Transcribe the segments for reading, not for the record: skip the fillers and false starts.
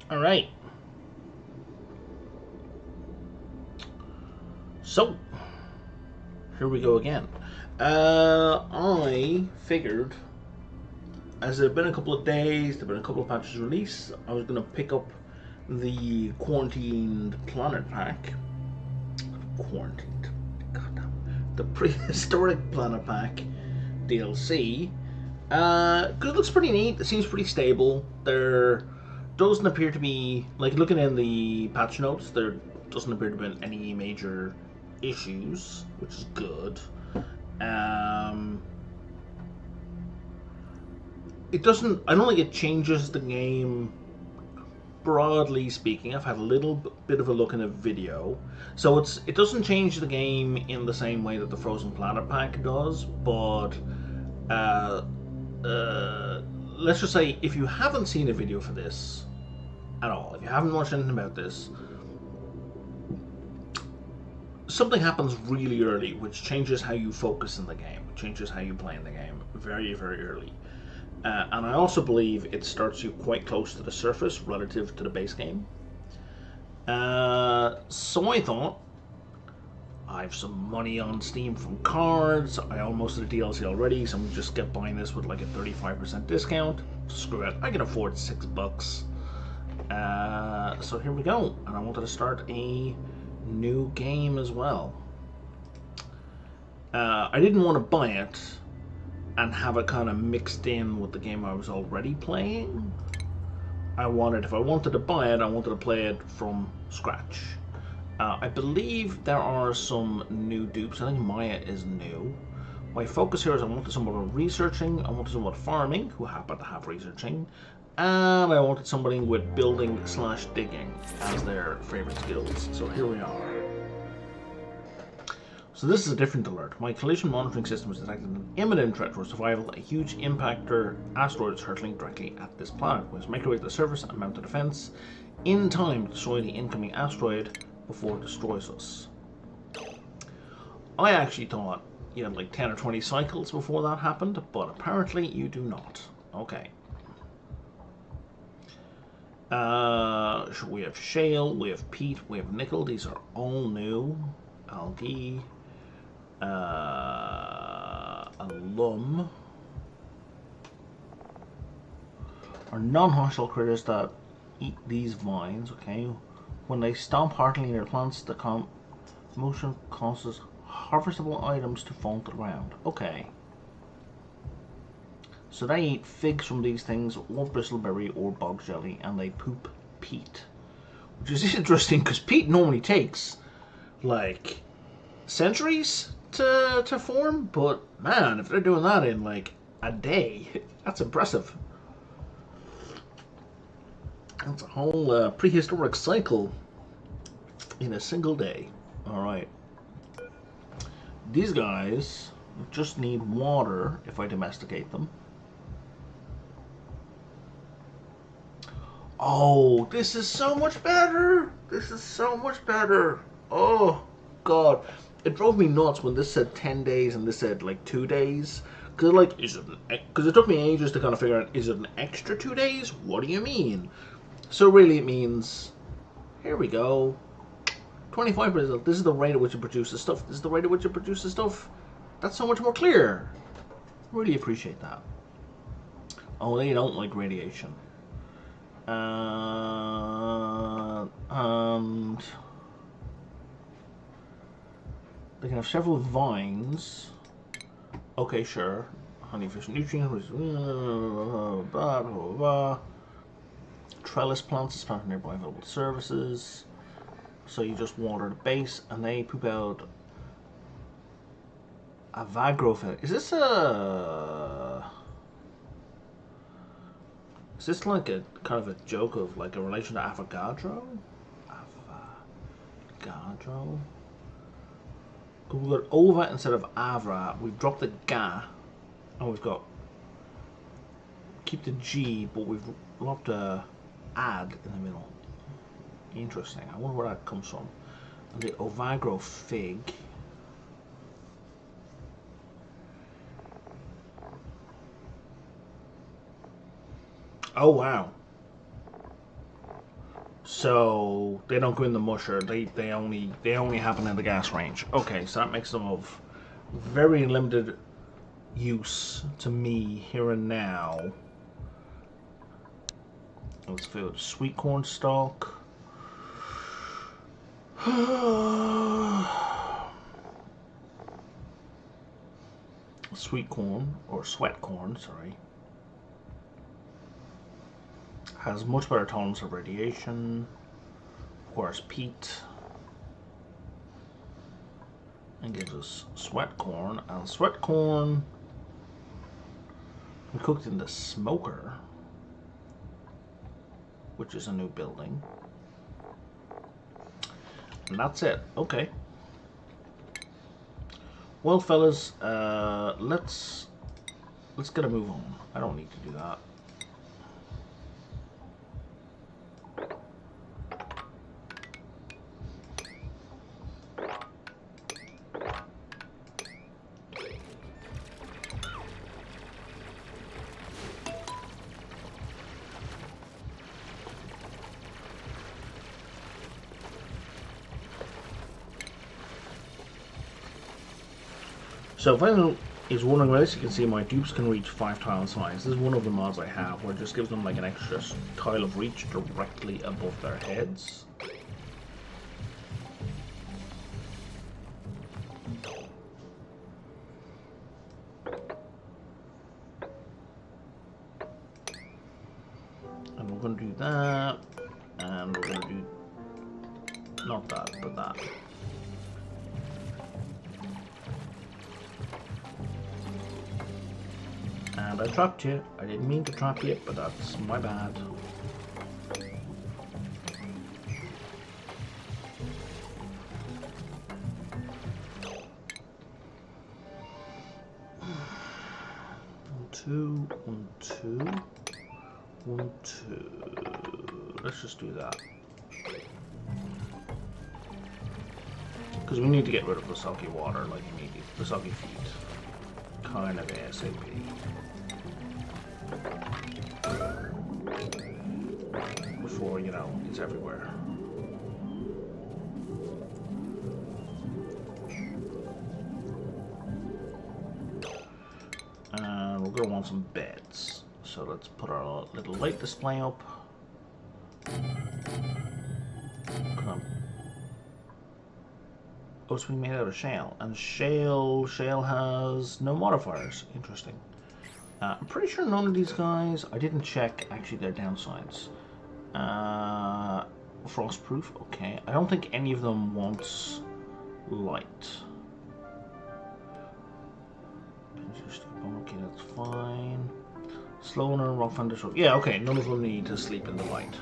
All right. So, here we go again. I figured, as there have been a couple of days, there have been a couple of patches released, I was going to pick up the Quarantined Planet Pack. Quarantined. Goddamn. The Prehistoric Planet Pack DLC. Because it looks pretty neat. It seems pretty stable. There doesn't appear to be, like, looking in the patch notes, there doesn't appear to be any major issues, which is good. It doesn't, I don't think it changes the game broadly speaking. I've had a little bit of a look in a video, so it doesn't change the game in the same way that the Frozen Planet Pack does, but uh, let's just say if you haven't seen a video for this at all, if you haven't watched anything about this, something happens really early which changes how you focus in the game, changes how you play in the game very, very early. And I also believe it starts you quite close to the surface relative to the base game. So I thought, I have some money on Steam from cards, I own most of the DLC already, so I'm going to just get buying this with like a 35% discount. Screw it, I can afford $6. So here we go, and I wanted to start a new game as well. I didn't want to buy it and have it kind of mixed in with the game I was already playing. If I wanted to buy it, I wanted to play it from scratch. I believe there are some new dupes. I think Maya is new. My focus here is I wanted somebody researching, I wanted somebody farming, who happened to have researching, and I wanted somebody with building / digging as their favorite skills. So here we are. So this is a different alert. My collision monitoring system has detected an imminent threat for survival. A huge impactor asteroid is hurtling directly at this planet. We must make our way to the surface and mount a defense in time to destroy the incoming asteroid before it destroys us. I actually thought you had like 10 or 20 cycles before that happened, but apparently you do not. Okay. We have shale, we have peat, we have nickel. These are all new. Algae. Alum are non-hostile critters that eat these vines. Okay, when they stomp heartily near plants, the commotion causes harvestable items to fall to the ground. Okay, so they eat figs from these things, or bristleberry, or bog jelly, and they poop peat, which is interesting because peat normally takes like centuries to form, but man, if they're doing that in like a day, that's impressive. That's a whole prehistoric cycle in a single day. Alright. These guys just need water if I domesticate them. Oh, this is so much better! This is so much better! Oh, God. It drove me nuts when this said 10 days and this said like 2 days. Because like, because it took me ages to kind of figure out, is it an extra 2 days? What do you mean? So really it means, here we go, 25%. This is the rate at which it produces stuff. This is the rate at which it produces stuff. That's so much more clear. Really appreciate that. Oh, they don't like radiation. And they can have several vines. Okay, sure. Honey, fish, nutrients. Blah, blah, blah, blah. Trellis plants is planted nearby available services. So you just water the base and they poop out a Vagrofit. Is this like a kind of a joke of like a relation to Avogadro? Avogadro? We've got Ova instead of Avra. We've dropped the Ga. And we've got keep the G, but we've dropped a Ad in the middle. Interesting. I wonder where that comes from. And the Ovagro Fig. Oh wow. So they don't go in the musher. They only happen in the gas range. Okay, so that makes them of very limited use to me here and now. Let's fill the sweet corn stalk. Sweet corn, or sweat corn, sorry, has much better tolerance of radiation, whereas peat and gives us sweat corn, and sweat corn we cooked in the smoker, which is a new building, and that's it. Okay. Well, fellas, let's get a move on. I don't need to do that. So if anyone is wondering about this, you can see my dupes can reach 5 tile size. This is one of the mods I have where it just gives them like an extra tile of reach directly above their heads. And we're going to do that, and we're going to do not that, but that. And I trapped you. I didn't mean to trap you, but that's my bad. One, two, 1, 2, 1, 2. Let's just do that. Because we need to get rid of the soggy water, like immediately. The soggy feet. Kind of ASAP. Before, you know, it's everywhere. And we're going to want some beds. So let's put our little light display up. Oh, it's being made out of shale. And shale has no modifiers. Interesting. I'm pretty sure none of these guys, I didn't check actually their downsides. Frostproof, okay. I don't think any of them wants light. Okay, that's fine. Slower, rock foundation. Yeah, okay, none of them need to sleep in the light.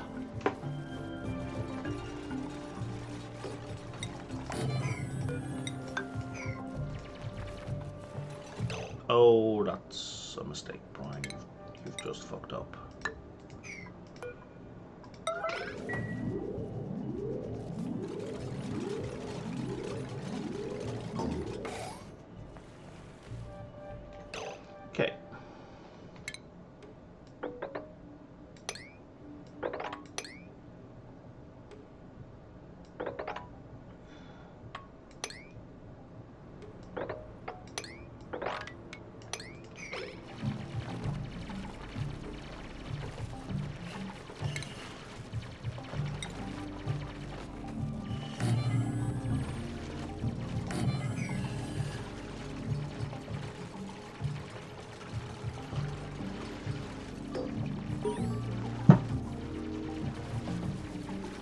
Oh, that's a mistake, Brian. You've just fucked up. Okay.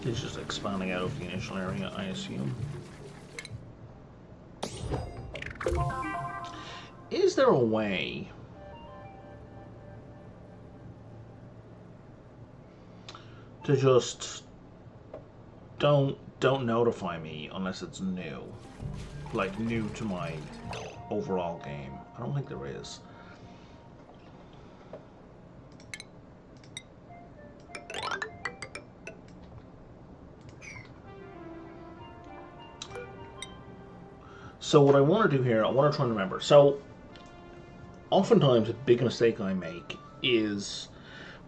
It's just expanding out of the initial area, I assume. Is there a way to just don't notify me unless it's new? Like new to my overall game. I don't think there is. So what I want to do here, I want to try and remember. So, oftentimes a big mistake I make is,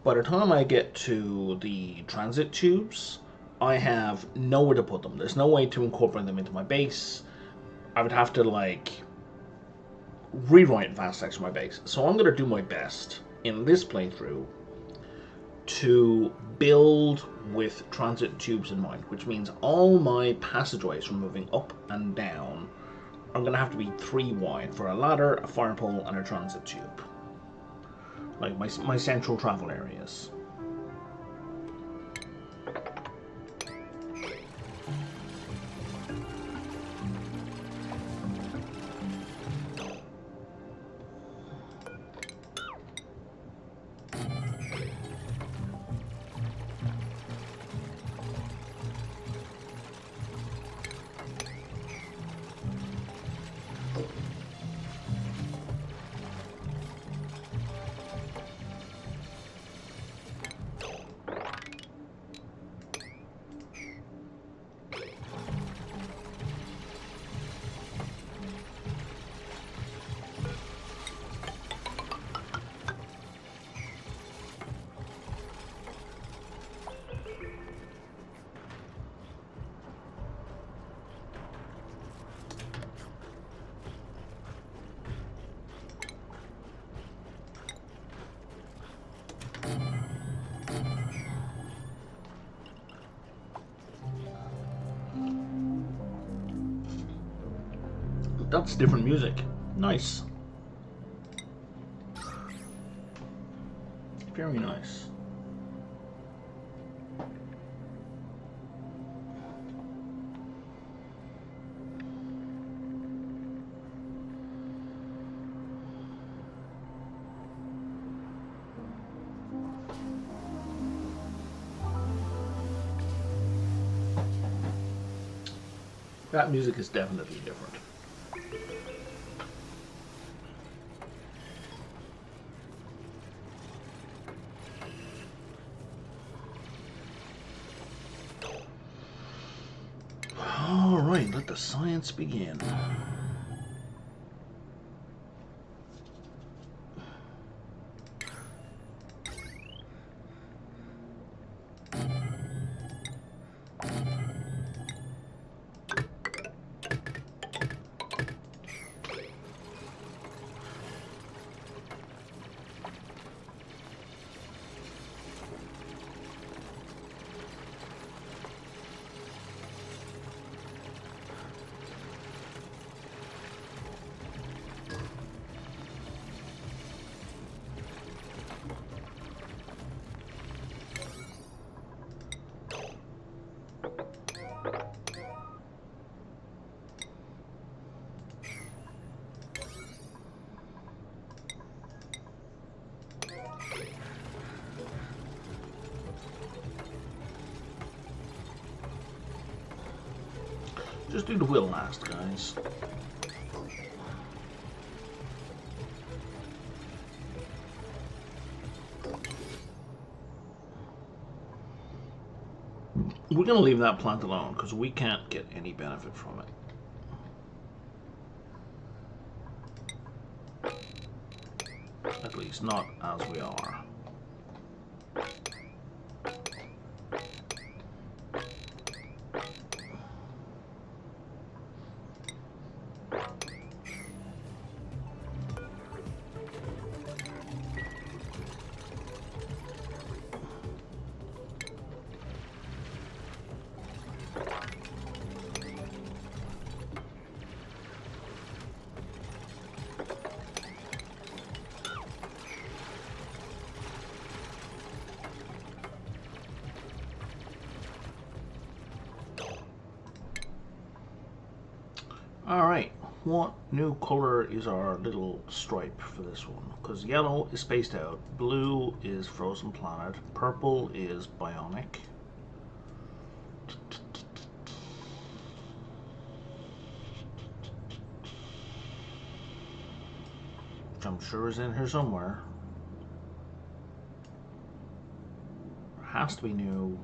by the time I get to the transit tubes, I have nowhere to put them. There's no way to incorporate them into my base. I would have to, like, rewrite vast sections of my base. So I'm going to do my best in this playthrough to build with transit tubes in mind, which means all my passageways from moving up and down are going to have to be 3 wide for a ladder, a fire pole, and a transit tube. Like my central travel areas. That's different music. Nice. Very nice. That music is definitely different. All right, let the science begin. Just do the wheel last, guys. We're going to leave that plant alone because we can't get any benefit from it. At least not as we are. Alright, what new color is our little stripe for this one? Because yellow is spaced out, blue is frozen planet, purple is bionic. Which I'm sure is in here somewhere. There has to be new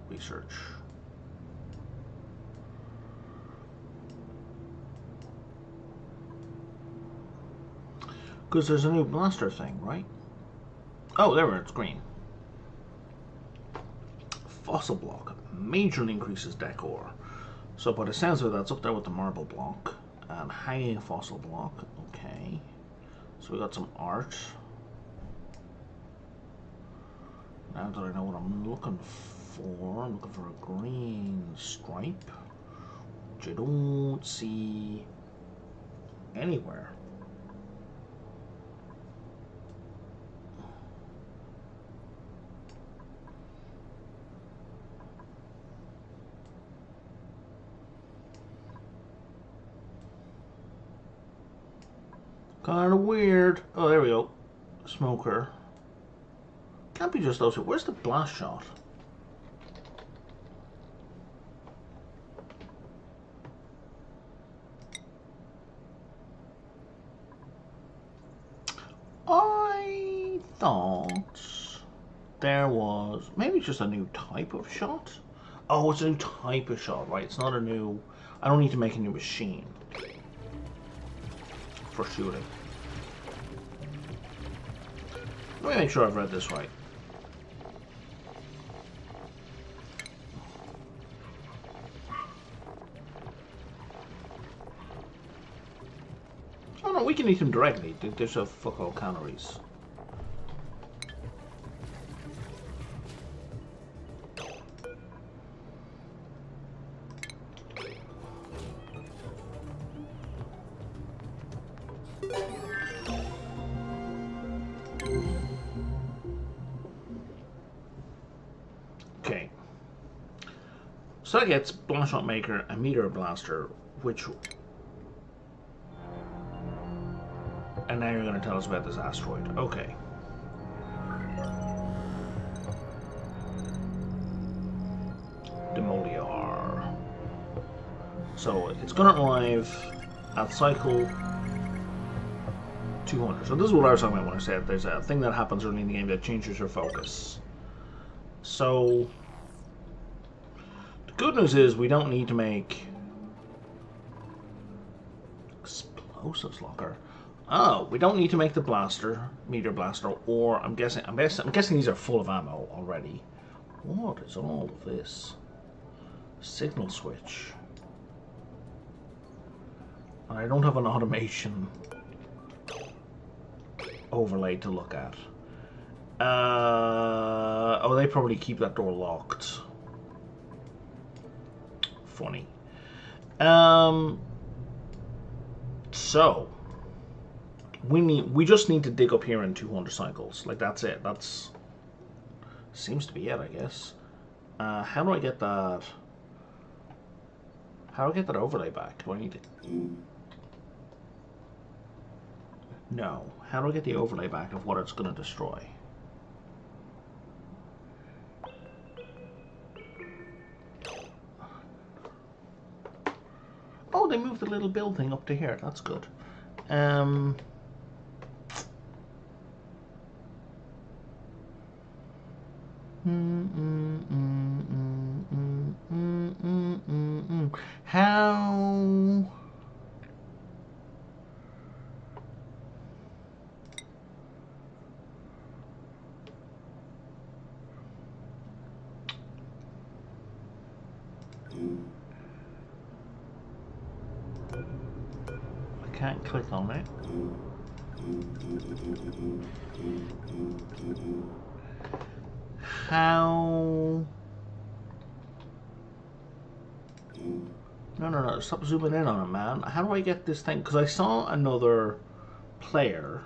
research. Because there's a new blaster thing, right? Oh, there it's green. fossil block. Majorly increases decor. So by the sounds of it, that's up there with the marble block. And hanging fossil block. Okay. So we got some art. Now that I know what I'm looking for a green stripe, which I don't see anywhere. Kind of weird. Oh, there we go. Smoker. Can't be just those two. Where's the blast shot? I thought there was maybe just a new type of shot. Oh, it's a new type of shot, right? It's not a new... I don't need to make a new machine for shooting. Let me make sure I've read this right. Oh no, we can eat them directly. There's a fuck all calories. Okay. So that gets Blast Shot Maker and Meteor Blaster, which... And now you're going to tell us about this asteroid. Okay. Demoliar. So it's going to arrive at cycle 200. So this is what I was talking about when I said there's a thing that happens early in the game that changes your focus. So the good news is we don't need to make explosives locker. Oh, we don't need to make the blaster, meteor blaster, or I'm guessing these are full of ammo already. What is all of this? Signal switch. And I don't have an automation overlay to look at. Oh, they probably keep that door locked. Funny. So we just need to dig up here in 200 cycles. Like, that's it. That's seems to be it, I guess. How do I get that? How do I get that overlay back? Do I need to? No. How do I get the overlay back of what it's going to destroy? Oh, they moved the little build thing up to here. That's good. How? I can't click on it. How? No, stop zooming in on it, man. How do I get this thing? Because I saw another player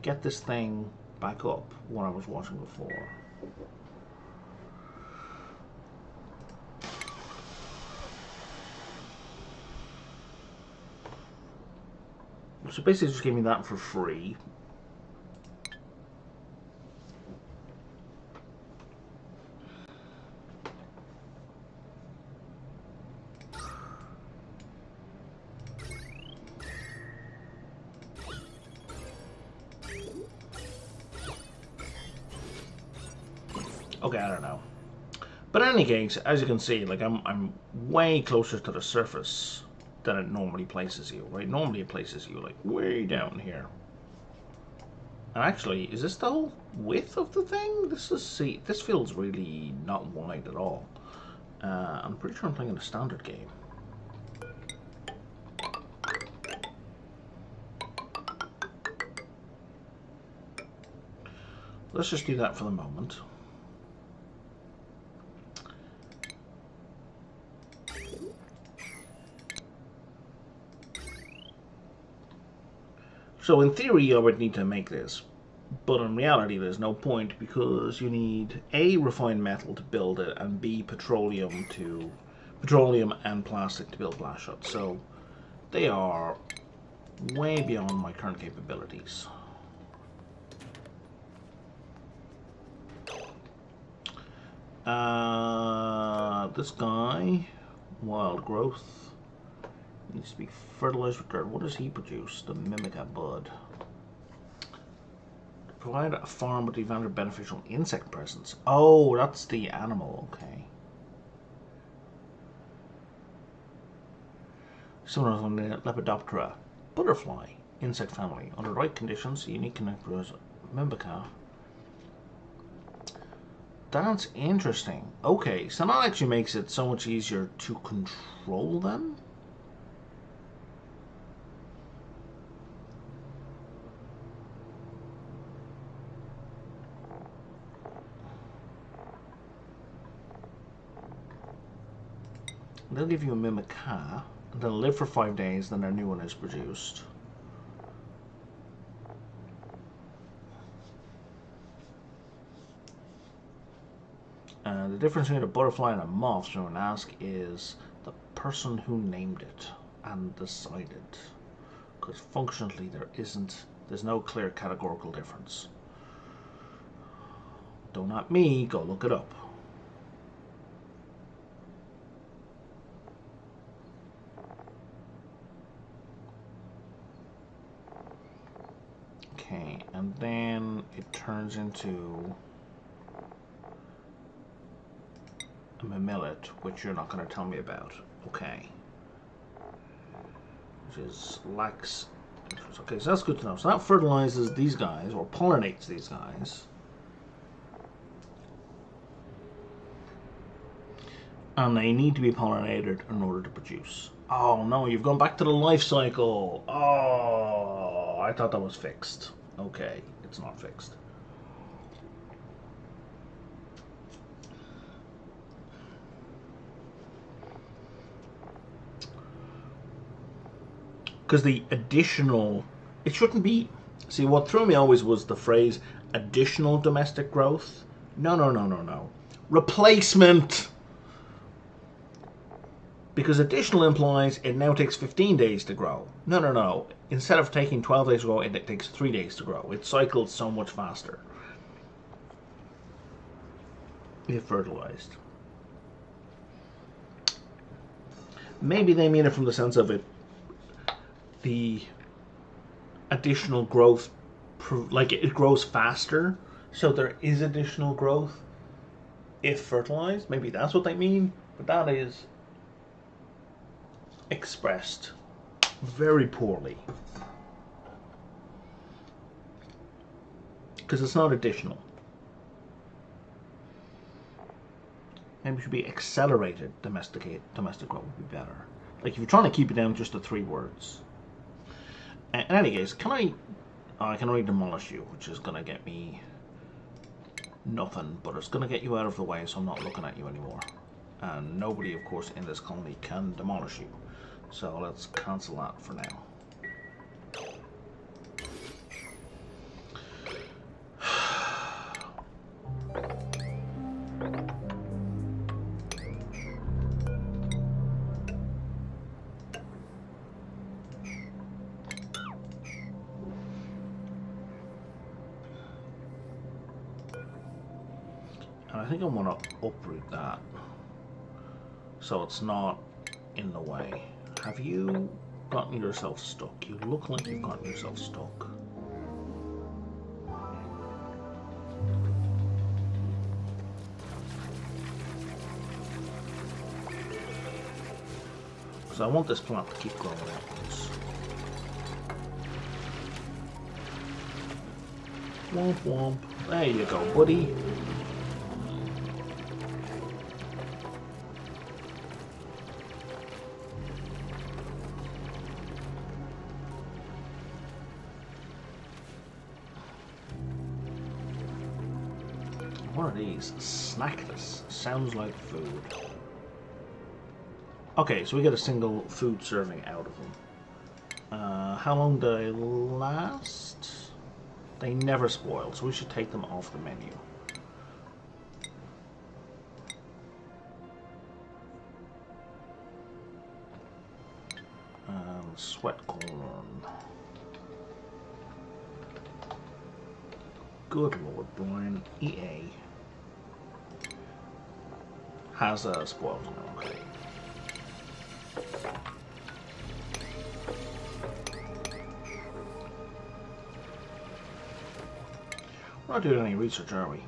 get this thing back up when I was watching before. So basically just gave me that for free. Okay, I don't know. But in any case, as you can see, like I'm way closer to the surface than it normally places you, right? Normally it places you like way down here. And actually, is this the whole width of the thing? This feels really not wide at all. I'm pretty sure I'm playing in a standard game. Let's just do that for the moment. So in theory, I would need to make this, but in reality, there's no point because you need A, refined metal to build it, and B, petroleum and plastic to build blast shots. So they are way beyond my current capabilities. This guy, wild growth. Needs to be fertilized with dirt. What does he produce? The Mimica bud. Provide a farm with the advantage of beneficial insect presence. Oh, that's the animal. Okay. Similar to the Lepidoptera. Butterfly. Insect family. Under the right conditions, unique connectors. Mimica. That's interesting. Okay, so that actually makes it so much easier to control them. They'll give you a Mimica, and they'll live for 5 days, then a new one is produced. The difference between a butterfly and a moth, so an ask, is the person who named it and decided. Because functionally there's no clear categorical difference. Don't at me, go look it up. Okay, and then it turns into a millet, which you're not going to tell me about. Okay. Which is lacks interest. Okay, so that's good to know. So that fertilizes these guys, or pollinates these guys. And they need to be pollinated in order to produce. Oh no, you've gone back to the life cycle. Oh, I thought that was fixed. Okay, it's not fixed. Because the additional, it shouldn't be, see what threw me always was the phrase additional domestic growth. No. Replacement! Because additional implies it now takes 15 days to grow. No. Instead of taking 12 days to grow, it takes 3 days to grow. It cycles so much faster if fertilized. Maybe they mean it from the sense of it, the additional growth, like it grows faster, so there is additional growth if fertilized. Maybe that's what they mean, but that is expressed very poorly because it's not additional. Maybe it should be accelerated domestic growth would be better. Like if you're trying to keep it down just to 3 words. In any case, I can only demolish you, which is going to get me nothing, but it's going to get you out of the way so I'm not looking at you anymore. And nobody, of course, in this colony can demolish you. So let's cancel that for now. And I think I want to uproot that so it's not in the way. Have you gotten yourself stuck? You look like you've gotten yourself stuck. Because I want this plant to keep growing outwards. Womp womp. There you go, buddy. What are these? Snackless. Sounds like food. Okay, so we get a single food serving out of them. How long do they last? They never spoil, so we should take them off the menu. Sweat corn. Good Lord, Brian. EA has spoiled now. Okay. We're not doing any research, are we?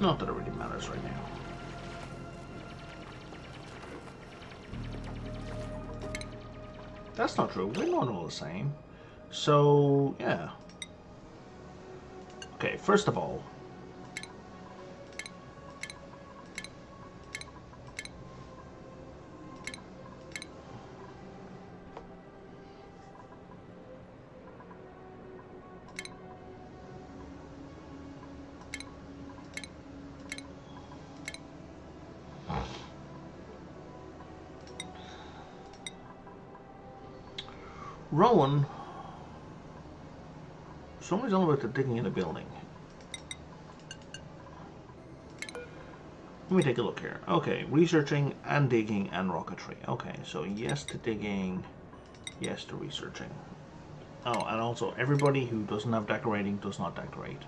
Not that it really matters right now. That's not true. We're not all the same. So, yeah. Okay, first of all, Rowan, somebody's all about the digging in a building. Let me take a look here. Okay, researching and digging and rocketry. Okay, so yes to digging, yes to researching. Oh, and also everybody who doesn't have decorating does not decorate.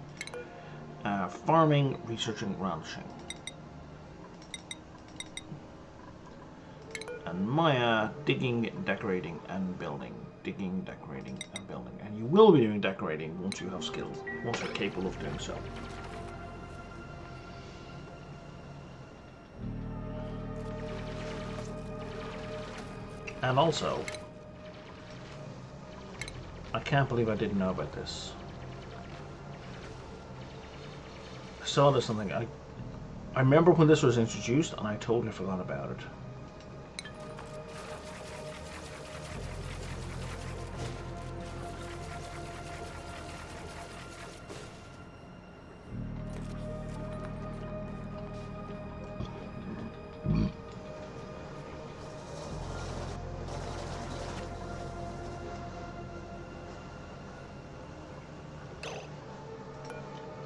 Farming, researching, ranching. And Maya, digging, decorating, and building. Digging, decorating, and building. And you will be doing decorating once you have skills, once you're capable of doing so. And also, I can't believe I didn't know about this. I saw this something. I remember when this was introduced, and I totally forgot about it.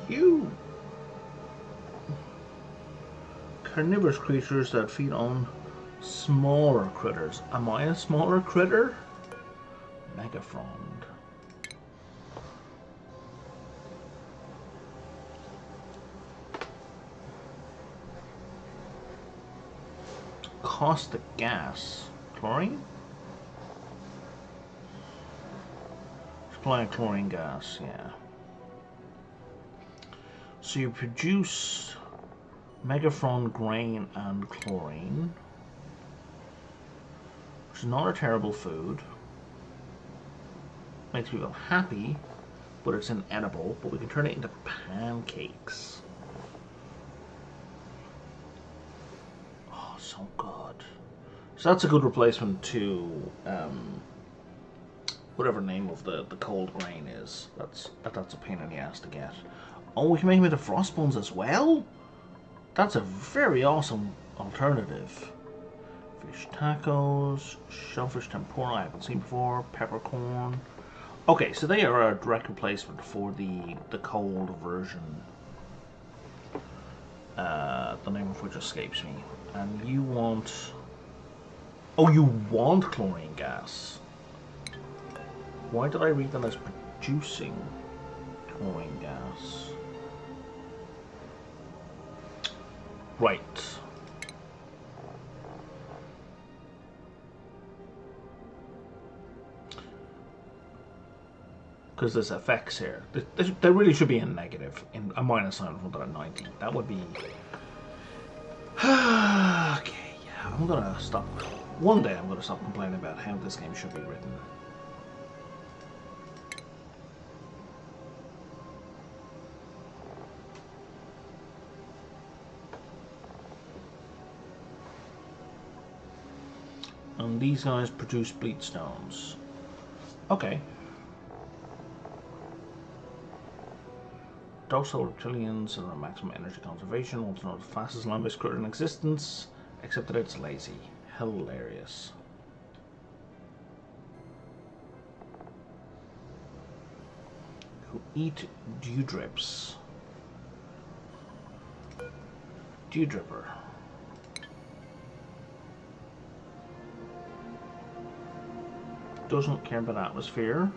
You carnivorous creatures that feed on smaller critters. Am I a smaller critter? Megafrond. Caustic gas. Chlorine? Supply chlorine gas, yeah. So you produce Megafrond grain and chlorine, which is not a terrible food. Makes people happy, but it's inedible. But we can turn it into pancakes. Oh, so good. So that's a good replacement to whatever name of the cold grain is. That's a pain in the ass to get. Oh, we can make them into frost bones as well? That's a very awesome alternative. Fish tacos, shellfish tempura I haven't seen before, peppercorn. Okay, so they are a direct replacement for the cold version. The name of which escapes me. And you want... Oh, you want chlorine gas. Why did I read them as producing chlorine gas? Right. because there's effects here. There really should be a negative, in a minus sign in front of that 90. That would be... okay, yeah, I'm gonna stop. One day I'm gonna stop complaining about how this game should be written. And these guys produce bleed stones. Okay. Docile reptilians and a maximum energy conservation, also known as the fastest land-based critter in existence, except that it's lazy. Hilarious. Who eat dewdrips. Dewdripper. Doesn't care about atmosphere.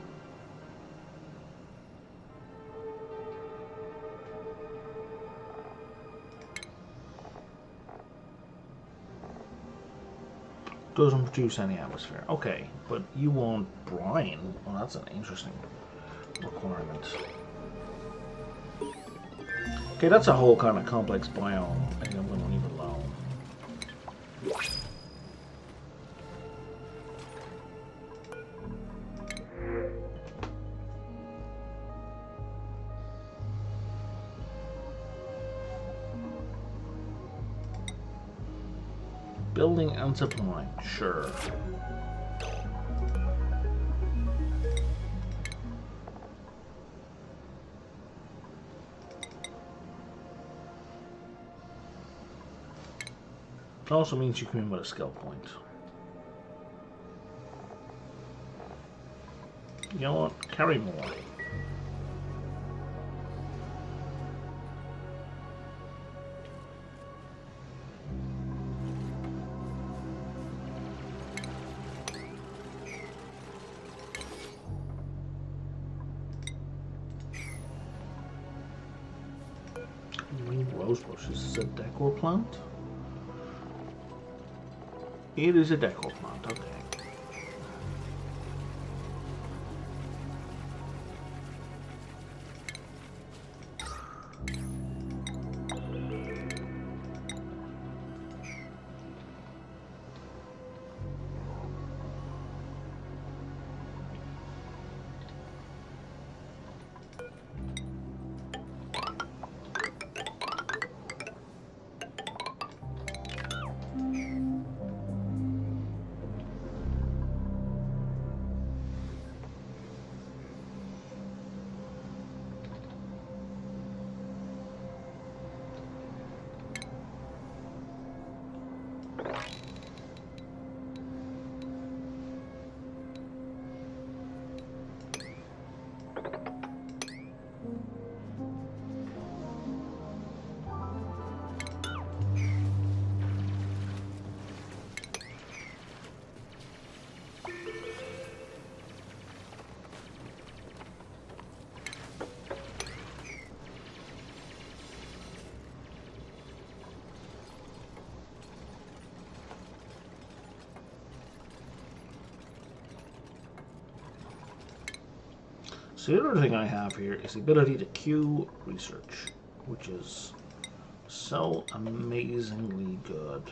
Doesn't produce any atmosphere. Okay, but you want brine? Well, that's an interesting requirement. Okay, that's a whole kind of complex biome. I think I'm going to leave it alone. Building and supplying, sure. It also means you come in with a skill point. You know what? Carry more. Rosebush, is this a decor plant? It is a decor plant, okay. So the other thing I have here is the ability to queue research, which is so amazingly good.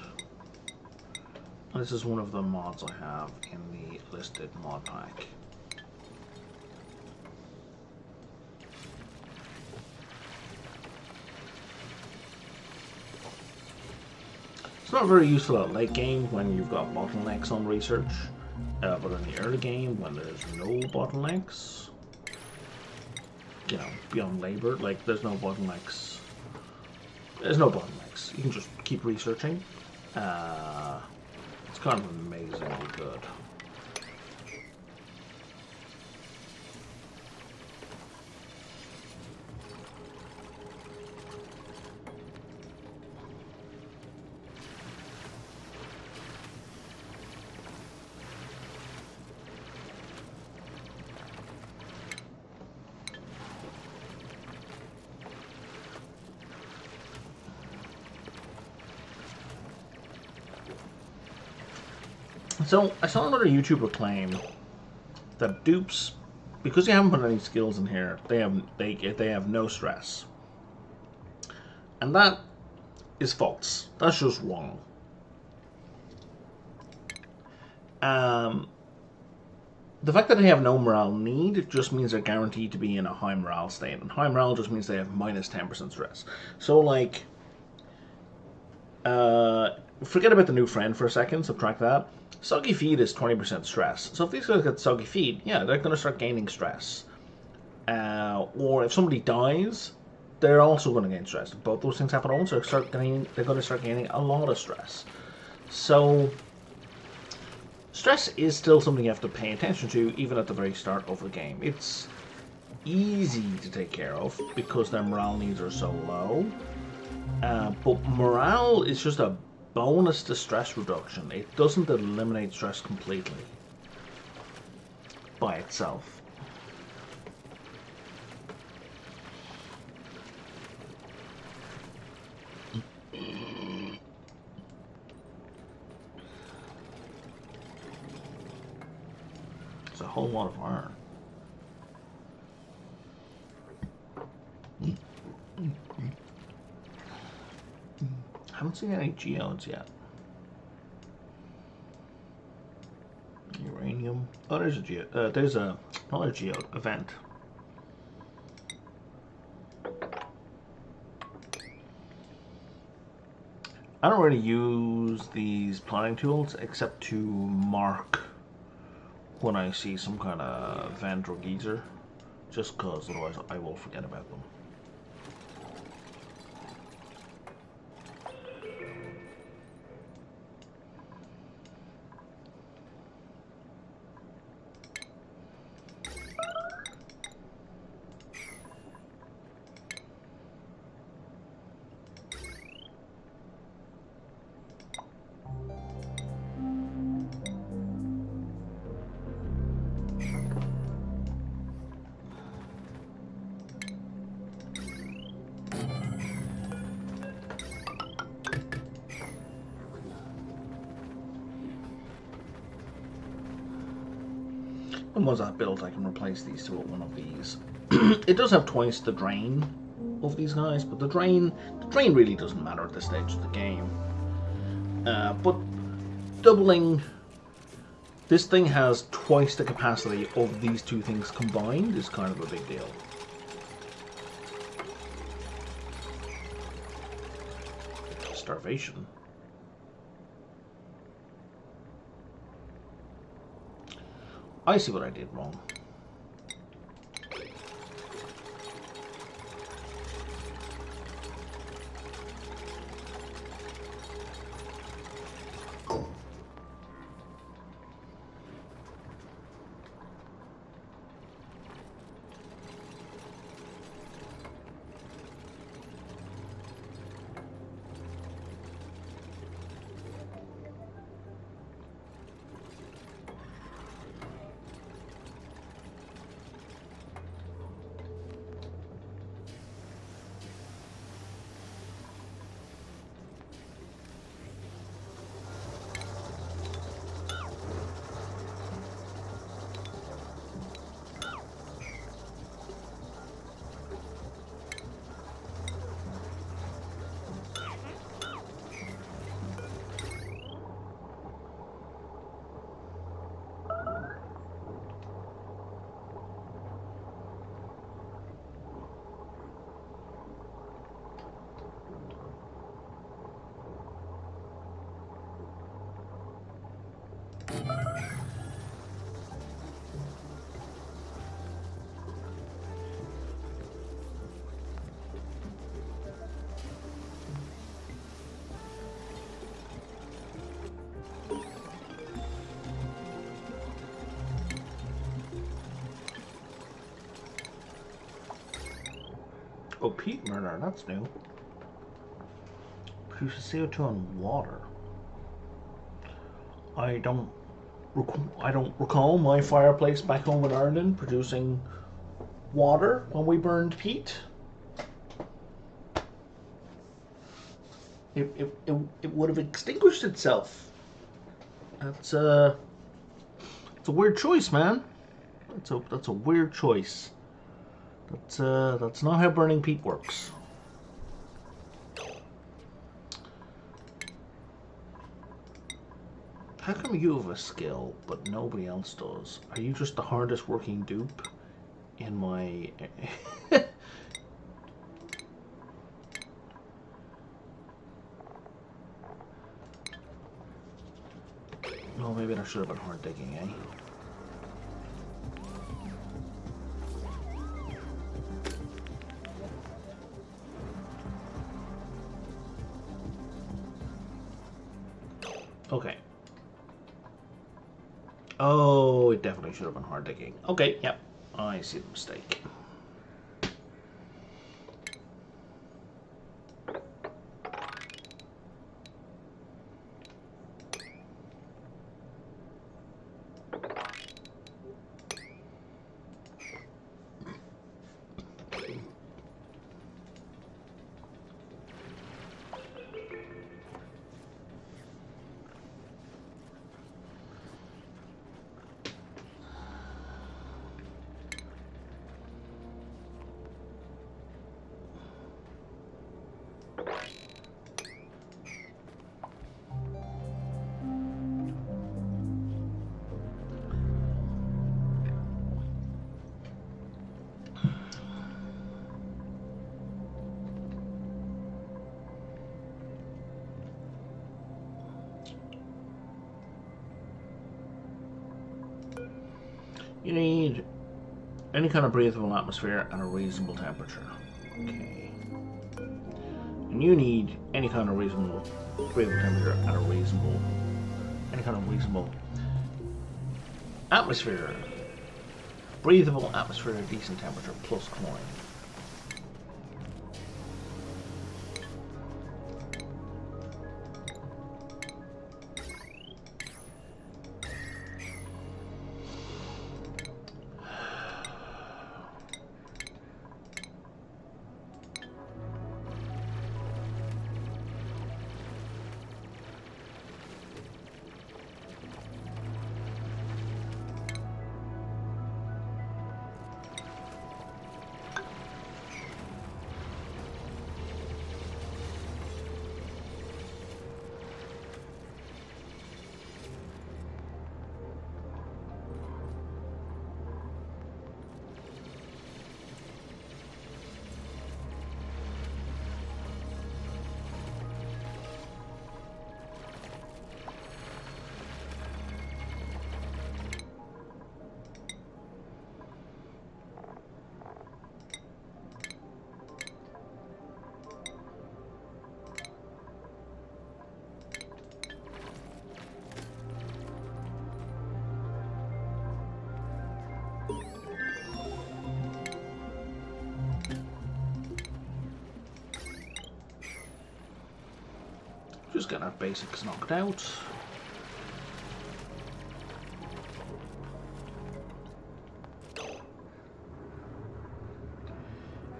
This is one of the mods I have in the listed mod pack. It's not very useful at late game when you've got bottlenecks on research, but in the early game when there's no bottlenecks, you know, beyond labor, like there's no bottlenecks. There's no bottlenecks. You can just keep researching. It's kind of amazingly good. So, I saw another YouTuber claim that dupes because you haven't put any skills in here, they have no stress, and that is false. That's just wrong. The fact that they have no morale need just means they're guaranteed to be in a high morale state, and high morale just means they have minus 10% stress. So, like, forget about the new friend for a second, subtract that. Soggy feet is 20% stress. So if these guys get soggy feet, yeah, they're going to start gaining stress. Or if somebody dies, they're also going to gain stress. If both those things happen at once, they're going to start gaining a lot of stress. So stress is still something you have to pay attention to, even at the very start of the game. It's easy to take care of because their morale needs are so low. But morale is just a bonus to stress reduction. It doesn't eliminate stress completely by itself. It's a whole lot of iron. I haven't seen any geodes yet. Uranium. Oh, there's a geode. There's another geode event. I don't really use these planning tools except to mark when I see some kind of vent or geyser, just because otherwise I will forget about them. And once I build, I can replace these two with one of these. It does have twice the drain of these guys, but the drain really doesn't matter at this stage of the game. But doubling, this thing has twice the capacity of these two things combined is kind of a big deal. Starvation. I see what I did wrong. Oh, peat murder, that's new. Produces CO2 on water. I don't recall my fireplace back home in Ireland producing water when we burned peat. It would have extinguished itself. It's a weird choice, man. That's a weird choice. That's not how burning peat works. How come you have a skill but nobody else does? Are you just the hardest working dupe in my... Oh, maybe I should have been hard digging, eh? Okay. Oh, it definitely should have been hard digging. Okay, yep. I see the mistake. You need any kind of breathable atmosphere and a reasonable temperature. Okay. And you need any kind of reasonable breathable temperature and a reasonable... Any kind of reasonable atmosphere. Breathable atmosphere at a decent temperature plus chlorine. Just getting our basics knocked out.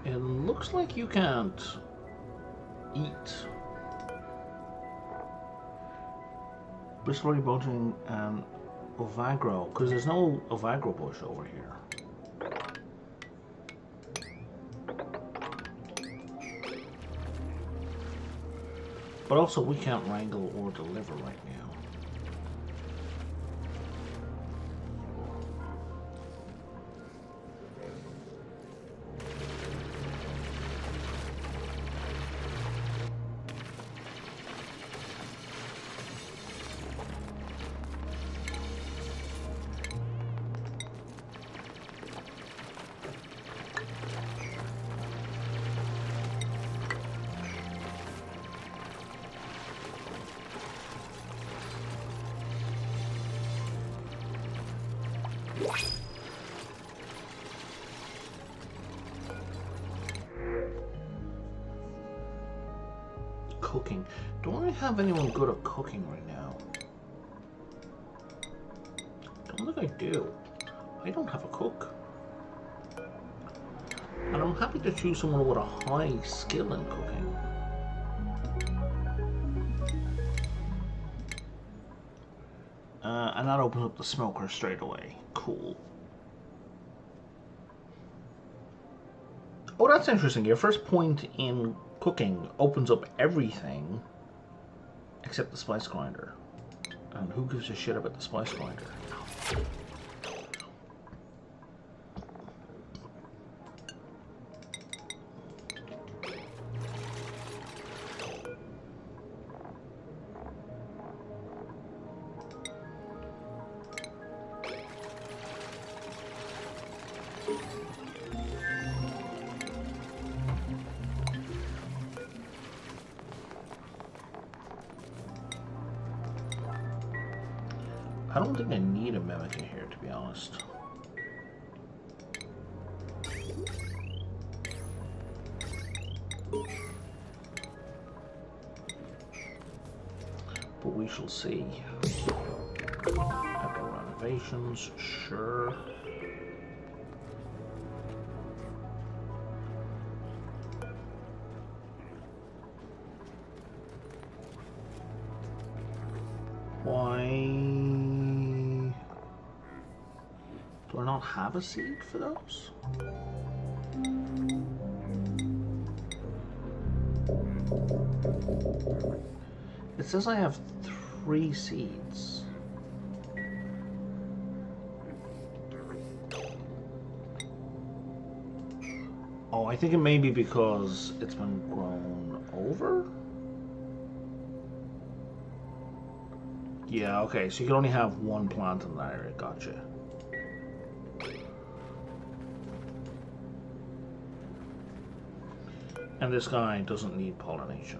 It looks like you can't eat Prehistoric Planet and Ovagro, because there's no Ovagro bush over here. But also, we can't wrangle or deliver right now. Cooking. Don't really have anyone good at cooking right now. Don't think I do. I don't have a cook. And I'm happy to choose someone with a high skill in cooking. And that opens up the smoker straight away. Cool. Oh, that's interesting. Your first point in cooking opens up everything except the spice grinder. And who gives a shit about the spice grinder? I don't think I need a mimic in here, to be honest. But we shall see. After renovations, sure. Why do I not have a seed for those? It says I have 3 seeds. Oh, I think it may be because it's been grown over? Yeah, okay, so you can only have 1 plant in that area, gotcha. And this guy doesn't need pollination.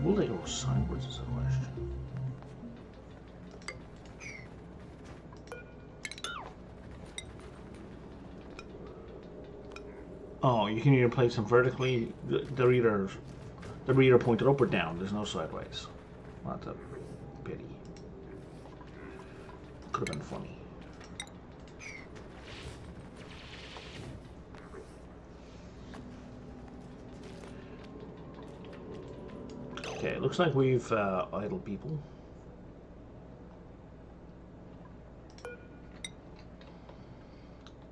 Will they go sideways is a question. Oh, you can either place them vertically. They're either pointed up or down. There's no sideways. That's a pity. Could have been funny. Okay, it looks like we've idle people.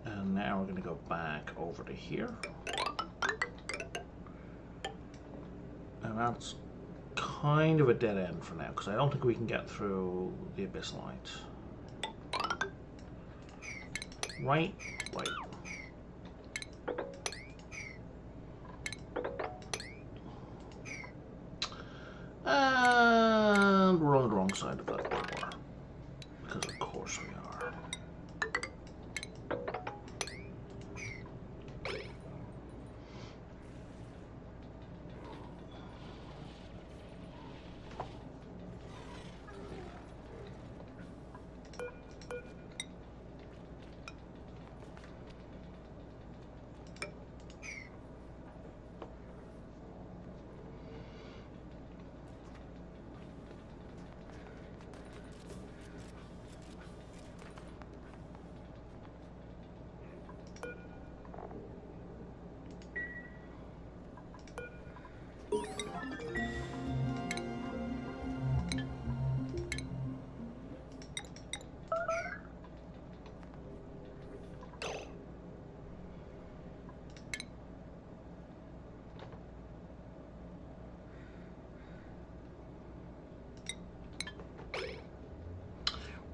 And now we're going to go back over to here. And that's kind of a dead end for now, because I don't think we can get through the abyss light. Right? Right. And we're on the wrong side of that door. Because of course we are.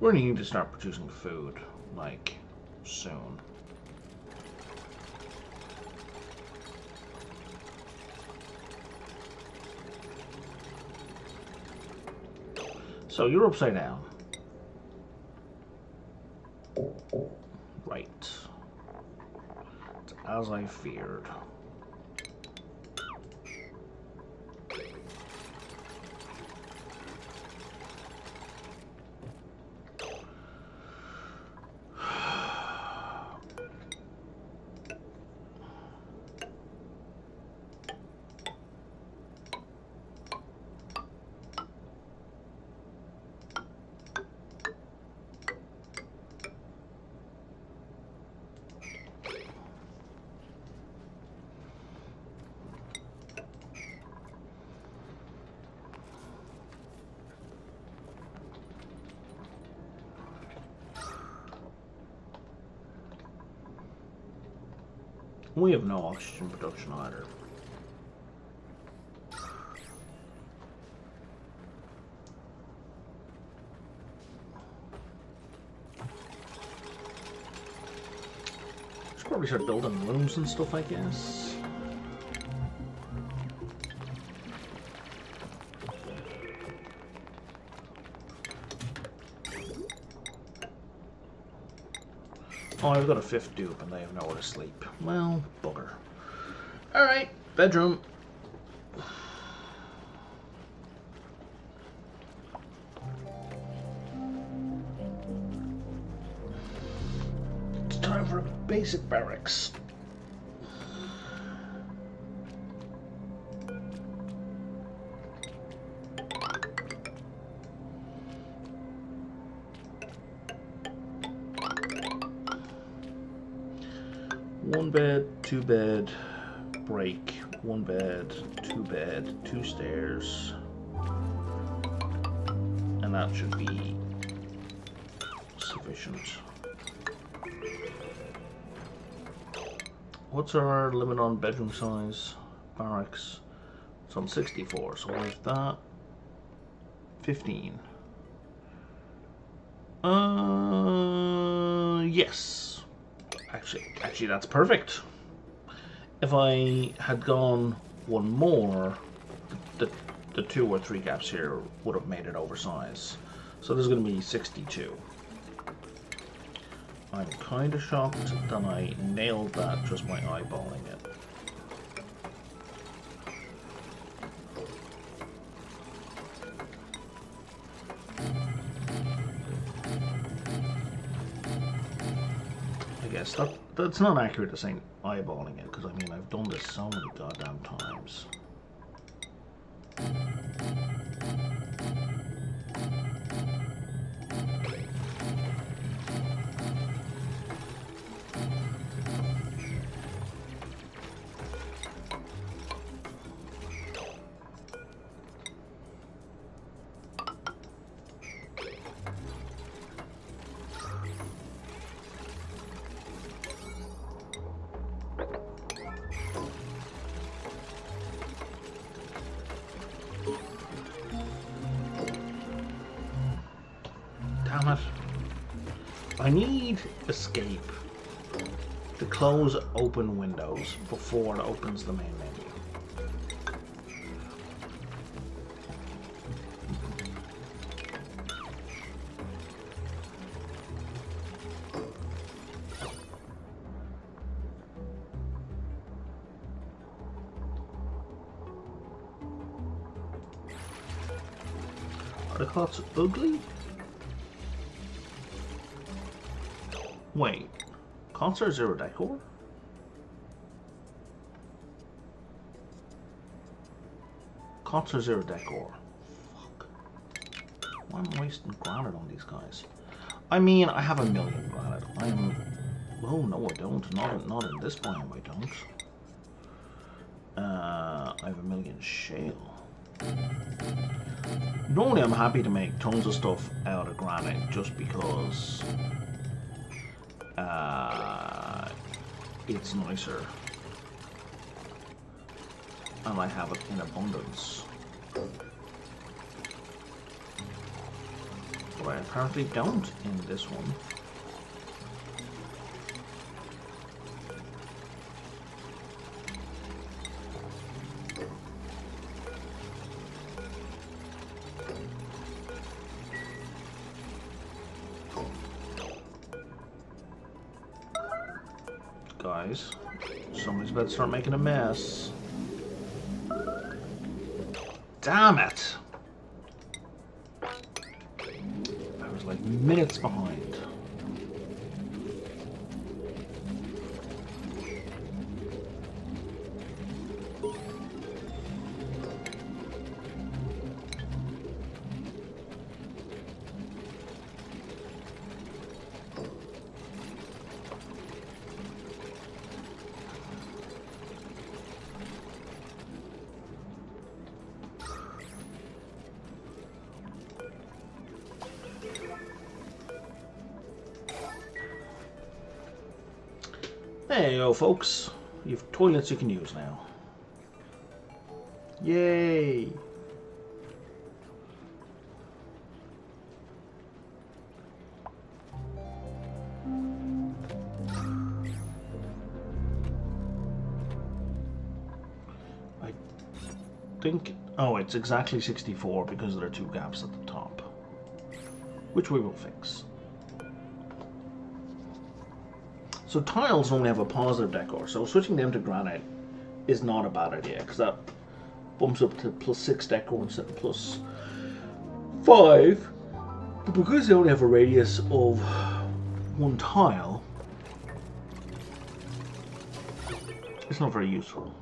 We're going to need to start producing food, like, soon. So you're upside down. Right. It's as I feared. We have no oxygen production either. Should probably start building rooms and stuff, I guess. Oh, I've got a 5th dupe and they have nowhere to sleep. Well, bugger. Alright, bedroom. It's time for a basic barracks. One bed, 2 bed, break, 1 bed, 2 bed, 2 stairs, and that should be sufficient. What's our limit on bedroom size? Barracks. It's on 64, so with that, 15. Yes. Actually, that's perfect. If I had gone one more, the 2 or 3 gaps here would have made it oversized. So this is going to be 62. I'm kind of shocked that I nailed that just by eyeballing it. I guess that's not accurate to say eyeballing it, because I mean I've done this so many goddamn times. Damn it. I need escape to close open windows before it opens the main menu. Are the cots ugly? Wait, cots are 0 decor? Cots are 0 decor. Fuck. Why am I wasting granite on these guys? I mean, I have 1,000,000 granite. I am... Oh, no, I don't. Not in this biome, I don't. I have 1,000,000 shale. Normally, I'm happy to make tons of stuff out of granite just because... it's nicer and I have it in abundance, but I apparently don't in this one. Guys, somebody's about to start making a mess. Damn it! I was like minutes behind. Hey yo folks, You've toilets you can use now. Yay! I think... Oh, it's exactly 64 because there are 2 gaps at the top. Which we will fix. So tiles only have a positive decor, so switching them to granite is not a bad idea, because that bumps up to +6 decor instead of +5. But because they only have a radius of 1 tile, it's not very useful.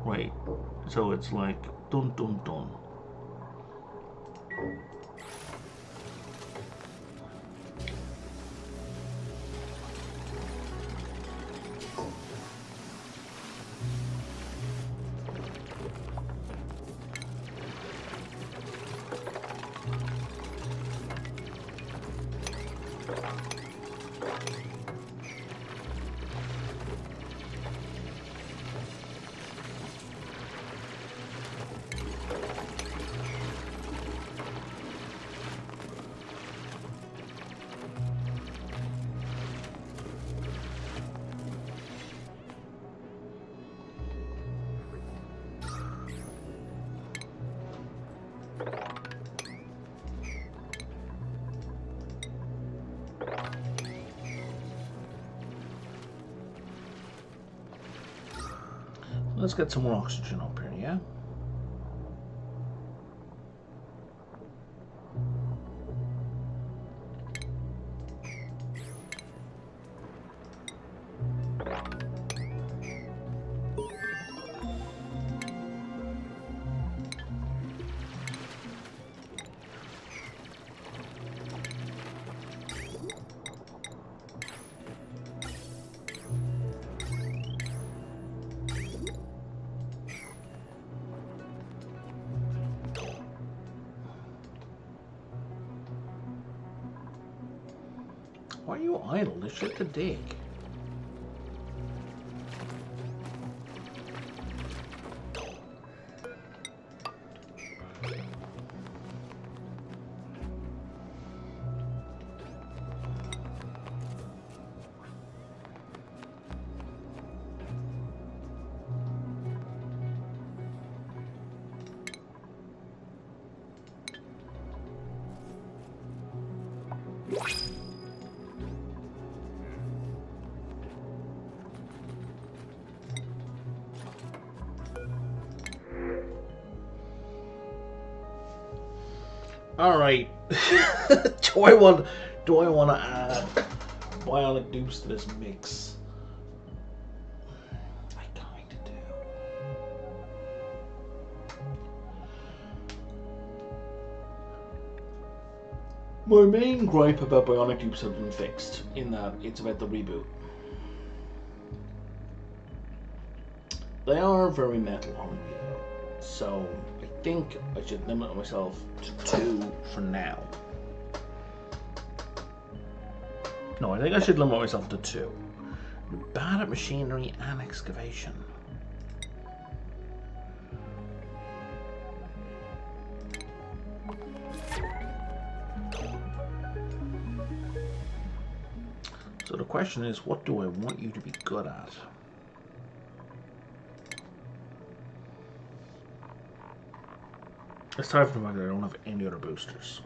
Right, so it's like dun dun dun. Let's get some more oxygen up here, yeah? Why are you idle? There's shit to dig. All right. do I want to add bionic dupes to this mix? I kind of do. My main gripe about bionic dupes have been fixed in that it's about the reboot. They are very metal hungry, so I think I should limit myself to 2 for now. No, I think I should limit myself to 2. You're bad at machinery and excavation. So the question is, what do I want you to be good at? Aside from the fact that I don't have any other boosters.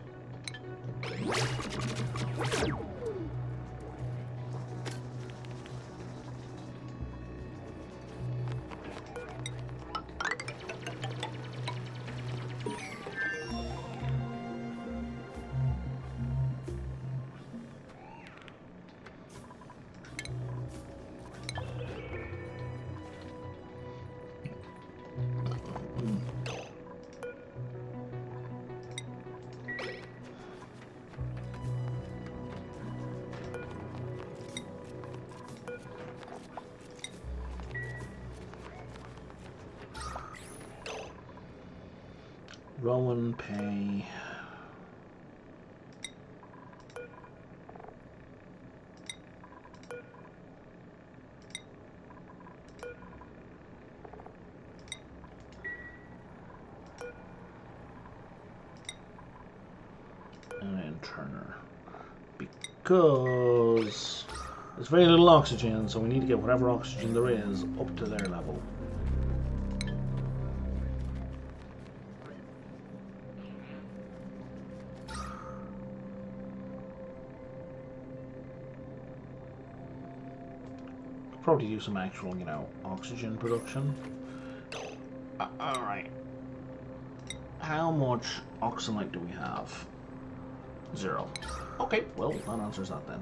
Rowan pay. turner. Because there's very little oxygen, so we need to get whatever oxygen there is up to their level. Probably do some actual, you know, oxygen production. Alright. How much oxalate do we have? 0. Okay, well, that answers that then.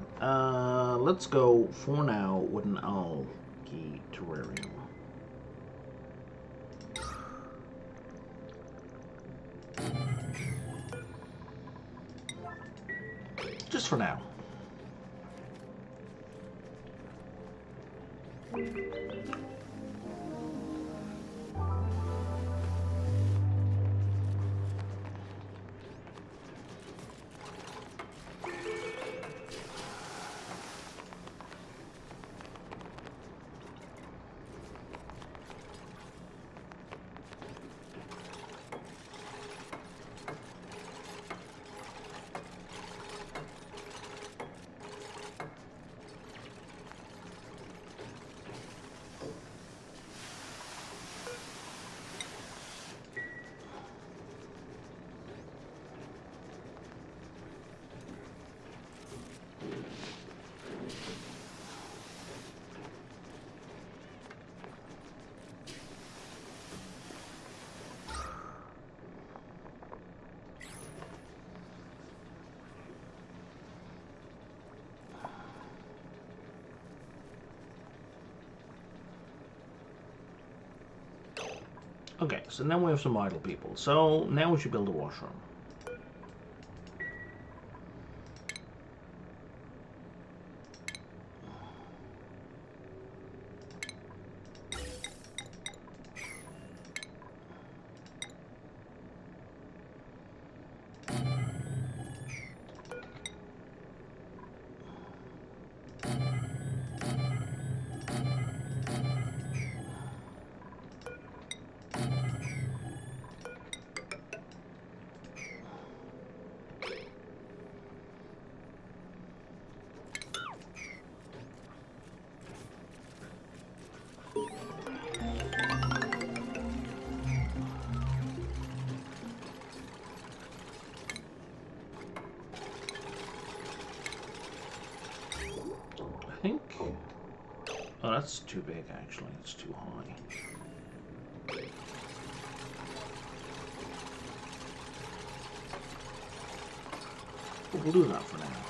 Let's go, for now, with an algae terrarium. Just for now. Okay, so now we have some idle people. So now we should build a washroom. I think... Oh, that's too big, actually. It's too high. But we'll do that for now.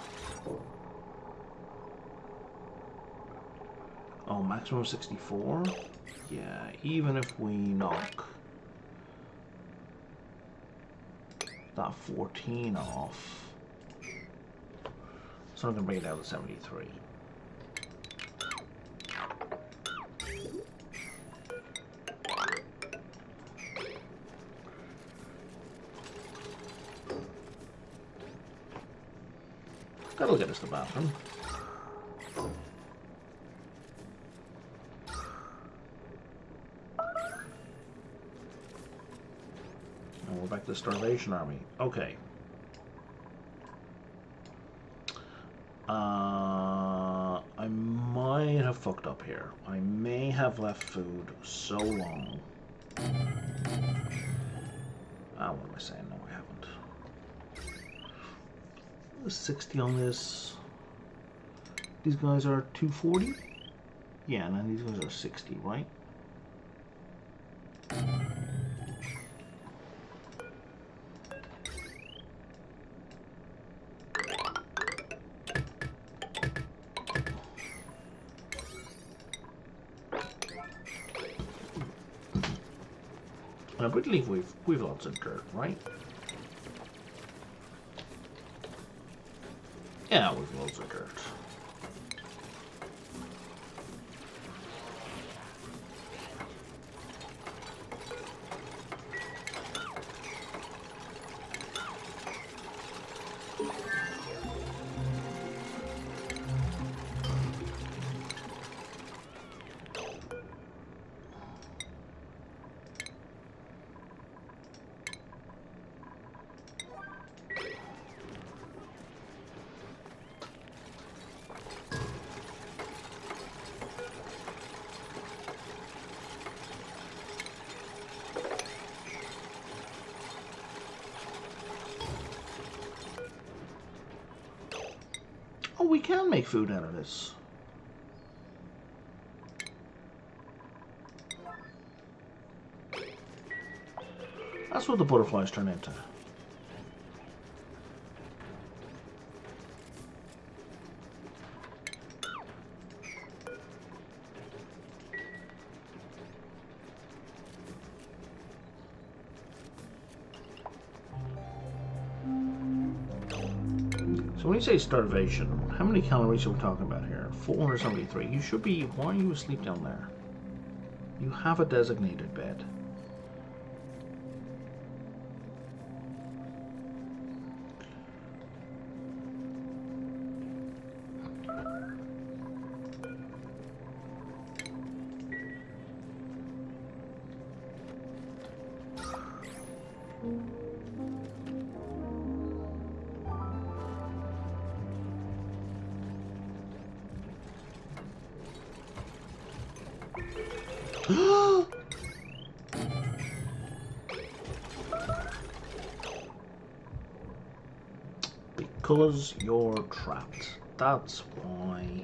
Oh, maximum 64? Yeah, even if we knock that 14 off, so I'm going to bring it down to 73. That'll get us the bathroom. And we're back to the Starvation Army. Okay. I might have fucked up here. I may have left food so long. Ah, what am I saying? No, I haven't. 60 on this. These guys are 240? Yeah, and then these guys are 60, right? I believe we've lots of dirt, right? Yeah, we've loads of dirt. we can make food out of this. That's what the butterflies turn into. So when you say starvation, how many calories are we talking about here? 473. You should be... Why are you asleep down there? You have a designated bed. Because you're trapped. That's why.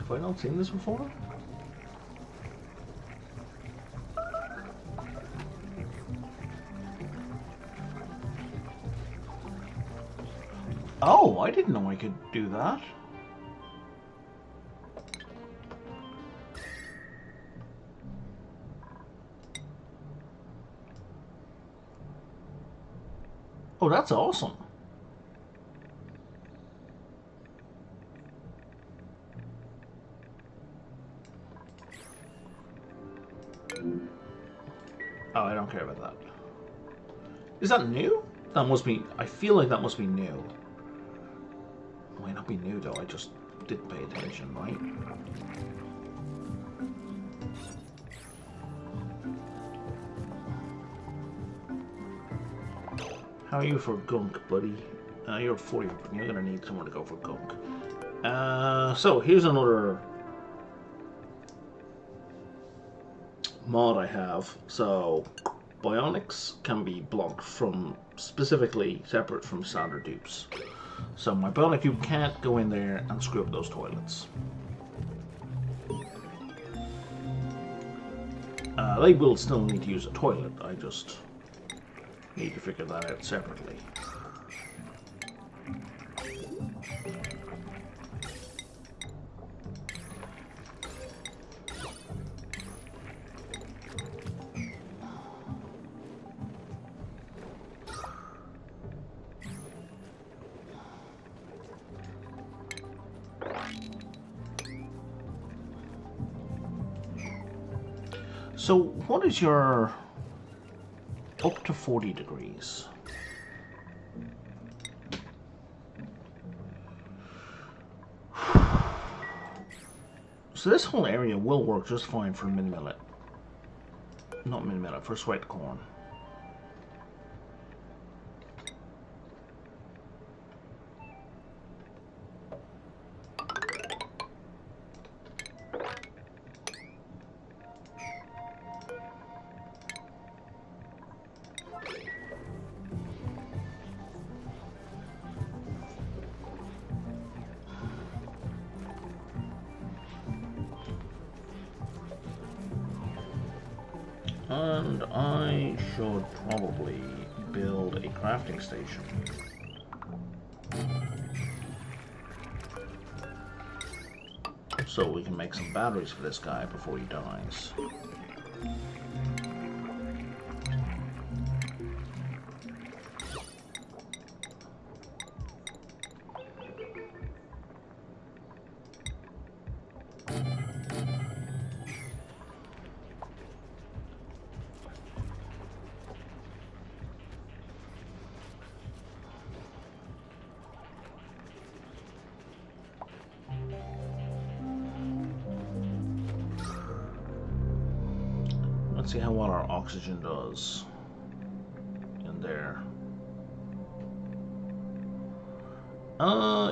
Have I not seen this before? Oh, I didn't know I could do that. Oh, that's awesome. Oh, I don't care about that. Is that new? That must be... I feel like that must be new. It might not be new, though. I just didn't pay attention, right? How are you for gunk, buddy? You're 40. You're gonna need somewhere to go for gunk. So, here's another mod I have. So bionics can be blocked from specifically separate from standard dupes. So my bionic dupe can't go in there and screw up those toilets. They will still need to use a toilet. I just need to figure that out separately. So, what is your up to 40 degrees? So this whole area will work just fine for min-millet. Not min-millet, for sweat corn. And I should probably build a crafting station. So we can make some batteries for this guy before he dies. Let's see how well our oxygen does in there.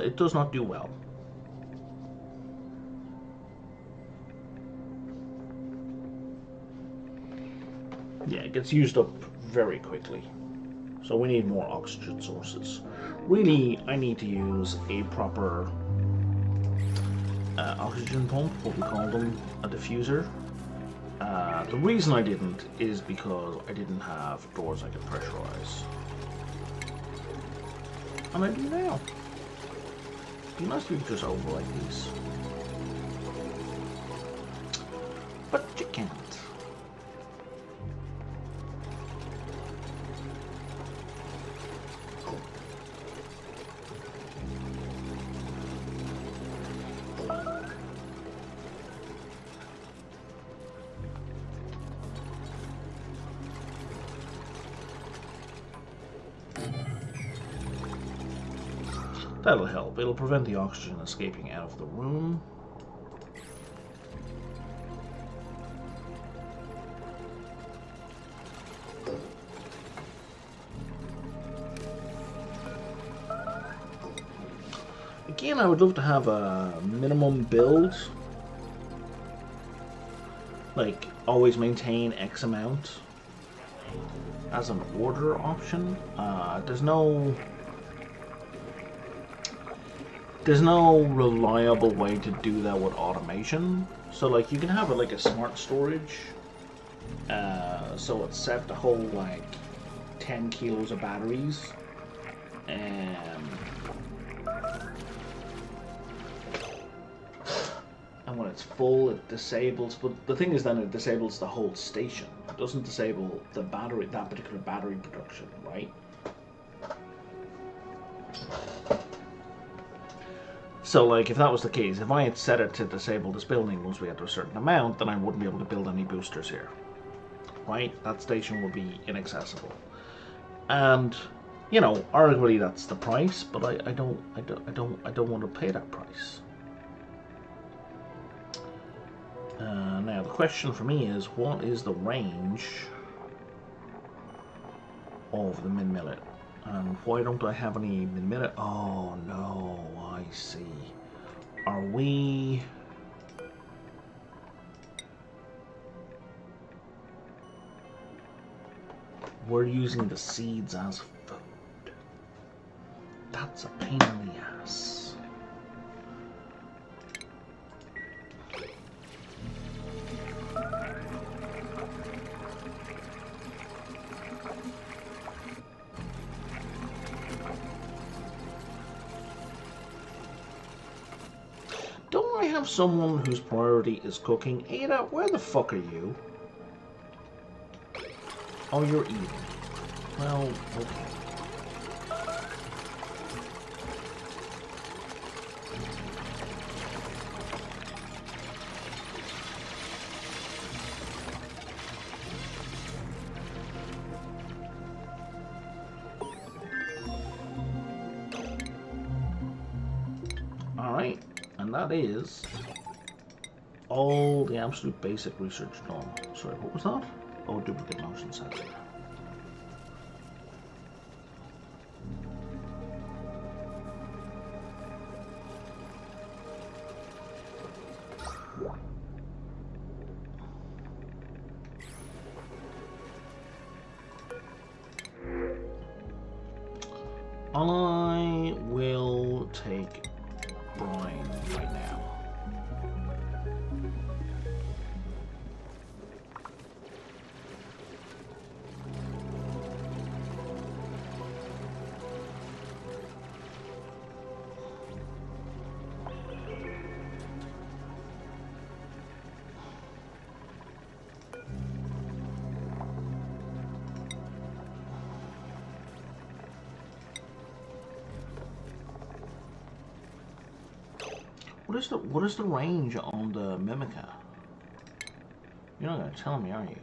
It does not do well. Yeah, it gets used up very quickly. So we need more oxygen sources. Really, I need to use a proper oxygen pump, what we call them, a diffuser. The reason I didn't is because I didn't have doors I could pressurize. And I do now. It'd be nice to just overwrite these. But you can't. That'll help. It'll prevent the oxygen escaping out of the room. Again, I would love to have a minimum build. Like, always maintain X amount as an order option. There's no reliable way to do that with automation. So like you can have it like a smart storage. So it's set to hold like 10 kilos of batteries. And when it's full it disables, but the thing is then it disables the whole station. It doesn't disable the battery, that particular battery production, right? So, like, if that was the case, if I had set it to disable this building once we had to a certain amount, then I wouldn't be able to build any boosters here. Right? That station would be inaccessible. And, you know, arguably that's the price, but I don't want to pay that price. Now, the question for me is, what is the range of the min-millet? And why don't I have any min-millet? Oh no, I see. Are we... We're using the seeds as food. That's a pain in the ass. Don't I have someone whose priority is cooking? Ada, where the fuck are you? Oh, you're eating. Well, okay. Alright. And that is all the absolute basic research done. Sorry, what was that? Oh, duplicate motion sensor. I will take brine right now. What is the range on the Mimica? You're not gonna tell me, are you?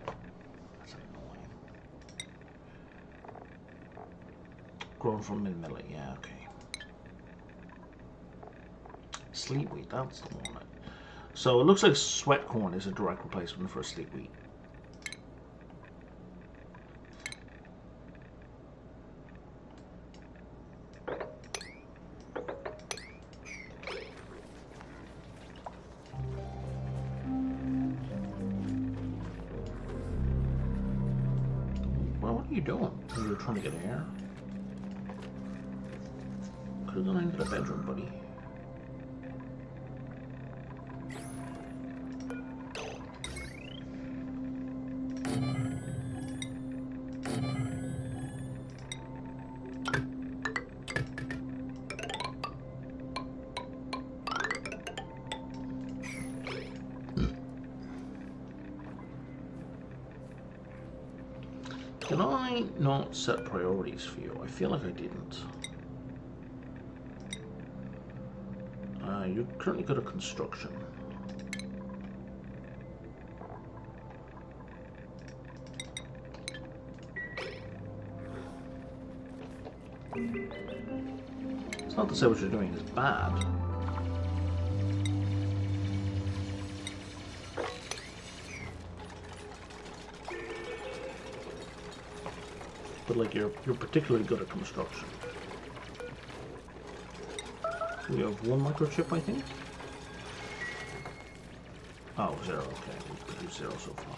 That's annoying. Grown from mid-milli, yeah, okay. Sleet wheat, that's the one. So it looks like sweat corn is a direct replacement for sleet wheat. Well, what are you doing? You're trying to get air? Could have gone into the bedroom, buddy. Did I not set priorities for you? I feel like I didn't. You're currently good at construction. It's not to say what you're doing is bad. But like you're particularly good at construction. We have one microchip, I think. Oh, 0. Okay, we've produced 0 so far.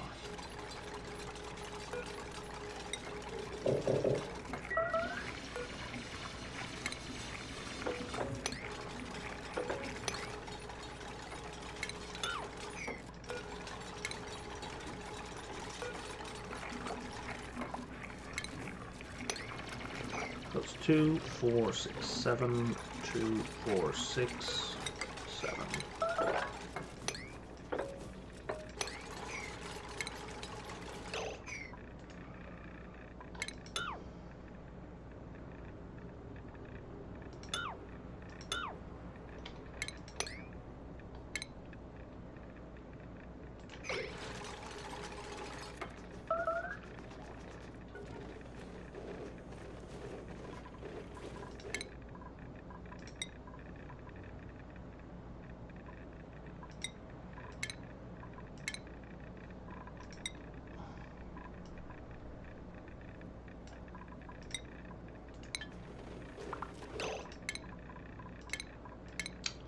That's 2, 4, 6, 7, 2, 4, 6, 7.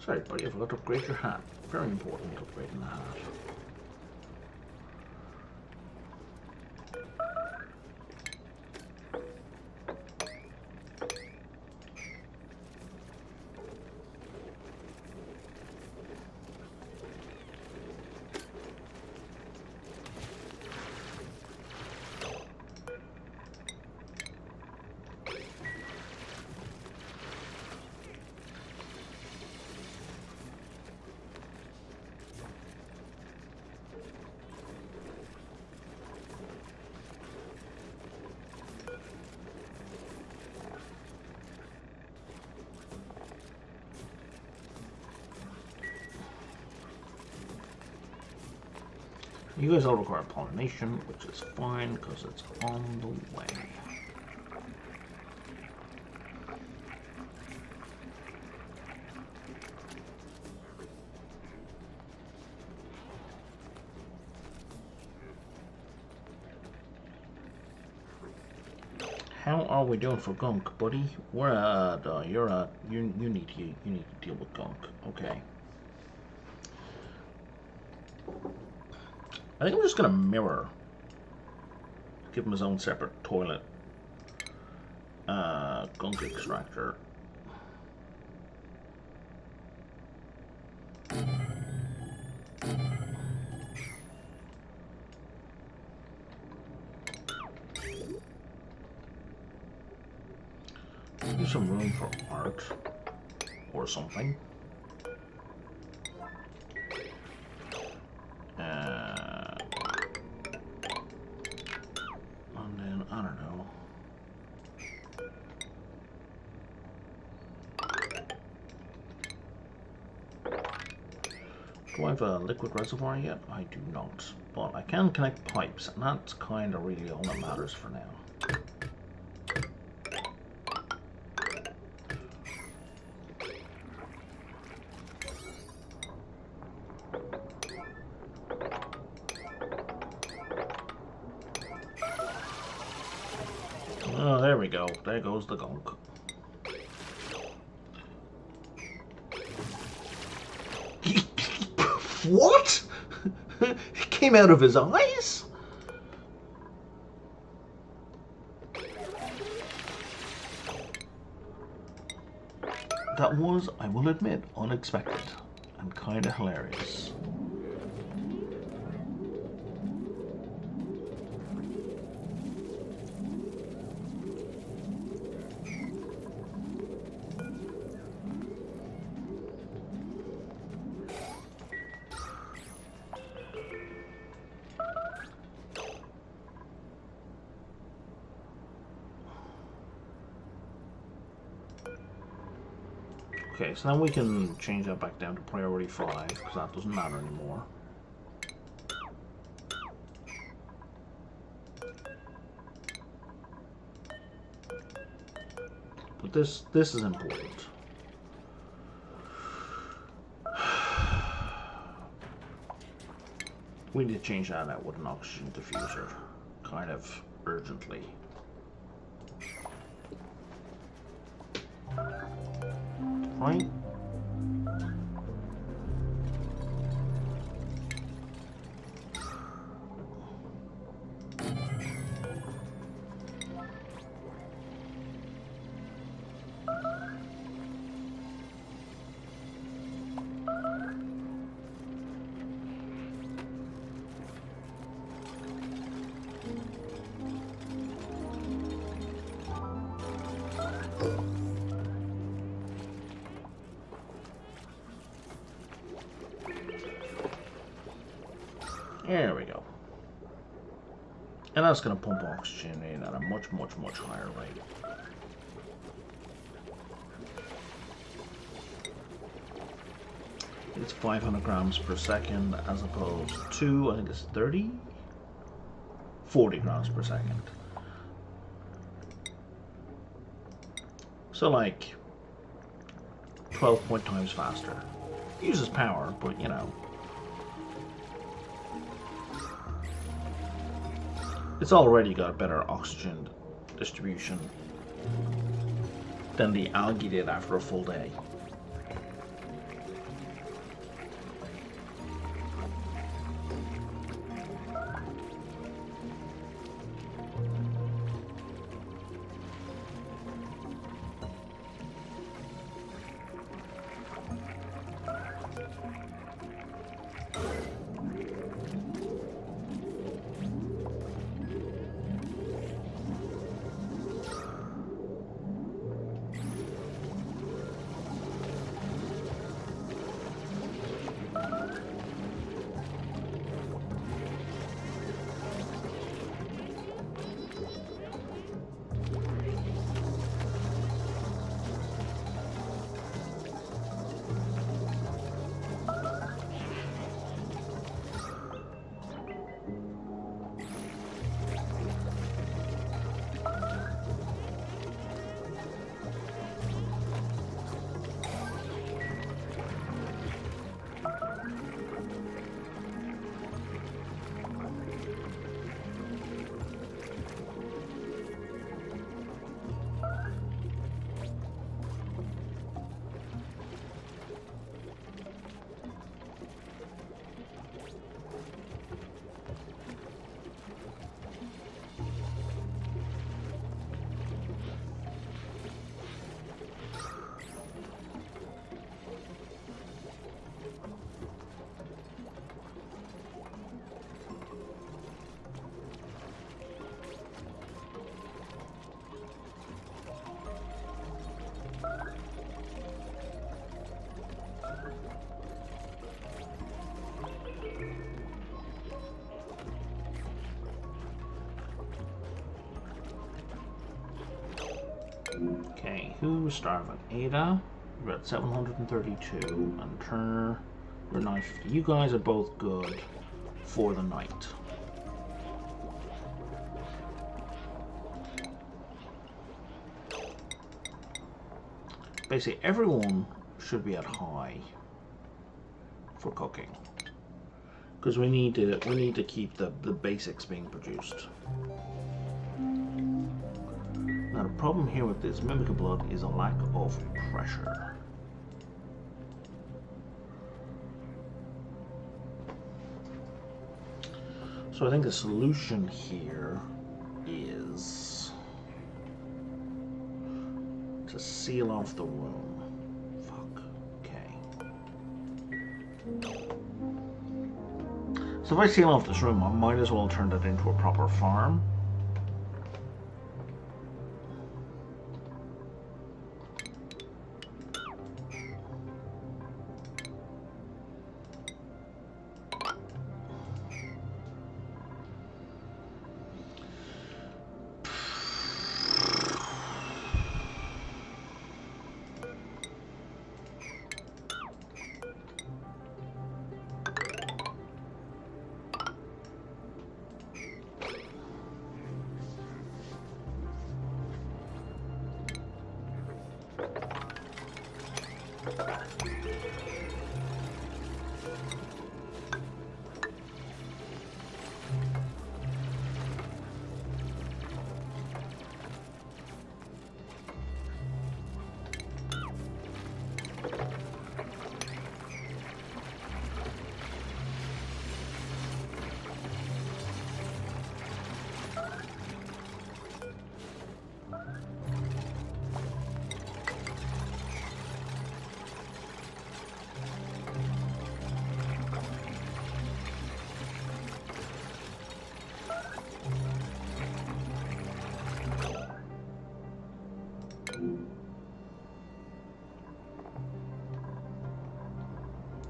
Sorry, buddy, I forgot to upgrade your hat. Very important, upgrading the hat. You guys all require pollination, which is fine because it's on the way. How are we doing for gunk, buddy? We're at you need to deal with gunk. Okay. I think I'm just gonna mirror. Give him his own separate toilet. Gunk extractor. Maybe some room for art or something. And then I don't know. I have a liquid reservoir yet? I do not. But I can connect pipes, and that's kind of really all that matters for now. Oh, there we go. There goes the gunk. What? It came out of his eyes? That was, I will admit, unexpected and kind of hilarious. Okay, so then we can change that back down to priority 5, because that doesn't matter anymore. But this is important. We need to change that out with an oxygen diffuser, kind of urgently. Right? There we go. And that's going to pump oxygen in at a much higher rate. It's 500 grams per second as opposed to, I think it's 40 grams per second. So like 12 times faster. Uses power, but you know. It's already got better oxygen distribution than the algae did after a full day. Okay, who's starving? Ada, we're at 732, and Turner You're 950. You guys are both good for the night. Basically, everyone should be at high for cooking, because we need to keep the basics being produced. Now the problem here with this mimic blood is a lack of pressure. So I think the solution here is to seal off the room. Fuck. Okay. So if I seal off this room, I might as well turn that into a proper farm.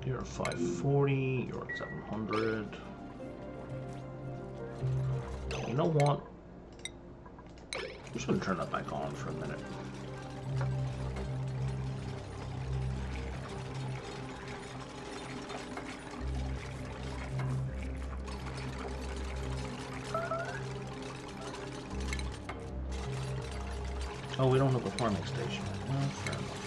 You're at 540, you're at 700. You know what? I'm just gonna turn that back on for a minute. Oh, we don't have a farming station. Well, fair enough.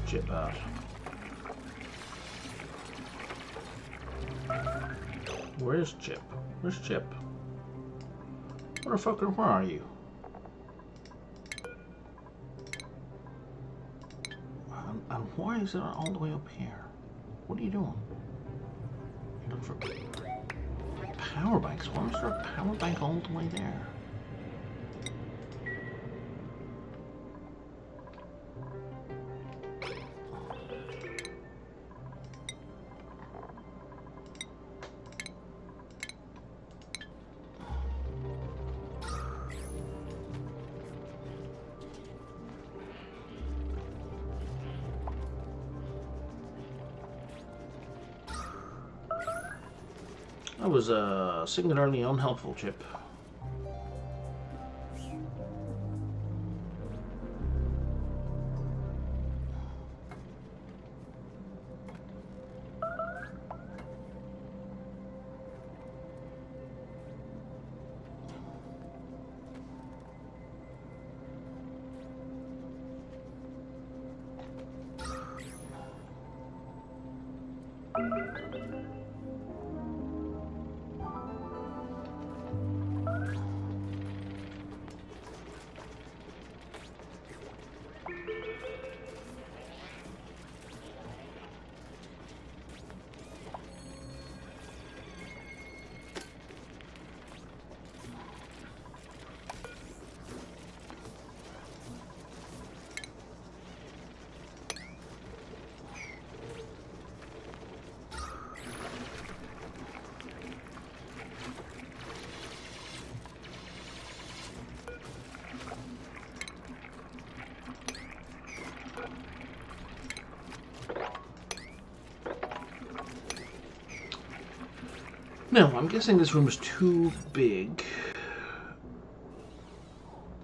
Chip out. Where's Chip? Where's Chip? Motherfucker, where are you? And why is it all the way up here? What are you doing? You look for power banks. Why is there a power bank all the way there? That was a singularly unhelpful, Chip. Now, I'm guessing this room is too big.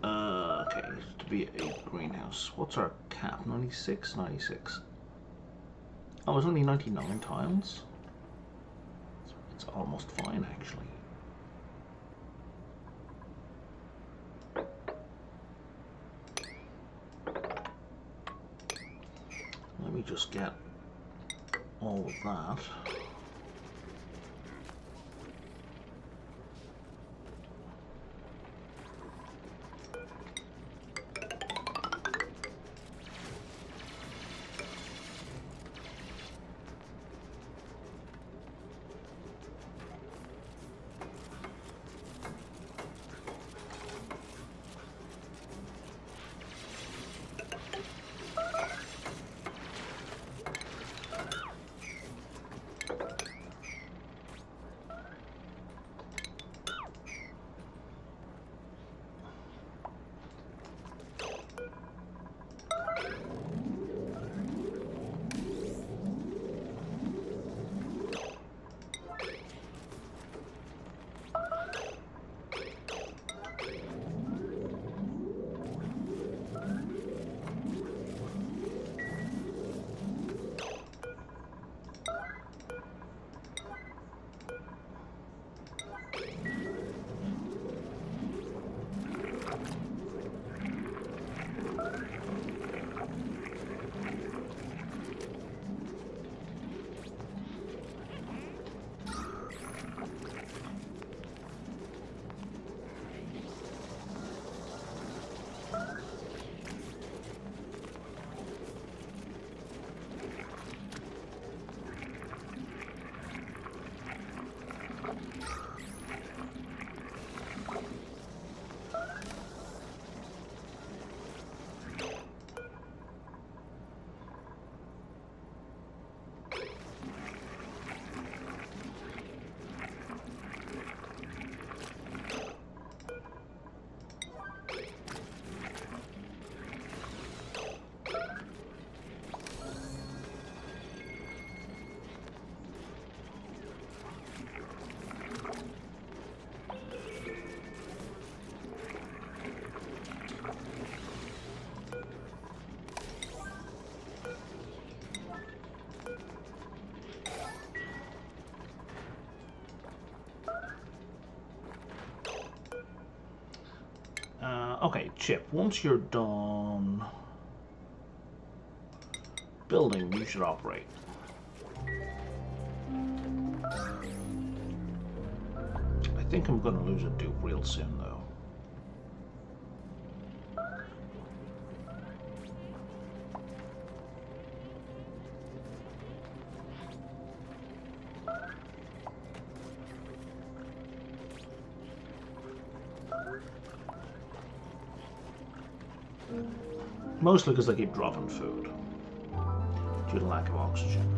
Okay, to be a greenhouse. What's our cap? 96? 96. Oh, it's only 99 tiles? It's almost fine, actually. Let me just get all of that. Okay, Chip, once you're done building, you should operate. I think I'm going to lose a dupe real soon, though. Mostly because they keep dropping food due to lack of oxygen.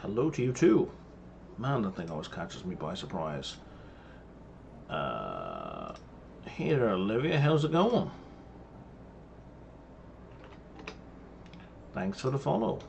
hello to you too. Man, that thing always catches me by surprise. Hey there, Olivia. How's it going? Thanks for the follow.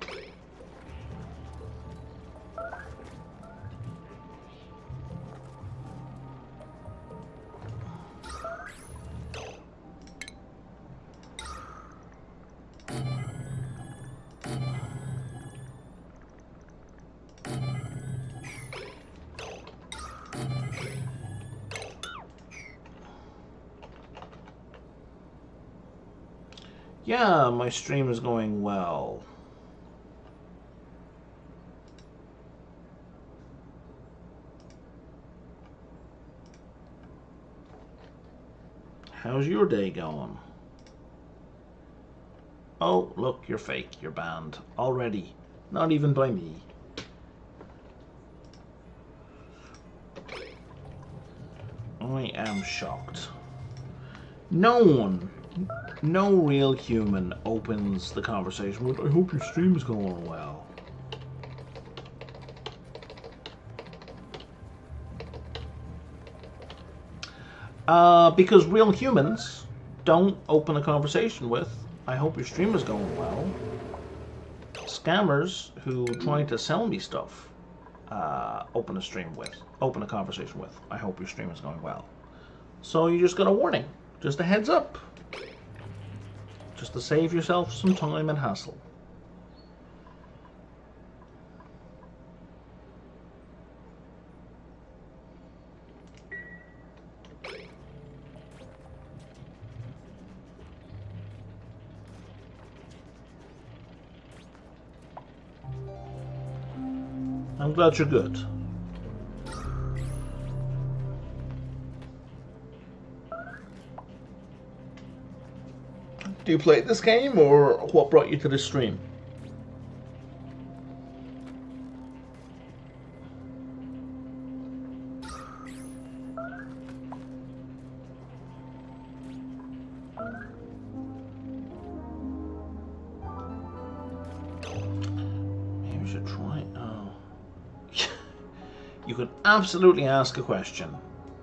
Yeah, my stream is going well. How's your day going? Oh, look, you're fake. You're banned. Already. Not even by me. I am shocked. No one, no real human opens the conversation with, I hope your stream is going well. Because real humans don't open a conversation with, I hope your stream is going well. Scammers who try to sell me stuff open a conversation with, I hope your stream is going well. So you just got a warning, just a heads up, just to save yourself some time and hassle. I'm glad you're good. Do you play this game, or what brought you to this stream? Maybe we should try. Oh. You can absolutely ask a question.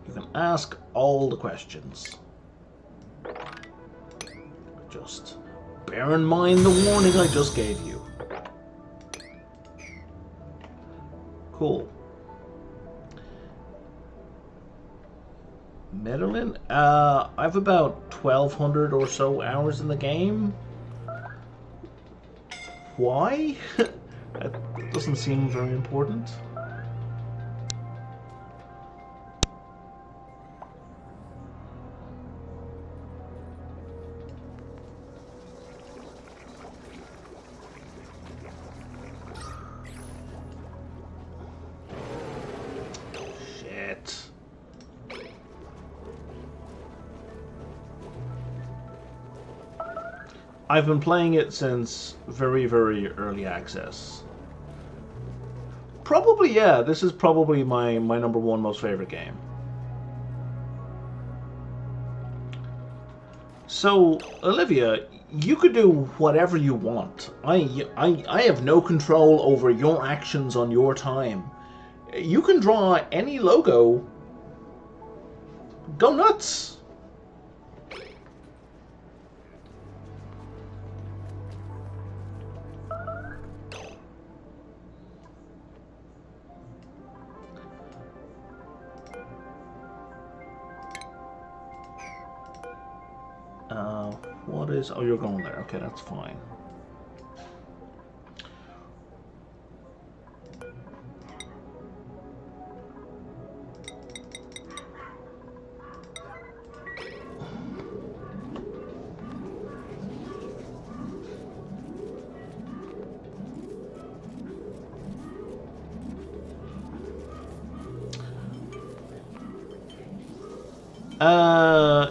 You can ask all the questions. Just bear in mind the warning I just gave you. Cool. Medellin? I've about 1,200 or so hours in the game. Why? That doesn't seem very important. I've been playing it since very, very early access. Probably, yeah, this is probably my #1 most favorite game. So, Olivia, you could do whatever you want. I have no control over your actions on your time. You can draw any logo. Go nuts! What is... Oh, you're going there. Okay, that's fine.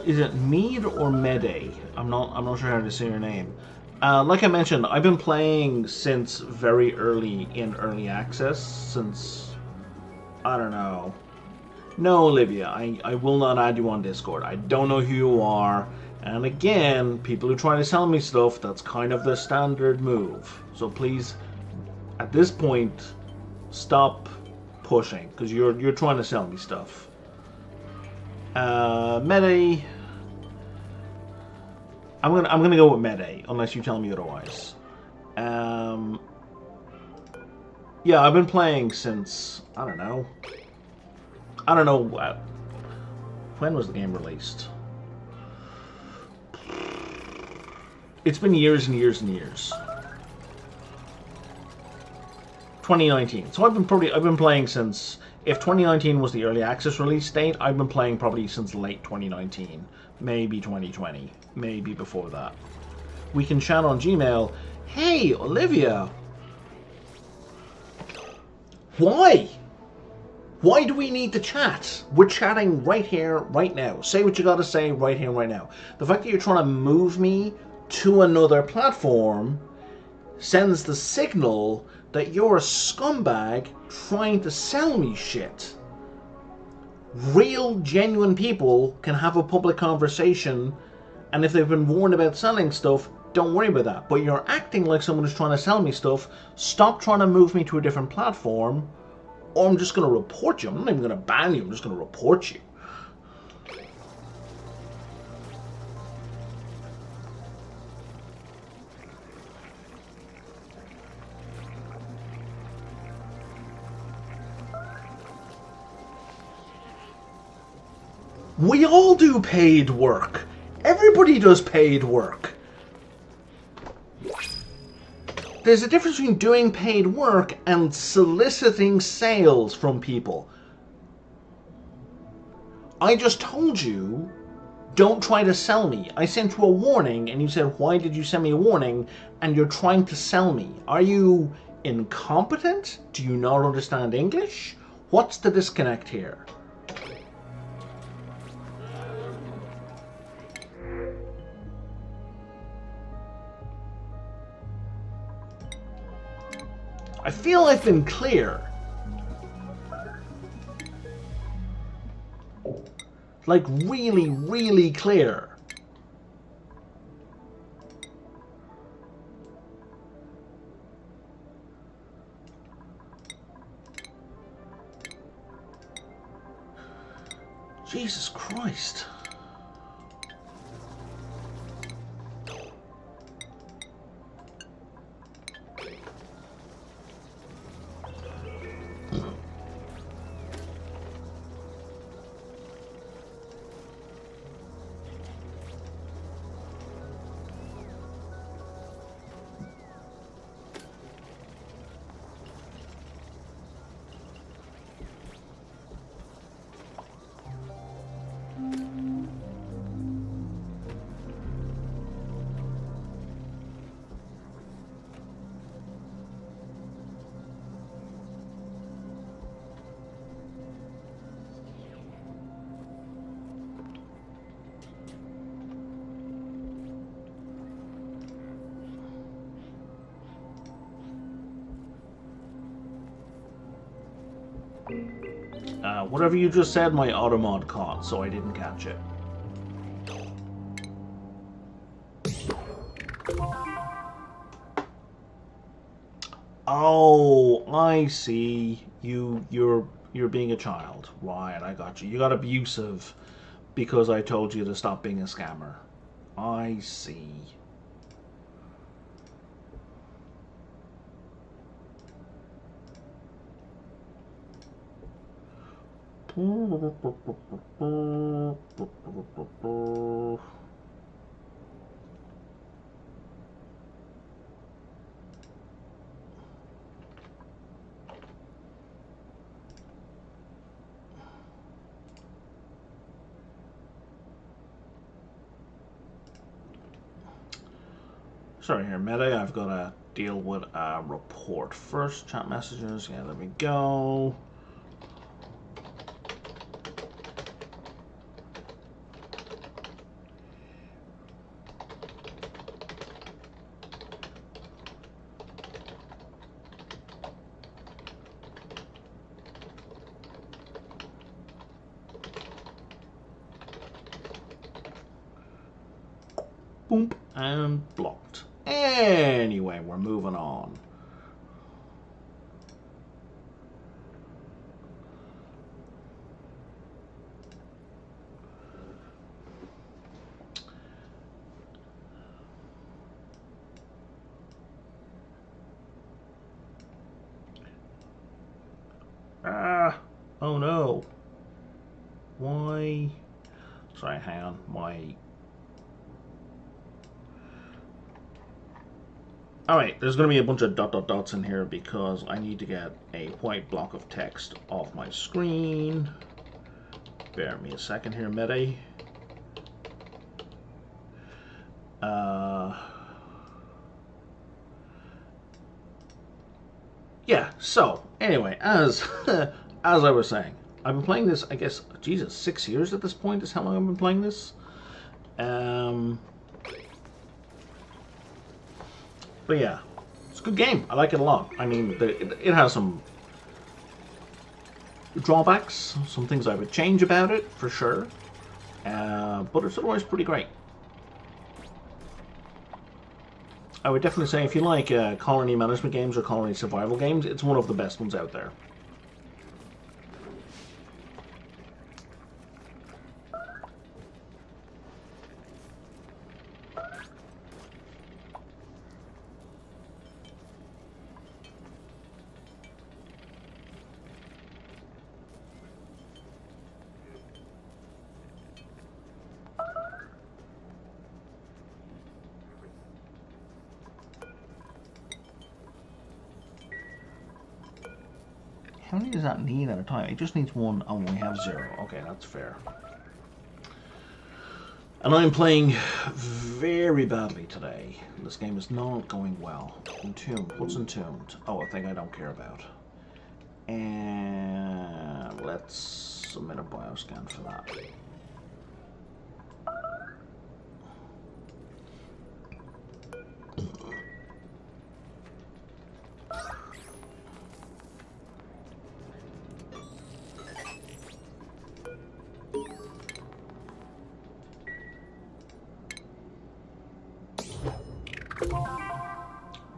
Is it Mead or Mede? I'm not sure how to say your name. Like I mentioned, I've been playing since very early in early access, since, I don't know. No, Olivia, I will not add you on Discord. I don't know who you are. And again, people who try to sell me stuff, that's kind of the standard move. So please, at this point, Stop pushing, because you're trying to sell me stuff. Mede. I'm gonna go with Mede, unless you tell me otherwise. Yeah, I've been playing since I don't know. When was the game released? It's been years and years and years. 2019. So I've been playing since, if 2019 was the early access release date, I've been playing probably since late 2019, maybe 2020, maybe before that. We can chat on Gmail. Hey, Olivia. Why? Why do we need to chat? We're chatting right here, right now. Say what you gotta say right here, right now. The fact that you're trying to move me to another platform sends the signal that you're a scumbag trying to sell me shit. Real, genuine people can have a public conversation, and if they've been warned about selling stuff, don't worry about that. But you're acting like someone who's trying to sell me stuff. Stop trying to move me to a different platform, or I'm just going to report you. I'm not even going to ban you, I'm just going to report you. We all do paid work. Everybody does paid work. There's a difference between doing paid work and soliciting sales from people. I just told you, don't try to sell me. I sent you a warning and you said, why did you send me a warning? And you're trying to sell me. Are you incompetent? Do you not understand English? What's the disconnect here? I feel I've been clear. Like really, really clear. Jesus Christ. Whatever you just said, my automod caught, so I didn't catch it. Oh, I see. You're being a child. Right, I got you. You got abusive because I told you to stop being a scammer. I see. Sorry here, Mede, I've got to deal with a report first. Chat messages, yeah, there we go. Boom, and blocked. Anyway, we're moving on. Oh no. Why? Sorry, hang on. Alright, there's going to be a bunch of dots in here because I need to get a white block of text off my screen. Bear me a second here, Medi. Yeah, so, anyway, as as I was saying, I've been playing this, I guess, Jesus, 6 years at this point is how long I've been playing this. But yeah, it's a good game. I like it a lot. I mean, it has some drawbacks, some things I would change about it, for sure. But it's otherwise pretty great. I would definitely say if you like colony management games or colony survival games, it's one of the best ones out there. How many does that need at a time? It just needs one, and we have 0. Okay, that's fair. And I'm playing very badly today. This game is not going well. Entombed. What's Entombed? Oh, a thing I don't care about. And let's submit a bioscan for that.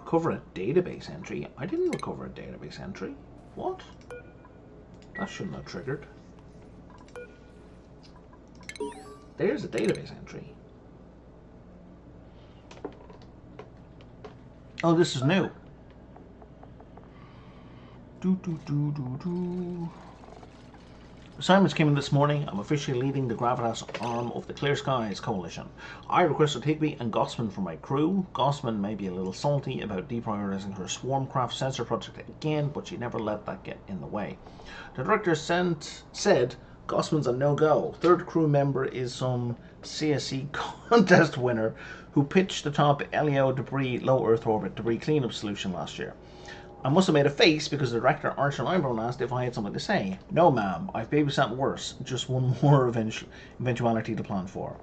Recover a database entry? I didn't recover a database entry. What? That shouldn't have triggered. There's a database entry. Oh, this is new. Assignments came in this morning. I'm officially leading the Gravitas arm of the Clear Skies Coalition. I requested Higby and Gossman for my crew. Gossman may be a little salty about deprioritizing her Swarmcraft sensor project again, but she never let that get in the way. The director said Gossman's a no-go. Third crew member is some CSE contest winner who pitched the top LEO debris, low Earth orbit debris cleanup solution last year. I must have made a face because the director Archer Limebrone asked if I had something to say. No, ma'am, I've babysat worse. Just one more eventuality to plan for.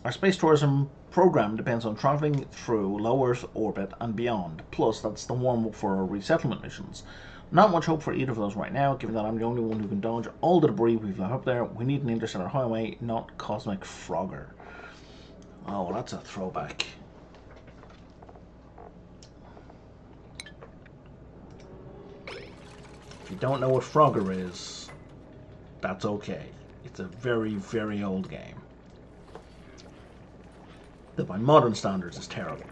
Our space tourism program depends on traveling through low Earth orbit and beyond. Plus, that's the warm-up for our resettlement missions. Not much hope for either of those right now, given that I'm the only one who can dodge all the debris we've left up there. We need an interstellar highway, not cosmic Frogger. Oh, that's a throwback. If you don't know what Frogger is, that's okay. It's a very, very old game that by modern standards is terrible.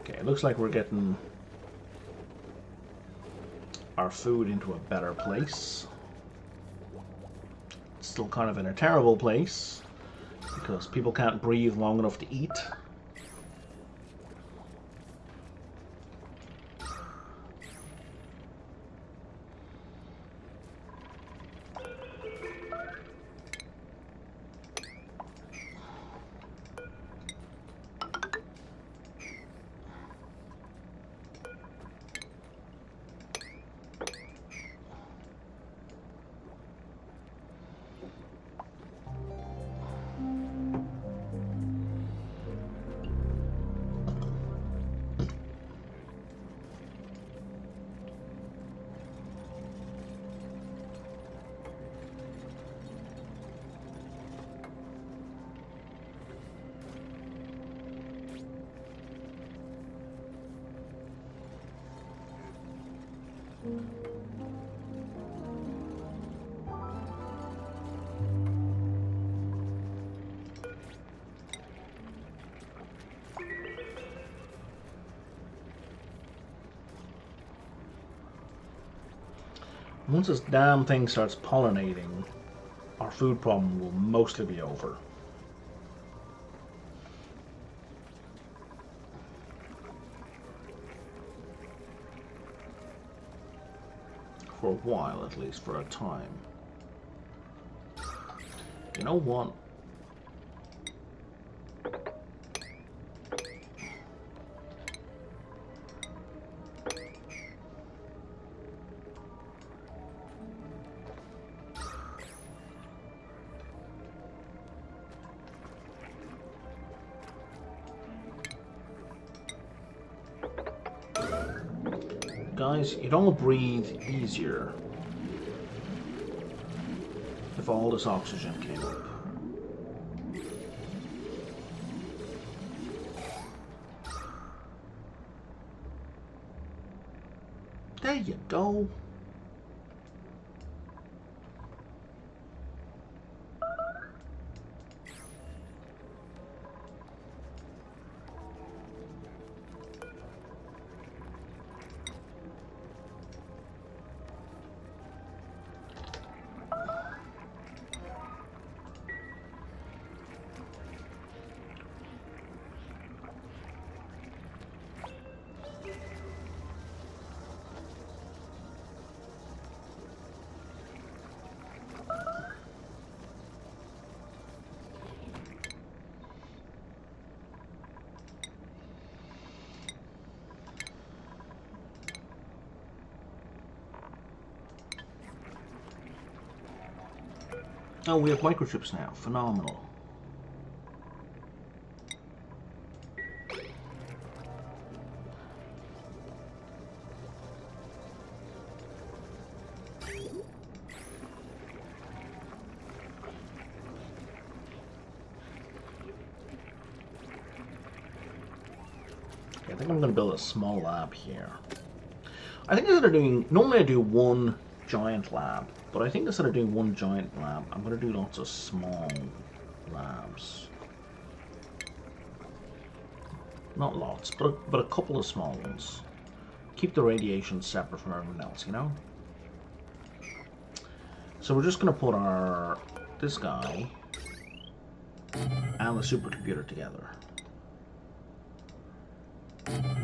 Okay, it looks like we're getting our food into a better place. It's still kind of in a terrible place because people can't breathe long enough to eat. Once this damn thing starts pollinating, our food problem will mostly be over. For a while, at least, for a time. You know what? Guys, you'd all breathe easier if all this oxygen came up. There you go. Oh, we have microchips now. Phenomenal. I think I'm going to build a small lab here. I think instead of doing... Normally I do one giant lab, but I think instead of doing one giant lab, I'm going to do lots of small labs. Not lots, but a couple of small ones. Keep the radiation separate from everyone else, you know? So we're just going to put this guy and the supercomputer together.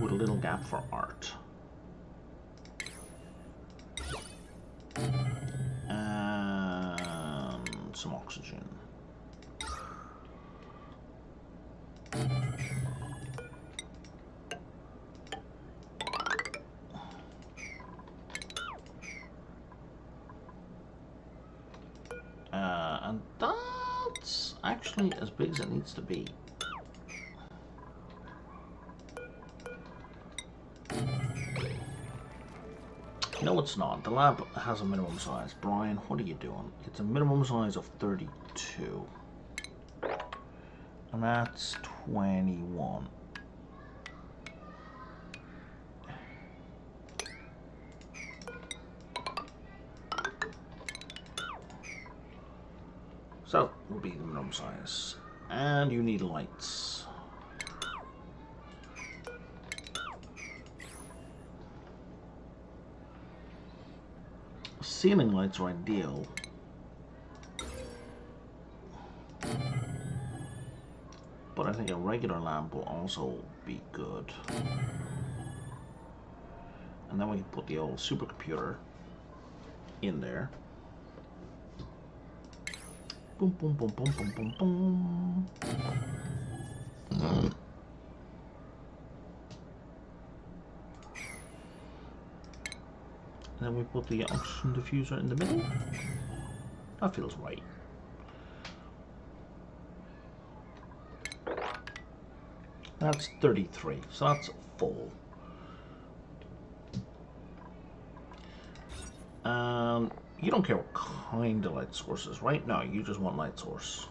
With a little gap for art. And some oxygen. And that's actually as big as it needs to be. No, it's not. The lab has a minimum size. Brian, what are you doing? It's a minimum size of 32. And that's 21. So that will be the minimum size. And you need lights. Ceiling lights are ideal. But I think a regular lamp will also be good. And then we can put the old supercomputer in there. Boom, boom, boom, boom, boom, boom, boom. And then we put the oxygen diffuser in the middle. That feels right. That's 33, so that's full. You don't care what kind of light source is, right? No, you just want light source.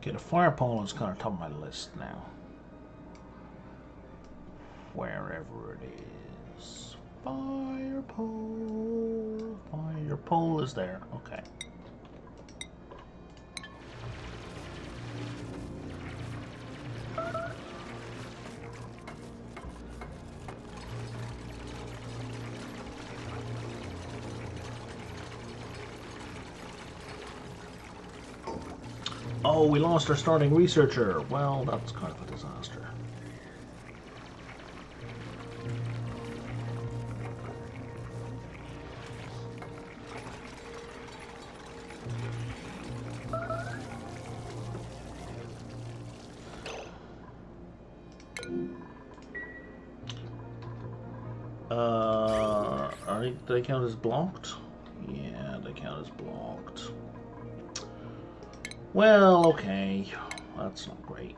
Okay, the fire pole is kind of top of my list now. Wherever it is. Fire pole. Fire pole is there. Okay. Oh, we lost our starting researcher. Well, that's kind of a disaster. Do they count as blocked? Yeah, they count as blocked. Well, okay. That's not great.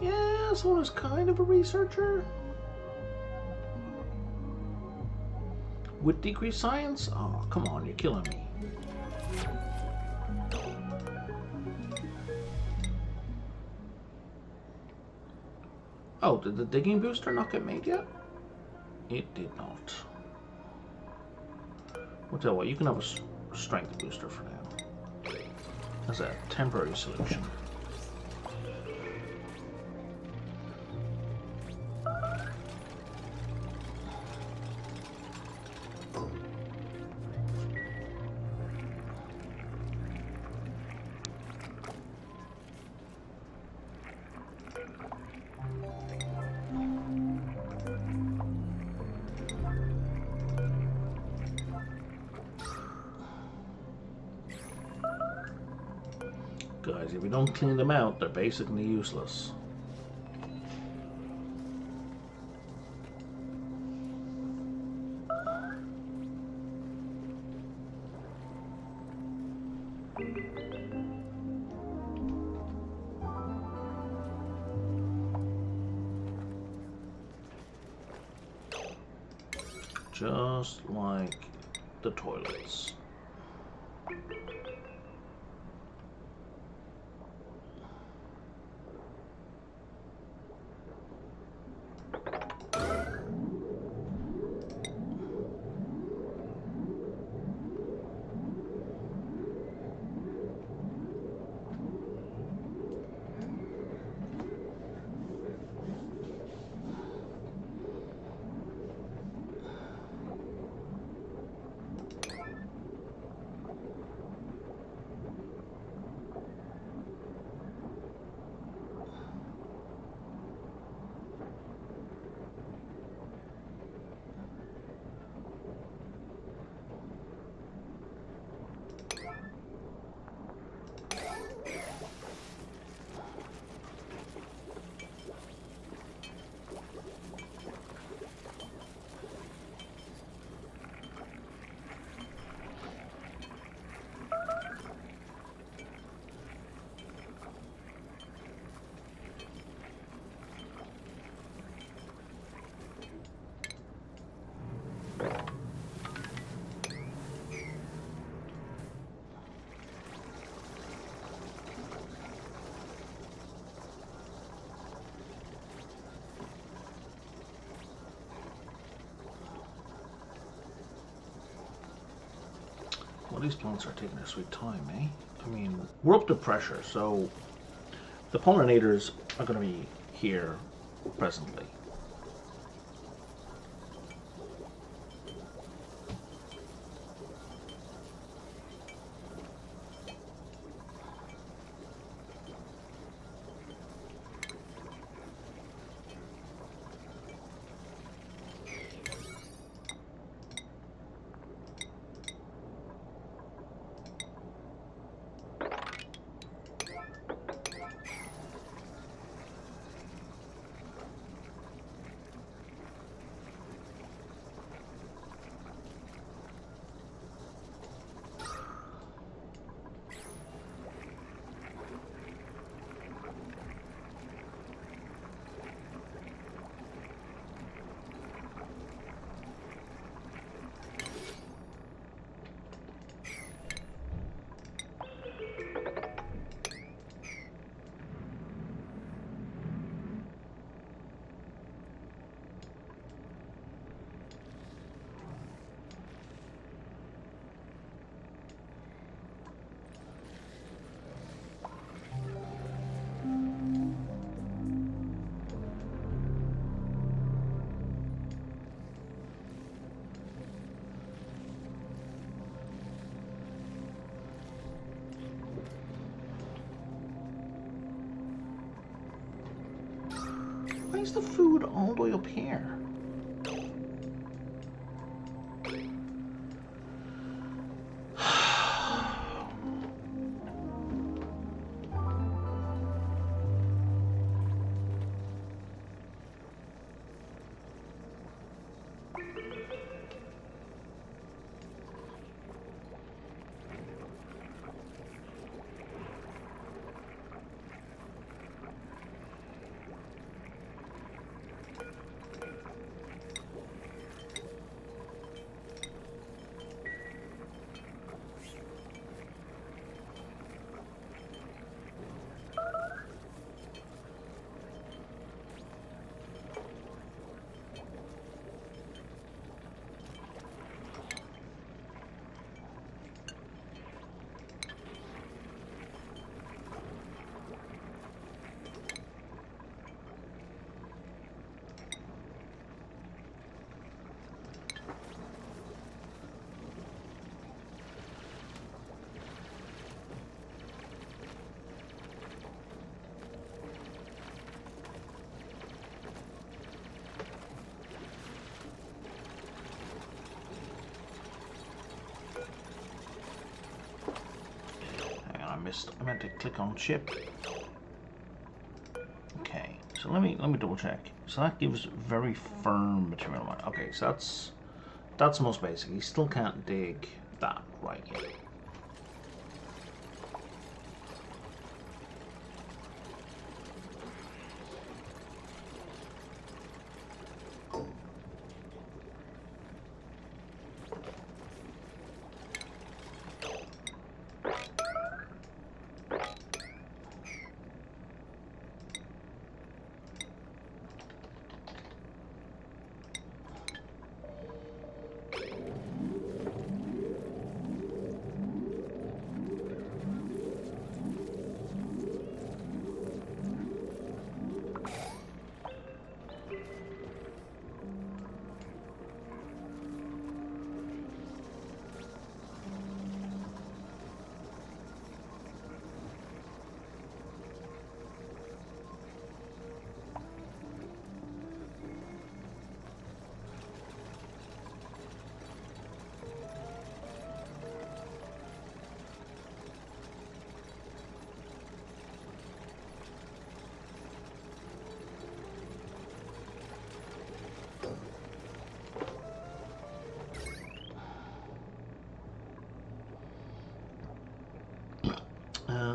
Yeah, this one is kind of a researcher. With decreased science? Oh, come on, you're killing me. Oh, did the digging booster not get made yet? It did not. We'll tell you what, you can have a strength booster for now. That's a temporary solution. Guys, if we don't clean them out, they're basically useless. Just like the toilets. these plants are taking their sweet time, eh? I mean, we're up to pressure, so the pollinators are going to be here presently. Why is the food all the way up here? I meant to click on ship. Okay, so let me double check. So that gives very firm material. Okay, so that's most basic. You still can't dig that right yet.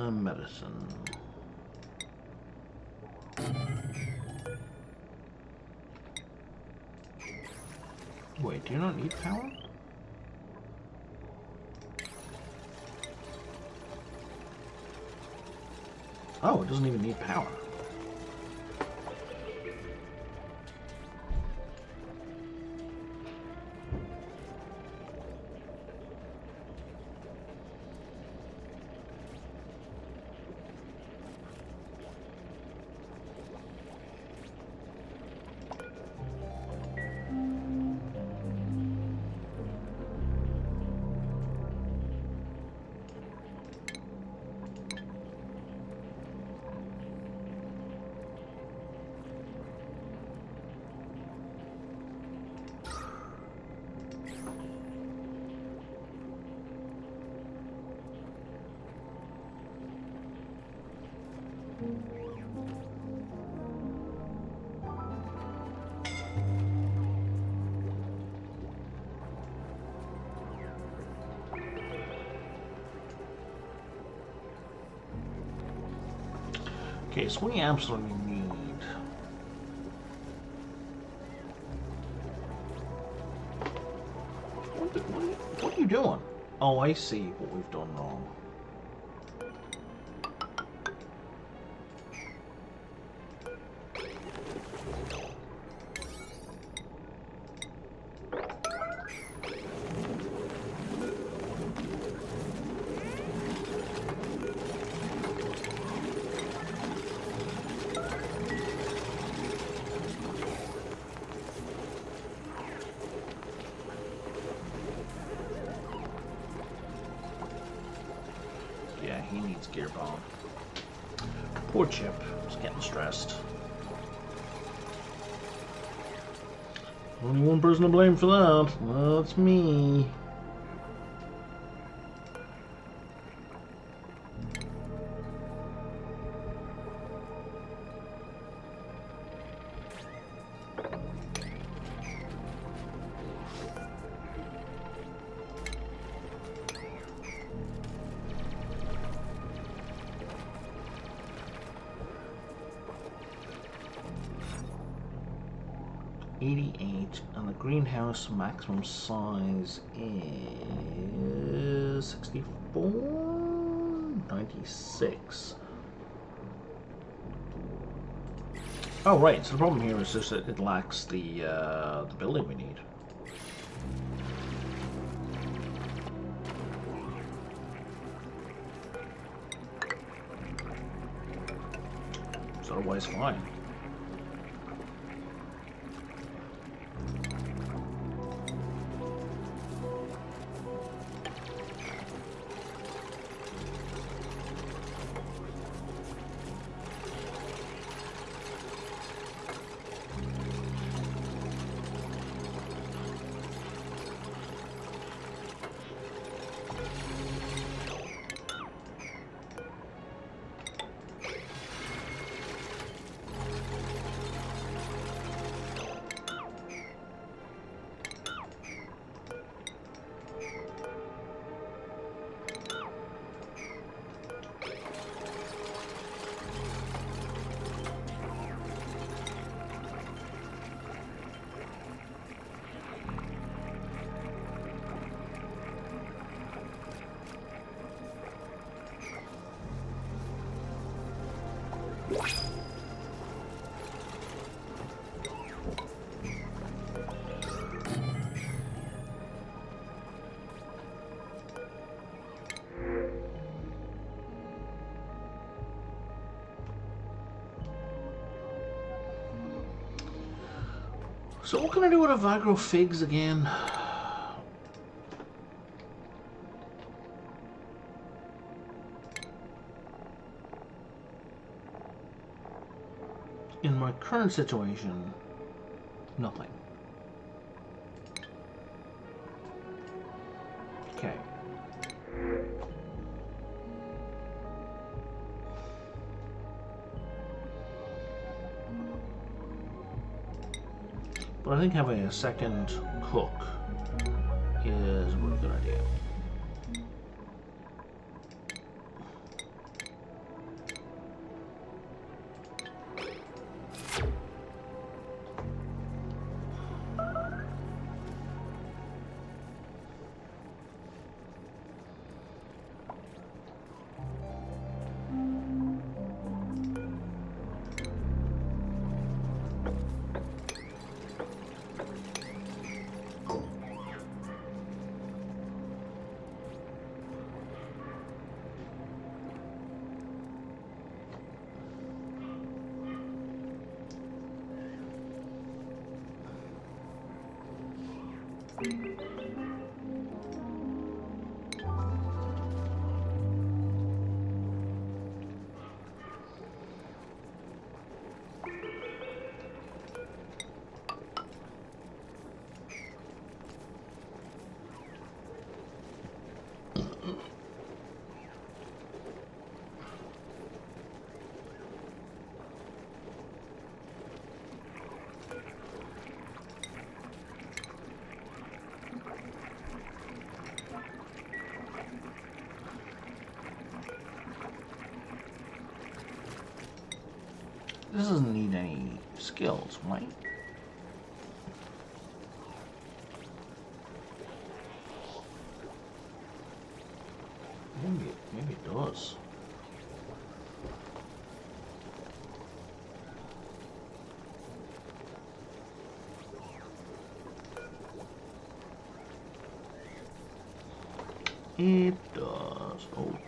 Medicine. Wait, do you not need power? Oh, it doesn't even need power. Okay, so we absolutely need... What are you doing? Oh, I see what we've done wrong. Yeah, he needs gear bomb. Poor Chip. He's getting stressed. Only one person to blame for that. Well, it's me. And the greenhouse maximum size is 64, 96. Oh right, so the problem here is just that it lacks the building we need. It's otherwise fine. So what can I do with a Vigro Figs again? In my current situation, nothing. Okay. But I think having a second cook is a really good idea. This doesn't need any skills, right? Maybe it does. It does. Okay.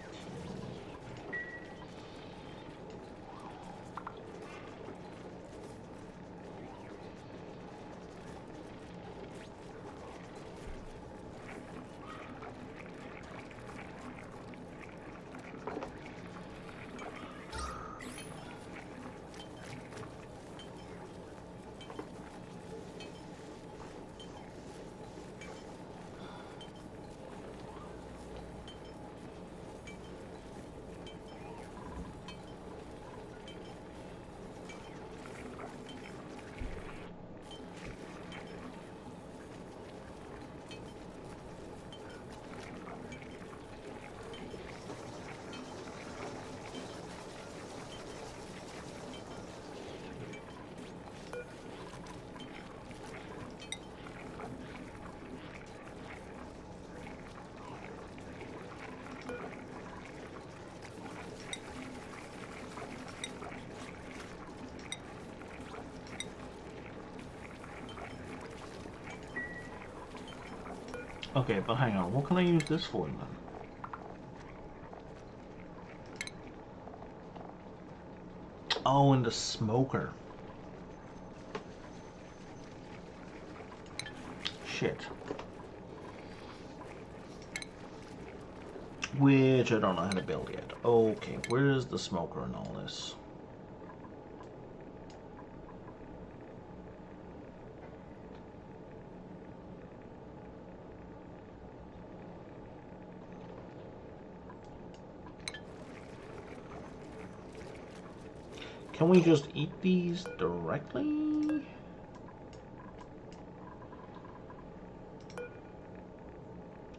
Okay, but hang on. What can I use this for then? Oh, and the smoker. Shit. Which I don't know how to build yet. Okay, where is the smoker in all this? Can we just eat these directly?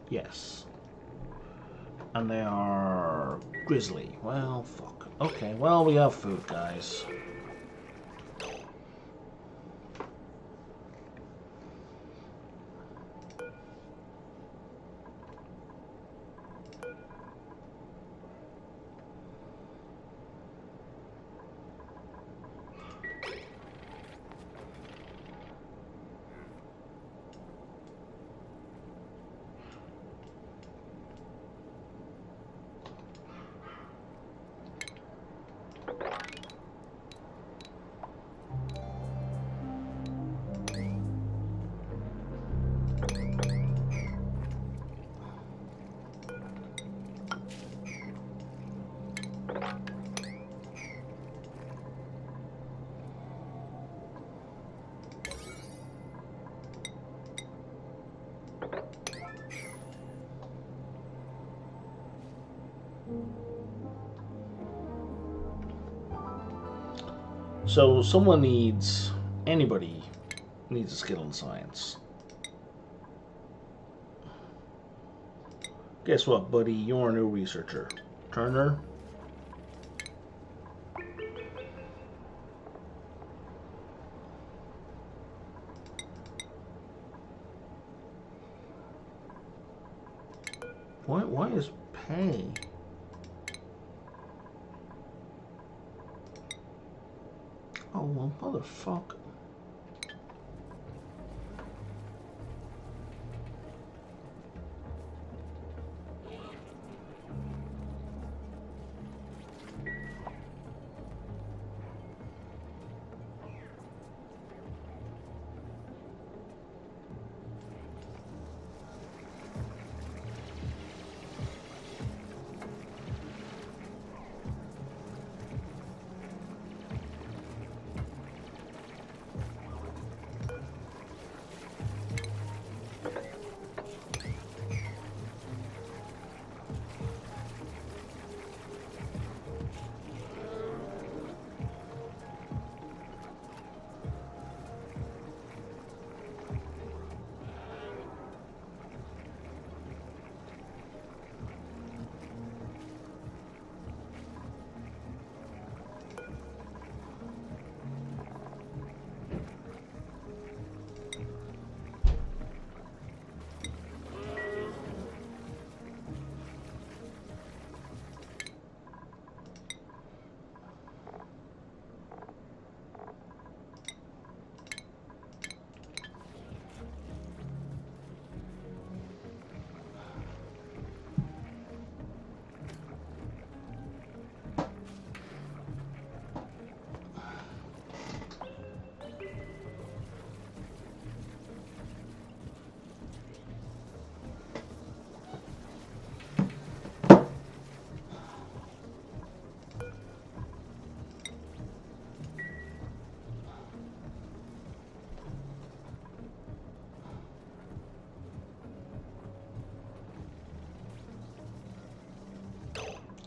Yes. And they are grizzly. Well, fuck. Okay, well, we have food, guys. So someone needs, anybody needs a skill in science. Guess what, buddy? You're a new researcher. Turner? Why is pay? Oh, well, motherfucker.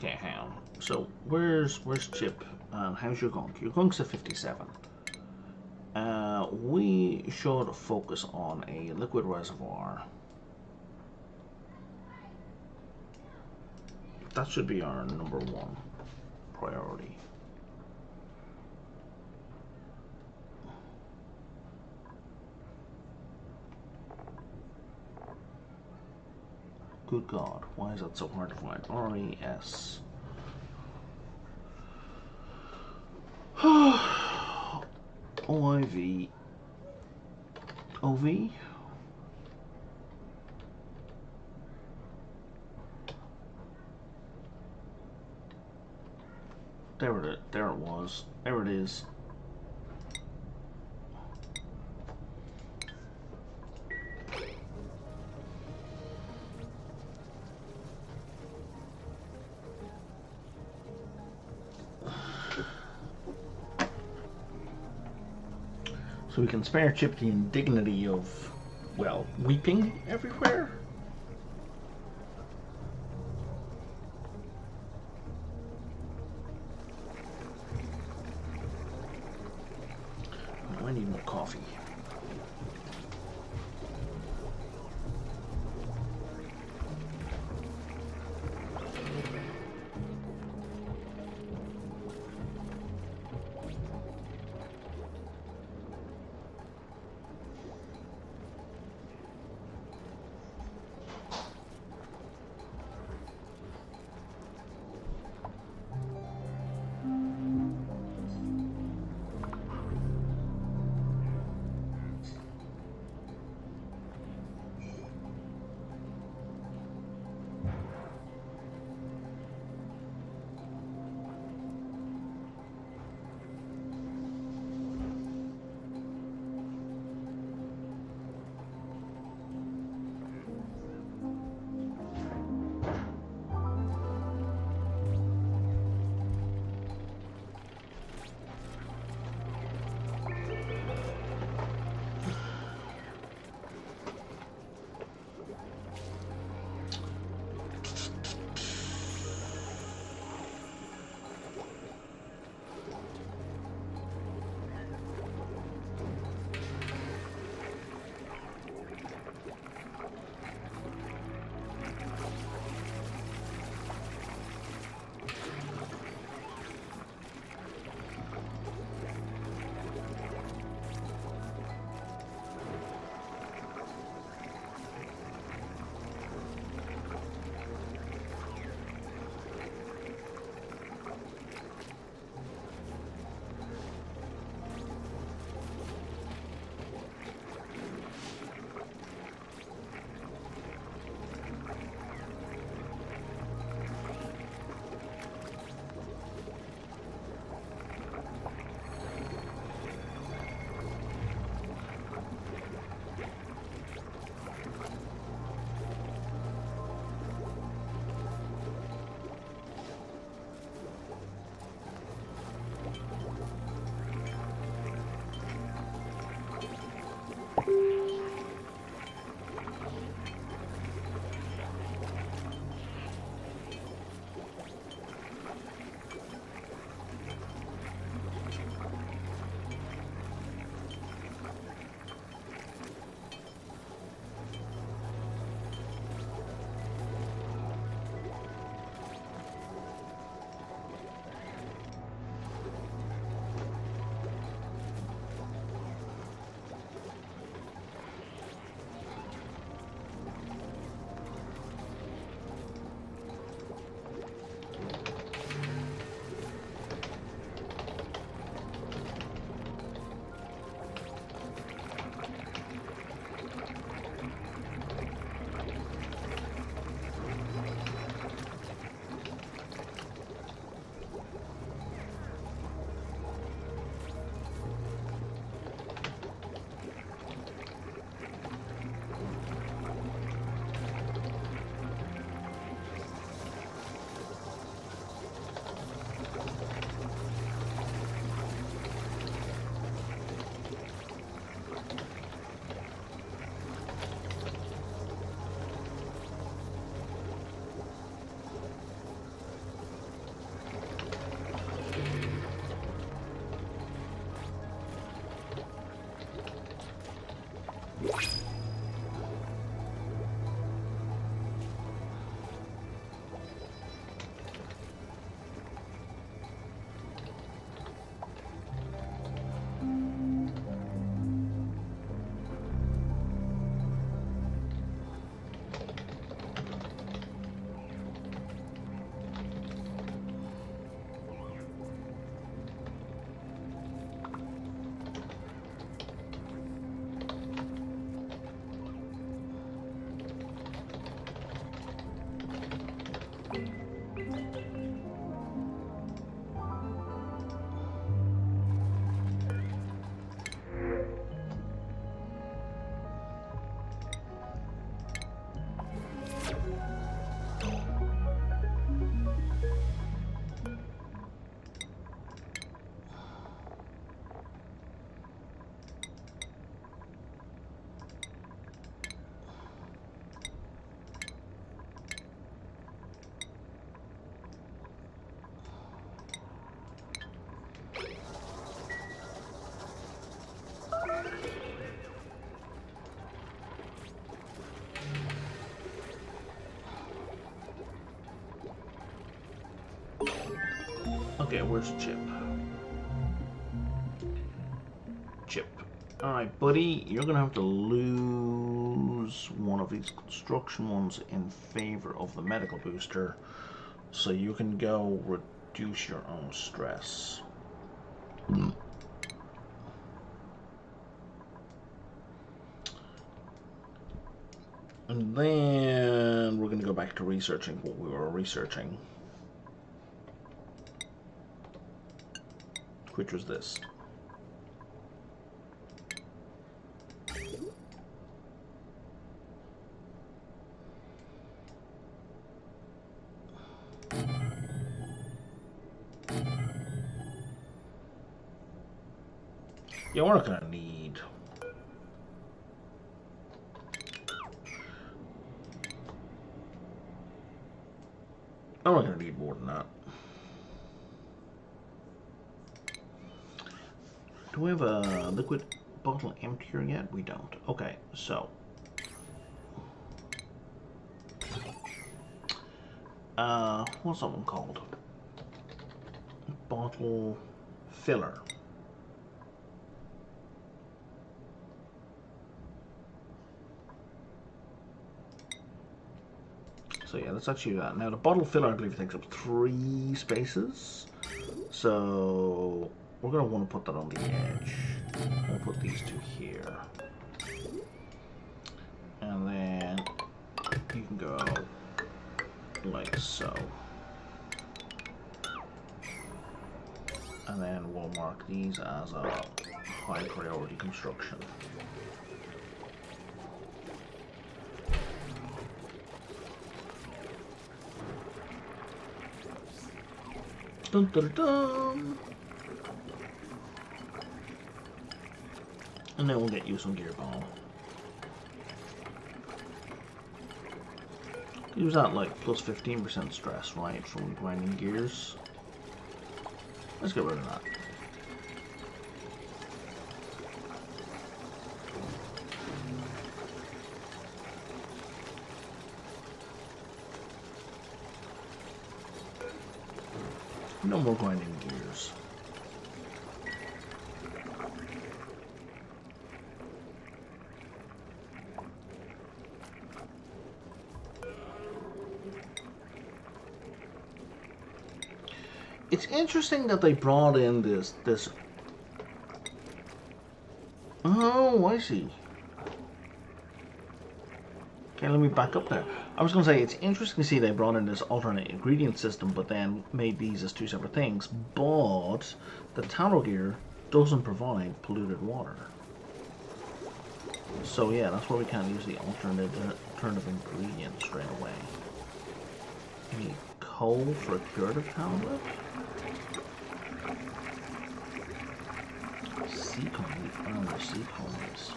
Okay, hang on. So where's Chip? How's your gunk? Your gunk's at 57. We should focus on a liquid reservoir. That should be our #1 priority. Good God, why is that so hard to find? RES. OIV. OV? There it was. There it is. So we can spare Chip the indignity of, well, weeping everywhere. I need more coffee. Okay, where's Chip? Chip. Alright, buddy, you're gonna have to lose one of these construction ones in favor of the medical booster, so you can go reduce your own stress. And then we're gonna go back to researching what we were researching, which was this. Yeah, we're not gonna need. I'm not gonna need more than that. Do we have a liquid bottle emptier yet? We don't. Okay, so. What's that one called? Bottle filler. So yeah, let's actually do that. Now the bottle filler, I believe, takes up 3 spaces. So we're going to want to put that on the edge. We'll put these 2 here. And then you can go like so. And then we'll mark these as a high priority construction. Dun, dun, dun. And then we'll get you some gear ball. Use that like plus 15% stress, right, from grinding gears. Let's get rid of that. No more grinding gears. It's interesting that they brought in this. Oh, I see. Okay, let me back up there. I was going to say, it's interesting to see they brought in this alternate ingredient system, but then made these as 2 separate things. But the Tallow gear doesn't provide polluted water. So yeah, that's why we can't use the alternative ingredient straight away. We need coal for a curative tablet. Sea coal. We found where sea coal is.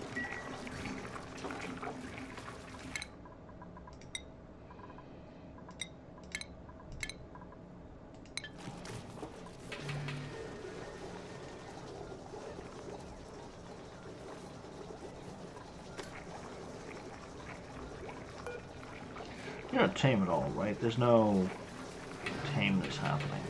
You're not tame at all, right? There's no tameness happening.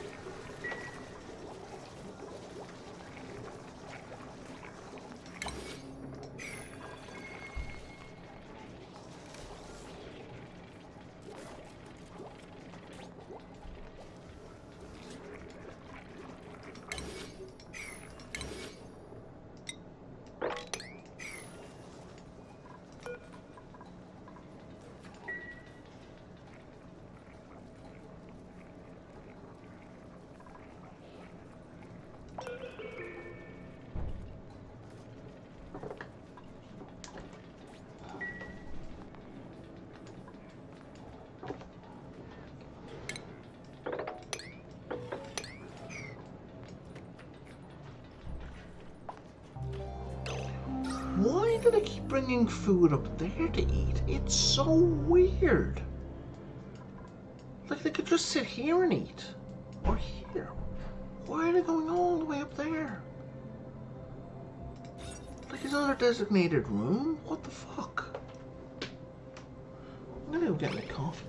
Why do they keep bringing food up there to eat? It's so weird. Like, they could just sit here and eat. Or here. Why are they going all the way up there? Like, is that a designated room? What the fuck? I'm gonna go get my coffee.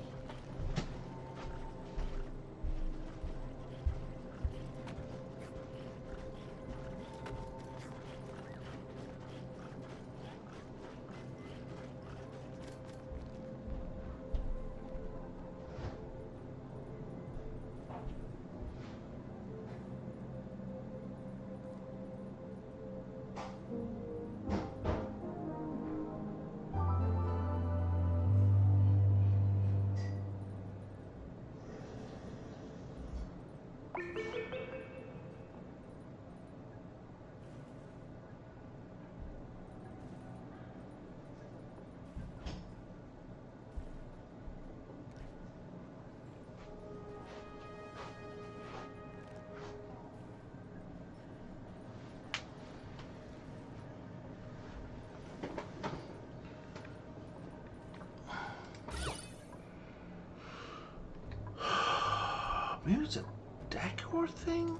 Maybe it's a decor thing?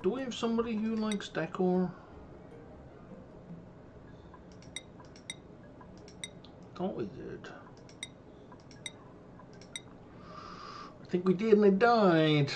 Do we have somebody who likes decor? Thought we did. I think we did and they died.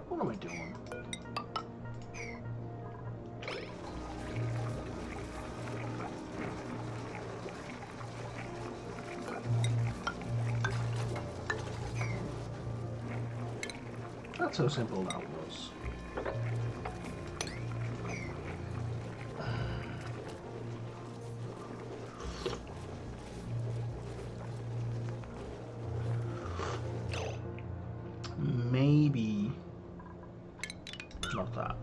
What am I doing? That's how simple that was. Maybe not that.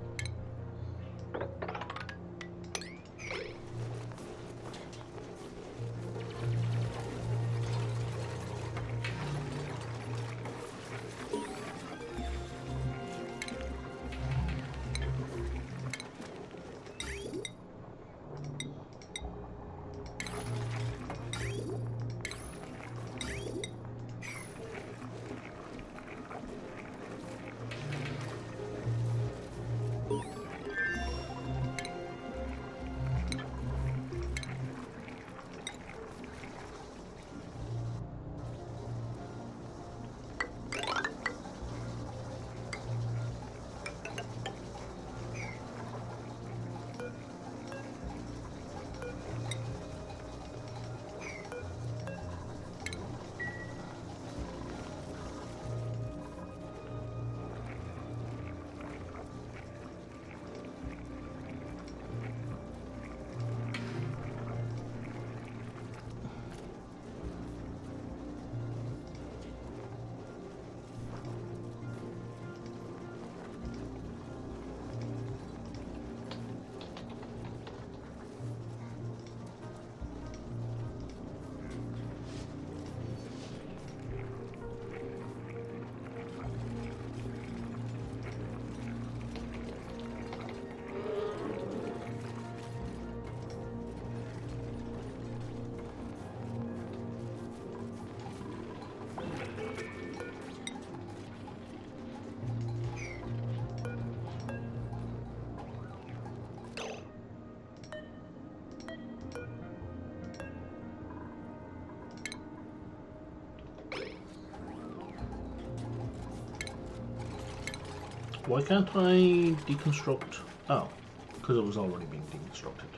Why can't I deconstruct? Oh, because it was already being deconstructed.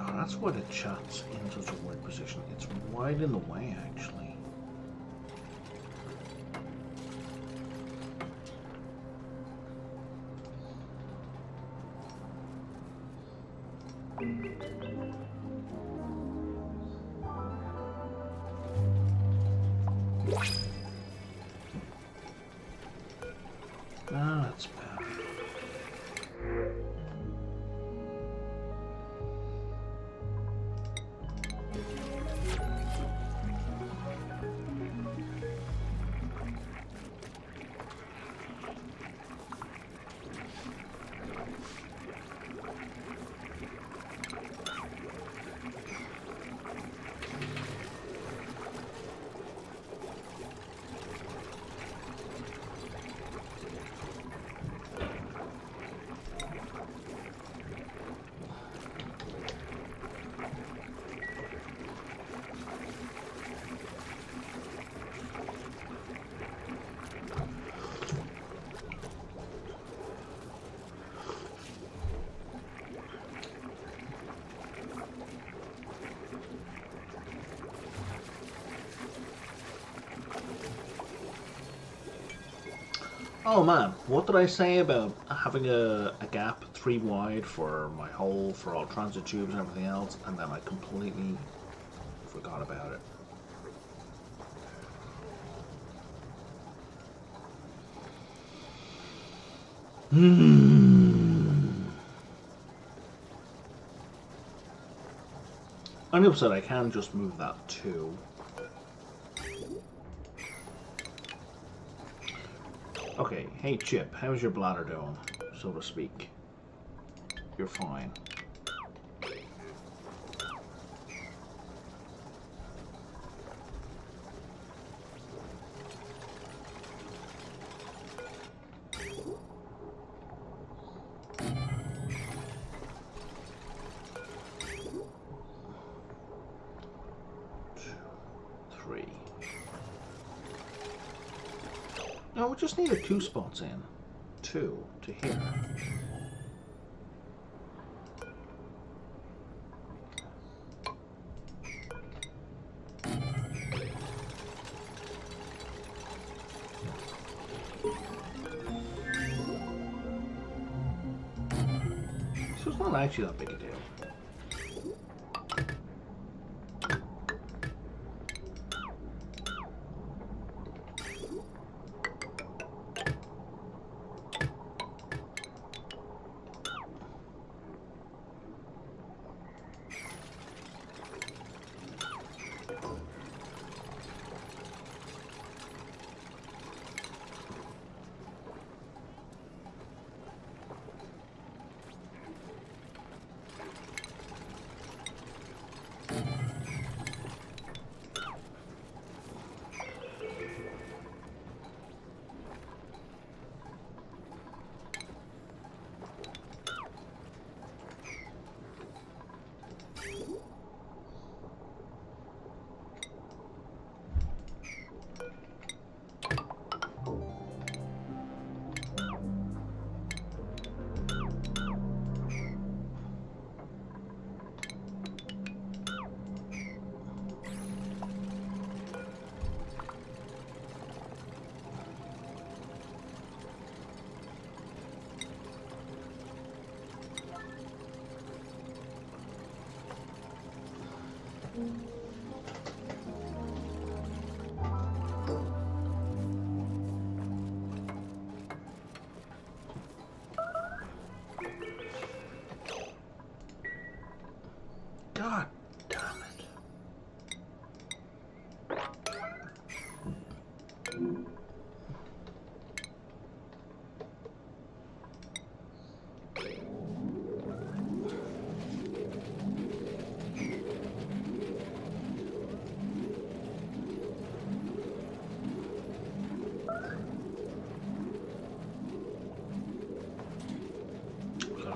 Oh, that's why the chat's in such a weird position. It's right in the way, actually. Ah, that's bad. Oh man, what did I say about having a gap 3 wide for my hole, for all transit tubes and everything else, and then I completely forgot about it. On the upside, I can just move that too. Okay, hey Chip, how's your bladder doing, so to speak? You're fine. No, we just needed 2 spots in. 2 to here. So it's not actually that big a deal.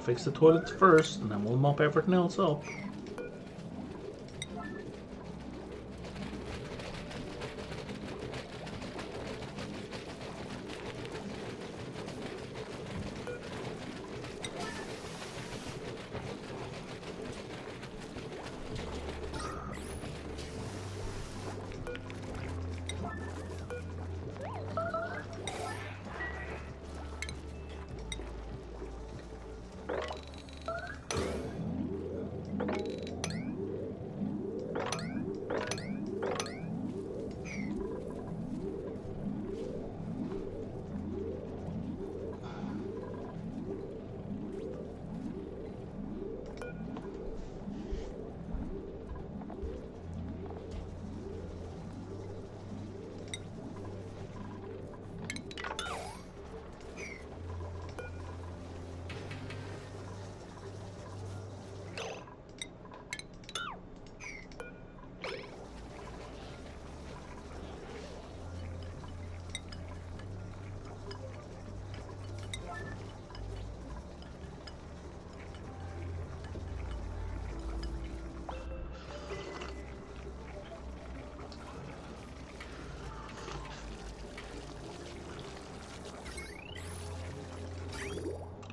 Gotta fix the toilets first, and then we'll mop everything else up.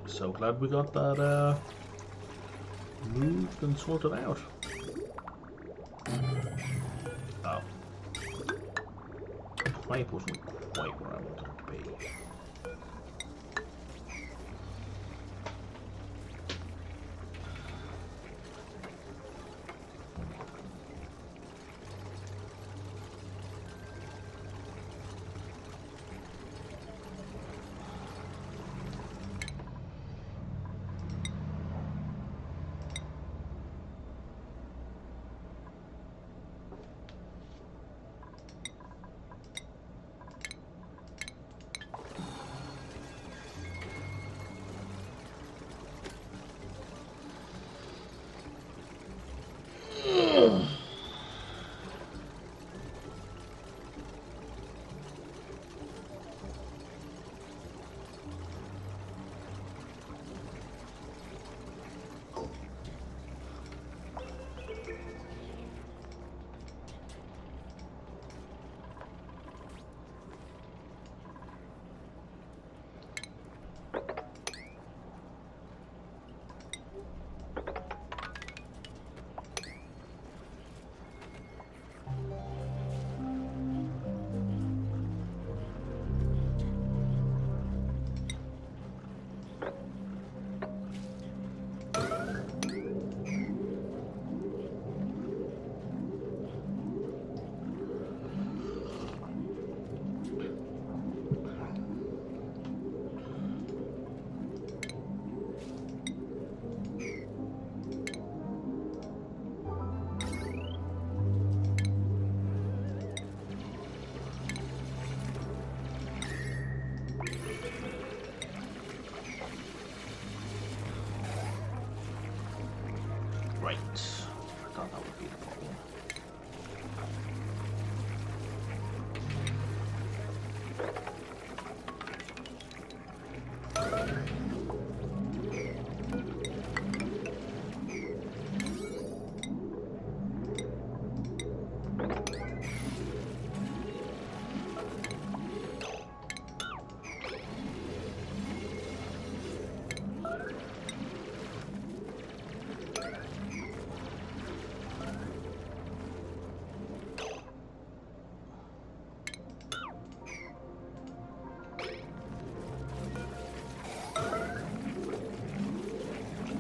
So glad we got that moved and sorted out. Oh. The pipe wasn't quite where I wanted it to be. Right. I thought that would be the problem.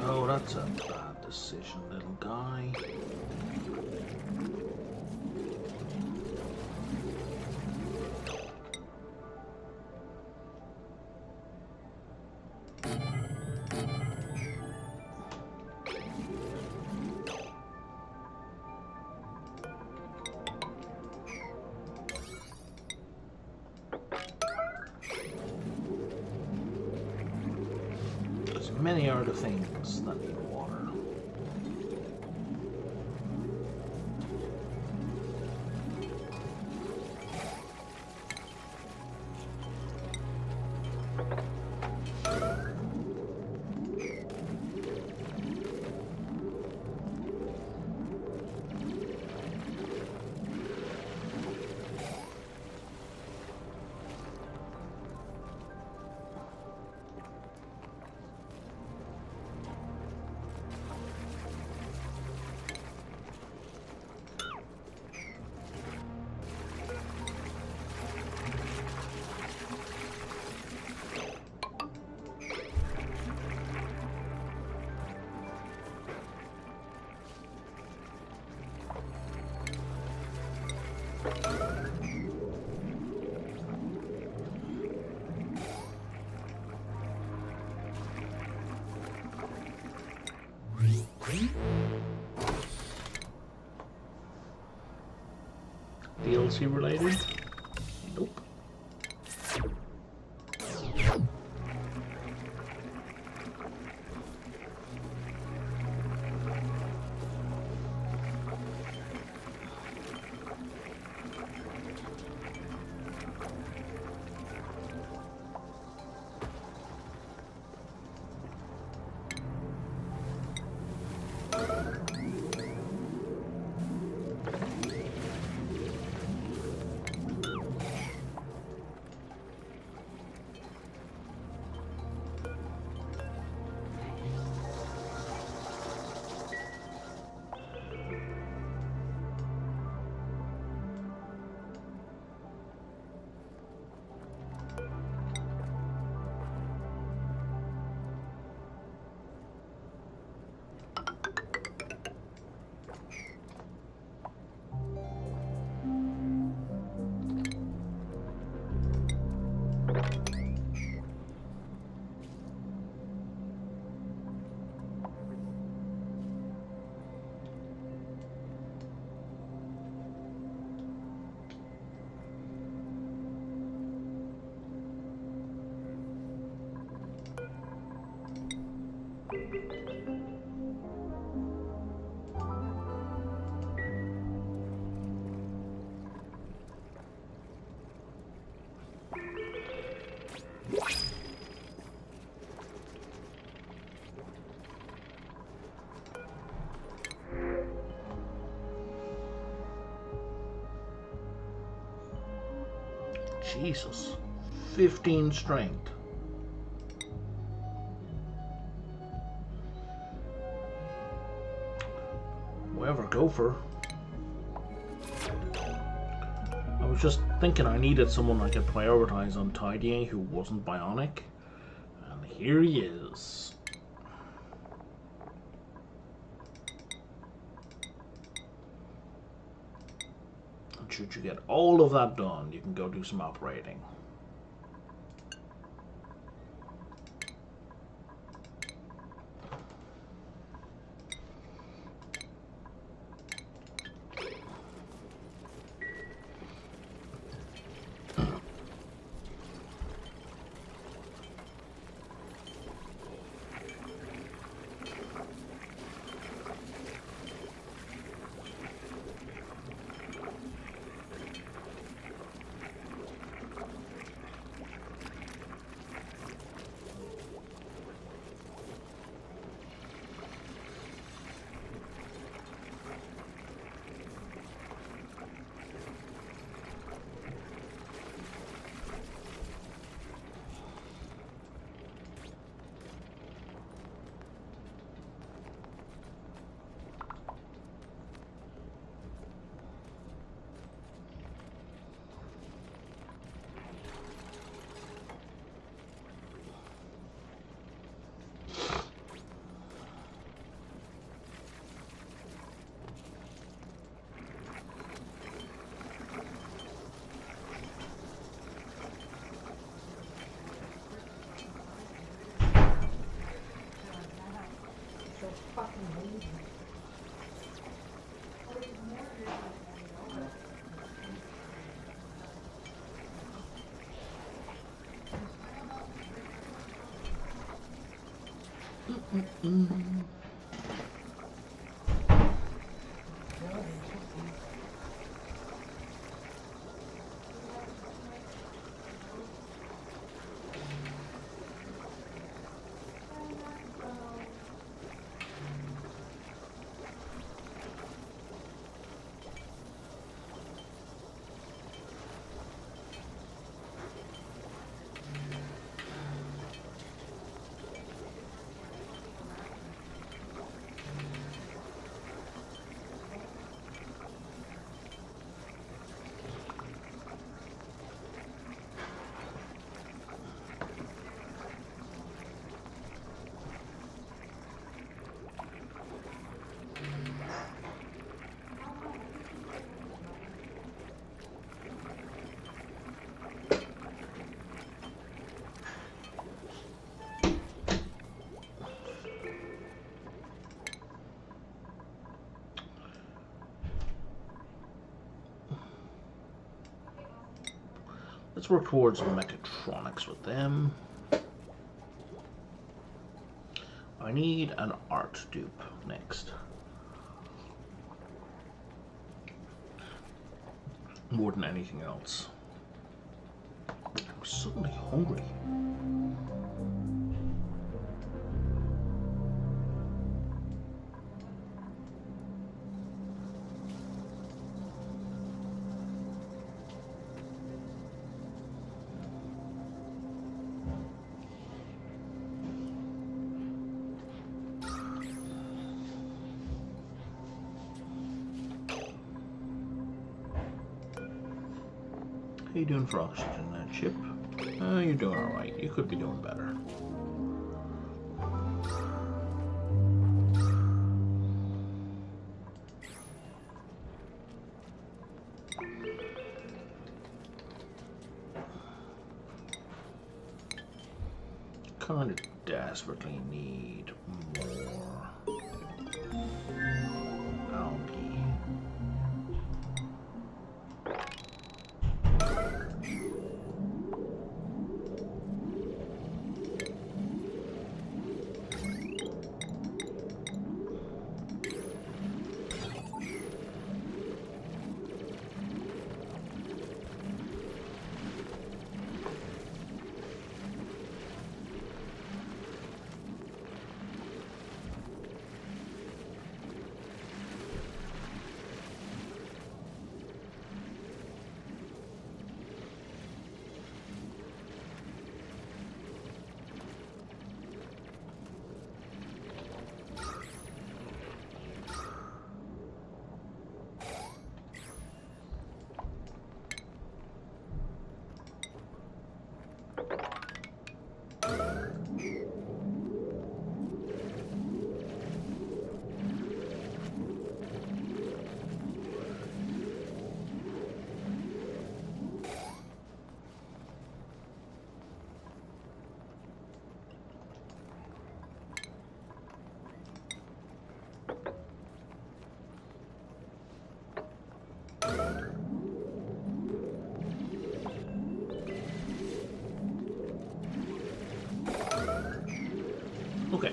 Oh, that's a bad decision, little guy. There's many other things that need water. DLC related? Nope. Jesus. 15 strength. Whatever, gopher. I was just thinking I needed someone I could prioritize on tidying who wasn't bionic. And here he is. And should you get all of that done, you can go do some operating. Let's work towards mechatronics with them. I need an art dupe next. More than anything else. I'm suddenly hungry. How you doing for oxygen, Chip? You're doing alright. You could be doing better. Kind of desperately need more algae. Okay.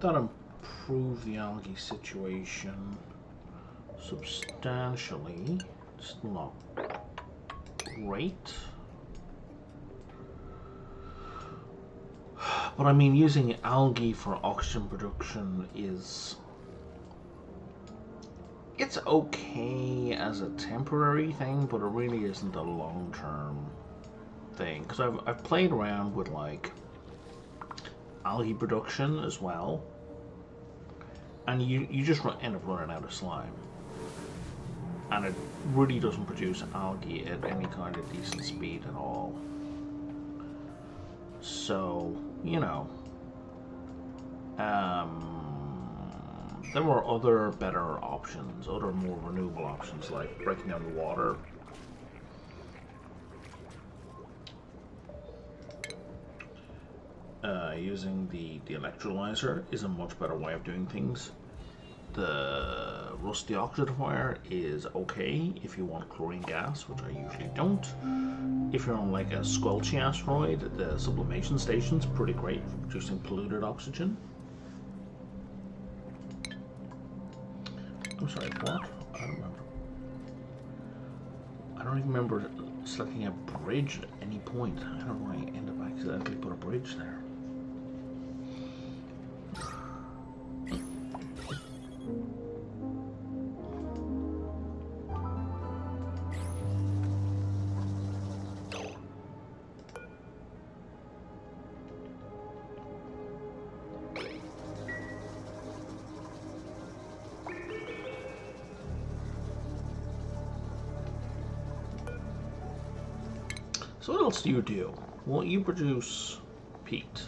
That improved the algae situation substantially. Still not great. But I mean, using algae for oxygen production is... it's okay as a temporary thing, but it really isn't a long-term thing. Because I've played around with, like, algae production as well. And you just end up running out of slime. And it really doesn't produce algae at any kind of decent speed at all. So, you know, there were other better options, other more renewable options, like breaking down the water. Using the electrolyzer is a much better way of doing things. The rusty oxidifier is okay if you want chlorine gas, which I usually don't. If you're on like a squelchy asteroid, the sublimation station's pretty great for producing polluted oxygen. I'm sorry, what? I don't remember. I don't even remember selecting a bridge at any point. I don't know why I ended up accidentally put a bridge there. So what else do you do? Well, you produce peat.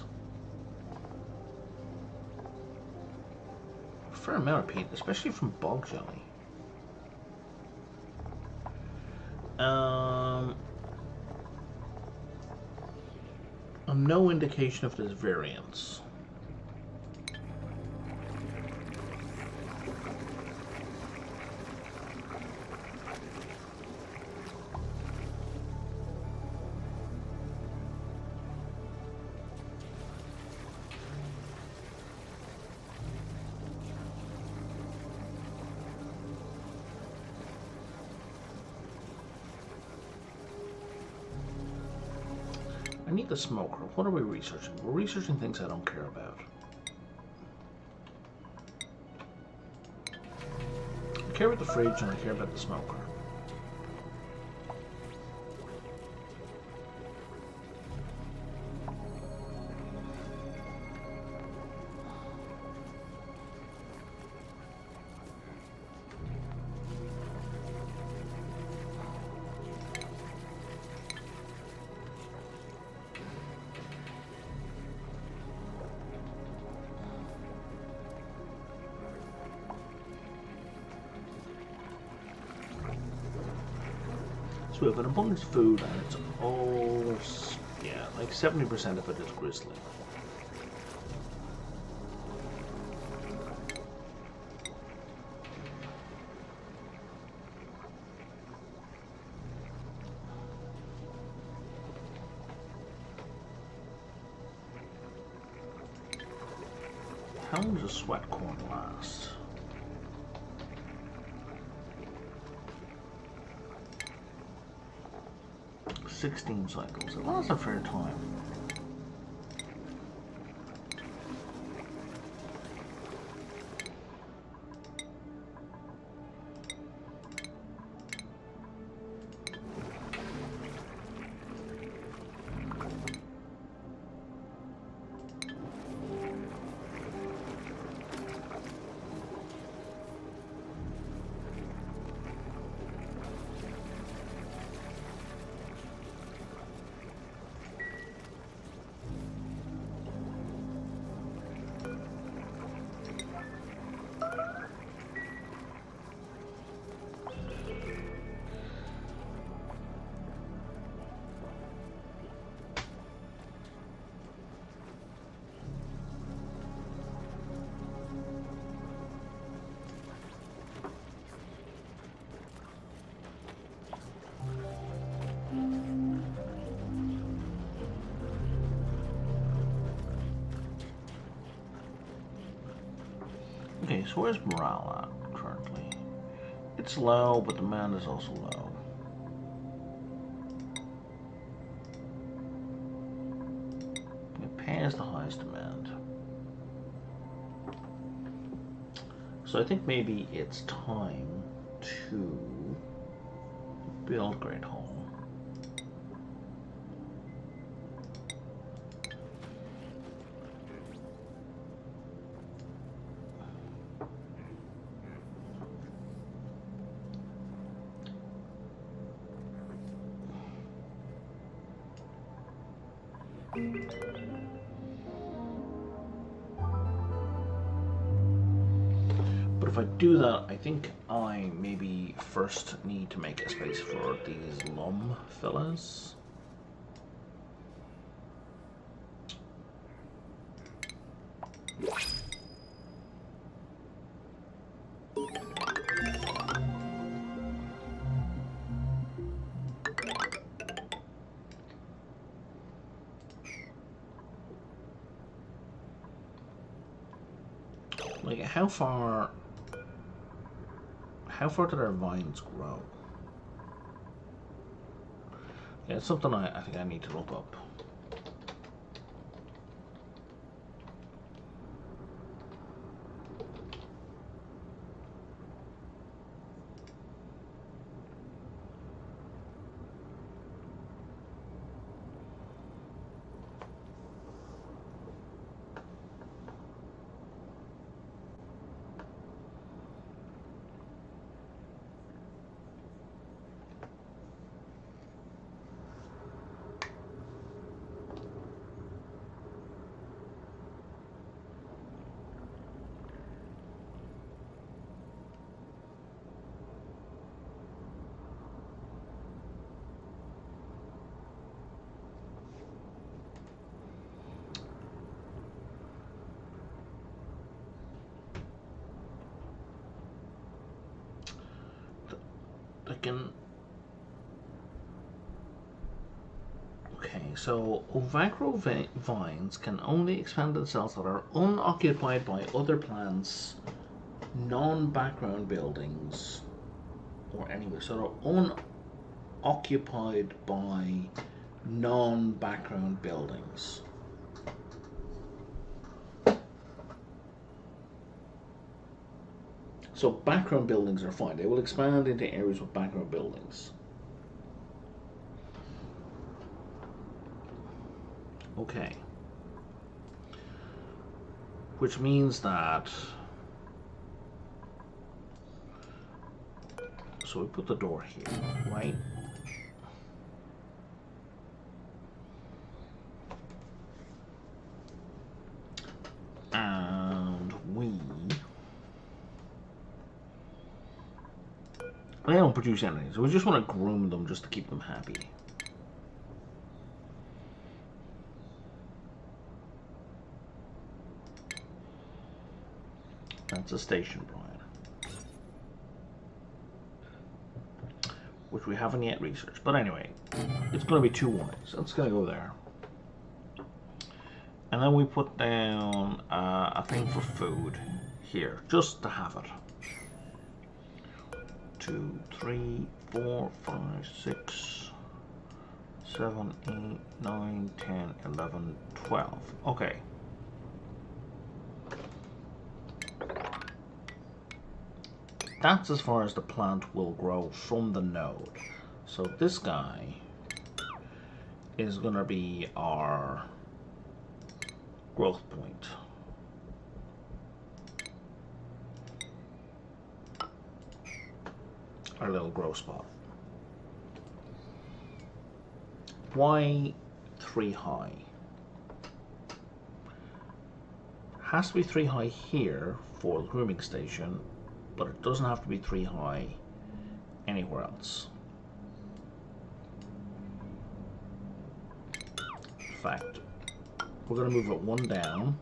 A fair amount of peat, especially from bog jelly. No indication if there's variance. I need the smoker. What are we researching? We're researching things I don't care about. I care about the fridge and I care about the smoker. So we have an abundance of food and it's all, yeah, like 70% of it is grizzly. How long does a sweat corn last? 16 cycles. It lasts a fair time. Okay, so where's morale at currently? It's low, but demand is also low. Pay is the highest demand. So I think maybe it's time to build Great Hall. But if I do that, I think I maybe first need to make a space for these lum fellas. Like, how far did our vines grow? Yeah, it's something I think I need to look up. Okay, so ovacro vines can only expand in cells that are unoccupied by other plants, non-background buildings, or anywhere. So they're unoccupied by non-background buildings. So background buildings are fine. They will expand into areas with background buildings. Okay. Which means that... So we put the door here, right? And they don't produce anything, so we just want to groom them just to keep them happy. That's a station, Brian. Which we haven't yet researched. But anyway, it's going to be 2 warnings. It's going to go there. And then we put down a thing for food here, just to have it. 2, 3, 4, 5, 6, 7, 8, 9, 10, 11, 12. Okay. That's as far as the plant will grow from the node. So this guy is going to be our growth point. Our little growth spot. Why 3 high? Has to be 3 high here for the grooming station, but it doesn't have to be 3 high anywhere else. In fact, we're going to move it 1 down.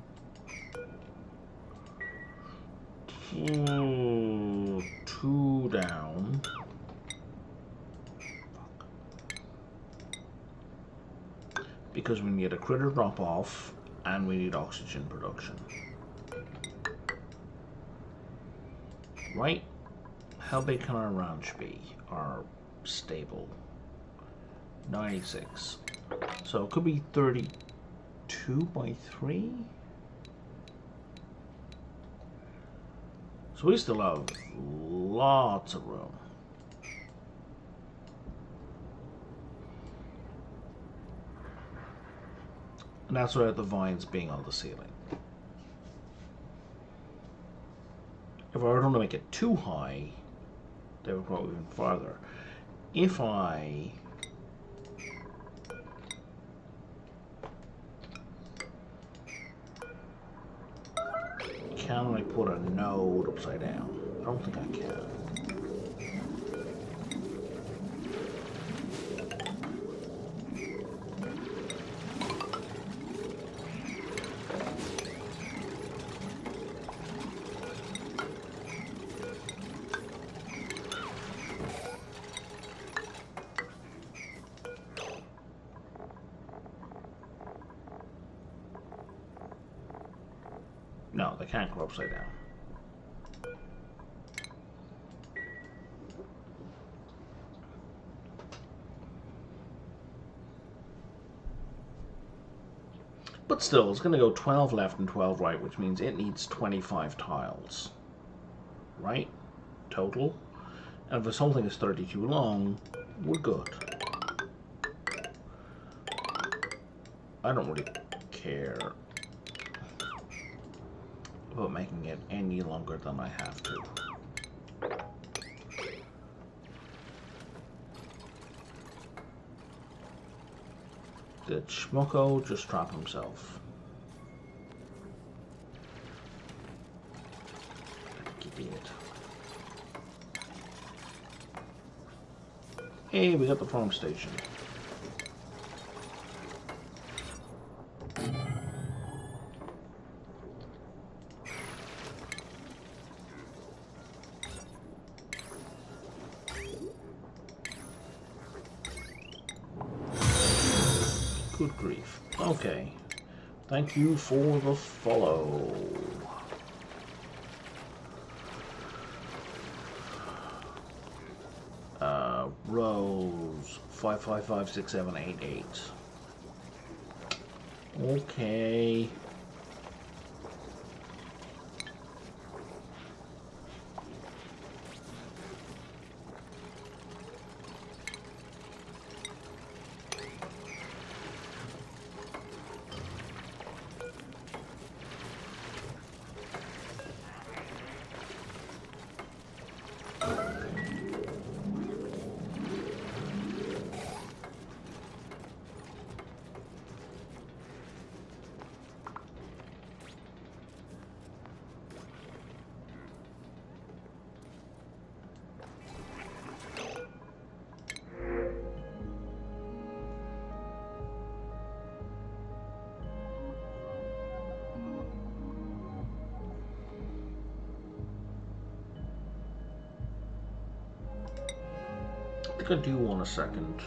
2 down. Because we need a critter drop off and we need oxygen production. Right? How big can our ranch be? Our stable? 96. So it could be 32 by 3? So we still have lots of room. And that's without the vines being on the ceiling. If I were to make it too high, they would grow even farther. If I can I put a node upside down? I don't think I can. No, they can't go upside down. But still, it's going to go 12 left and 12 right, which means it needs 25 tiles. Right? Total. And if something is 32 long, we're good. I don't really care about making it any longer than I have to. Did Schmucko just drop himself? I think he did. Hey, we got the farm station. Good grief. Okay. Thank you for the follow. Rose 5556788. Okay. I think I do want a second.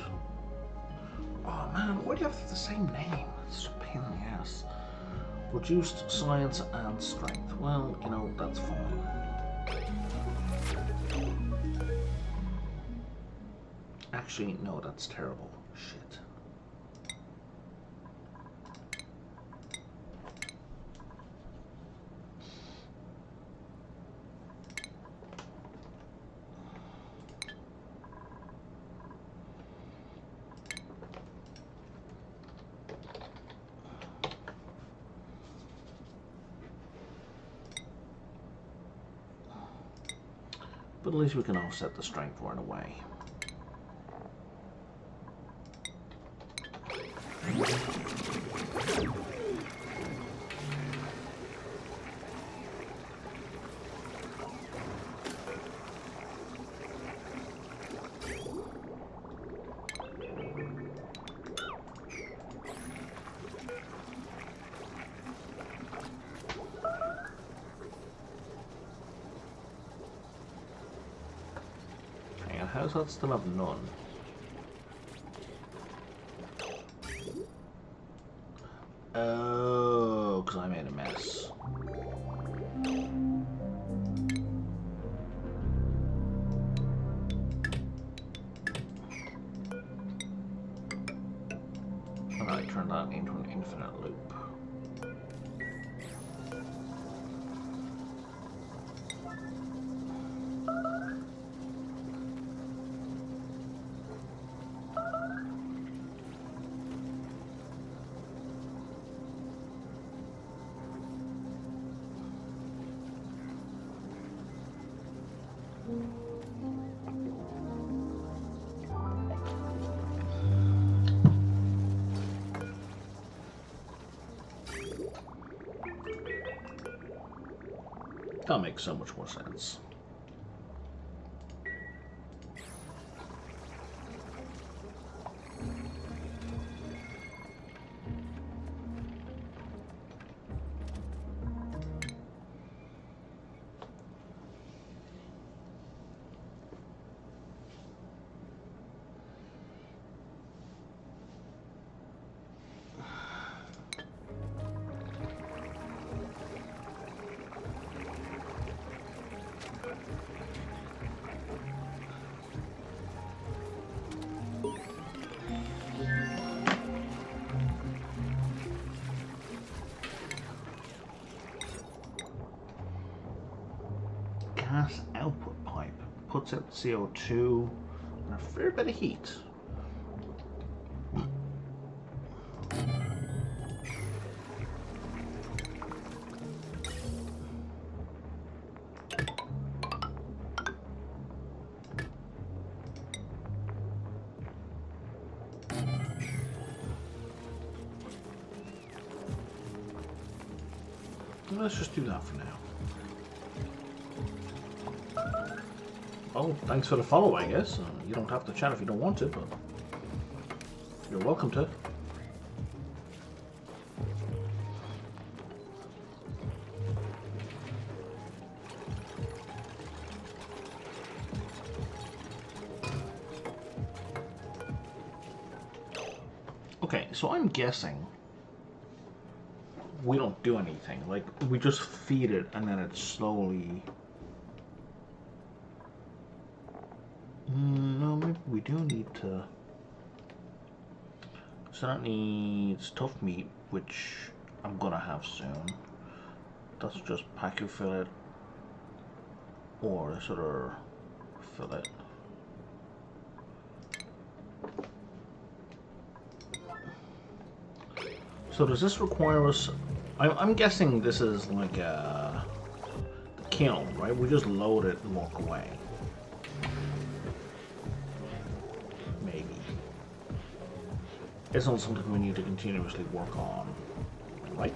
Oh man, why do you have the same name? It's just a pain in the ass. Reduced science and strength. Well, you know, that's fine. Actually, no, that's terrible. Shit. But at least we can offset the strength right away. How's that still have none? Oh, because I made a mess. And I turned that into an infinite loop. That makes so much more sense. Gas output pipe puts out CO2 and a fair bit of heat. Let's just do that for now. Oh, thanks for the follow, I guess. You don't have to chat if you don't want to, but you're welcome to. Okay, so I'm guessing we don't do anything. Like, we just feed it and then it slowly... No, maybe we do need to... So that needs tough meat, which I'm gonna have soon. That's just pacu fillet or this other fillet. So does this require us? I'm guessing this is like a kiln, right? We just load it and walk away. Maybe. It's not something we need to continuously work on, right?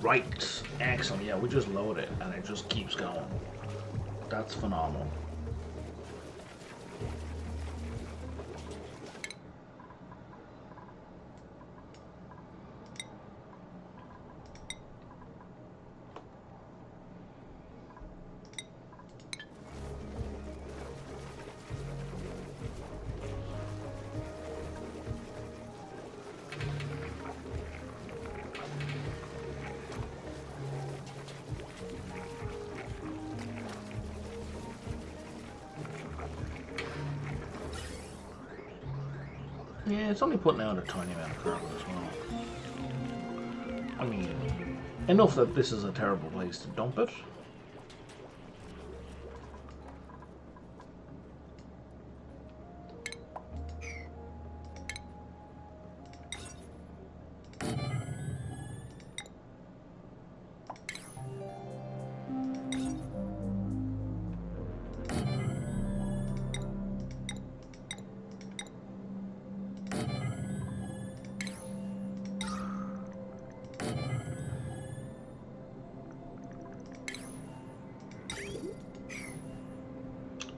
Right, excellent. Yeah, we just load it and it just keeps going. That's phenomenal. Yeah, it's only putting out a tiny amount of carbon as well. I mean, enough that this is a terrible place to dump it.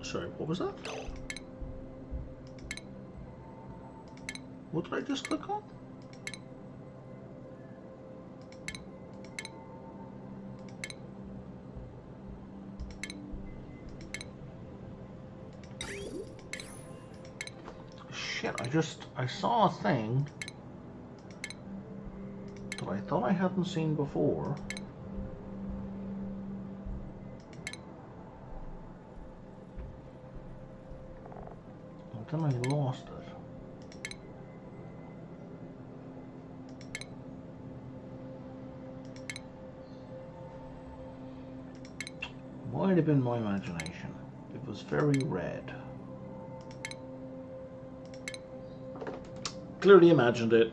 Sorry, what was that? What did I just click on? Shit, I saw a thing that I thought I hadn't seen before. Then I lost it. Might have been my imagination. It was very red. Clearly imagined it.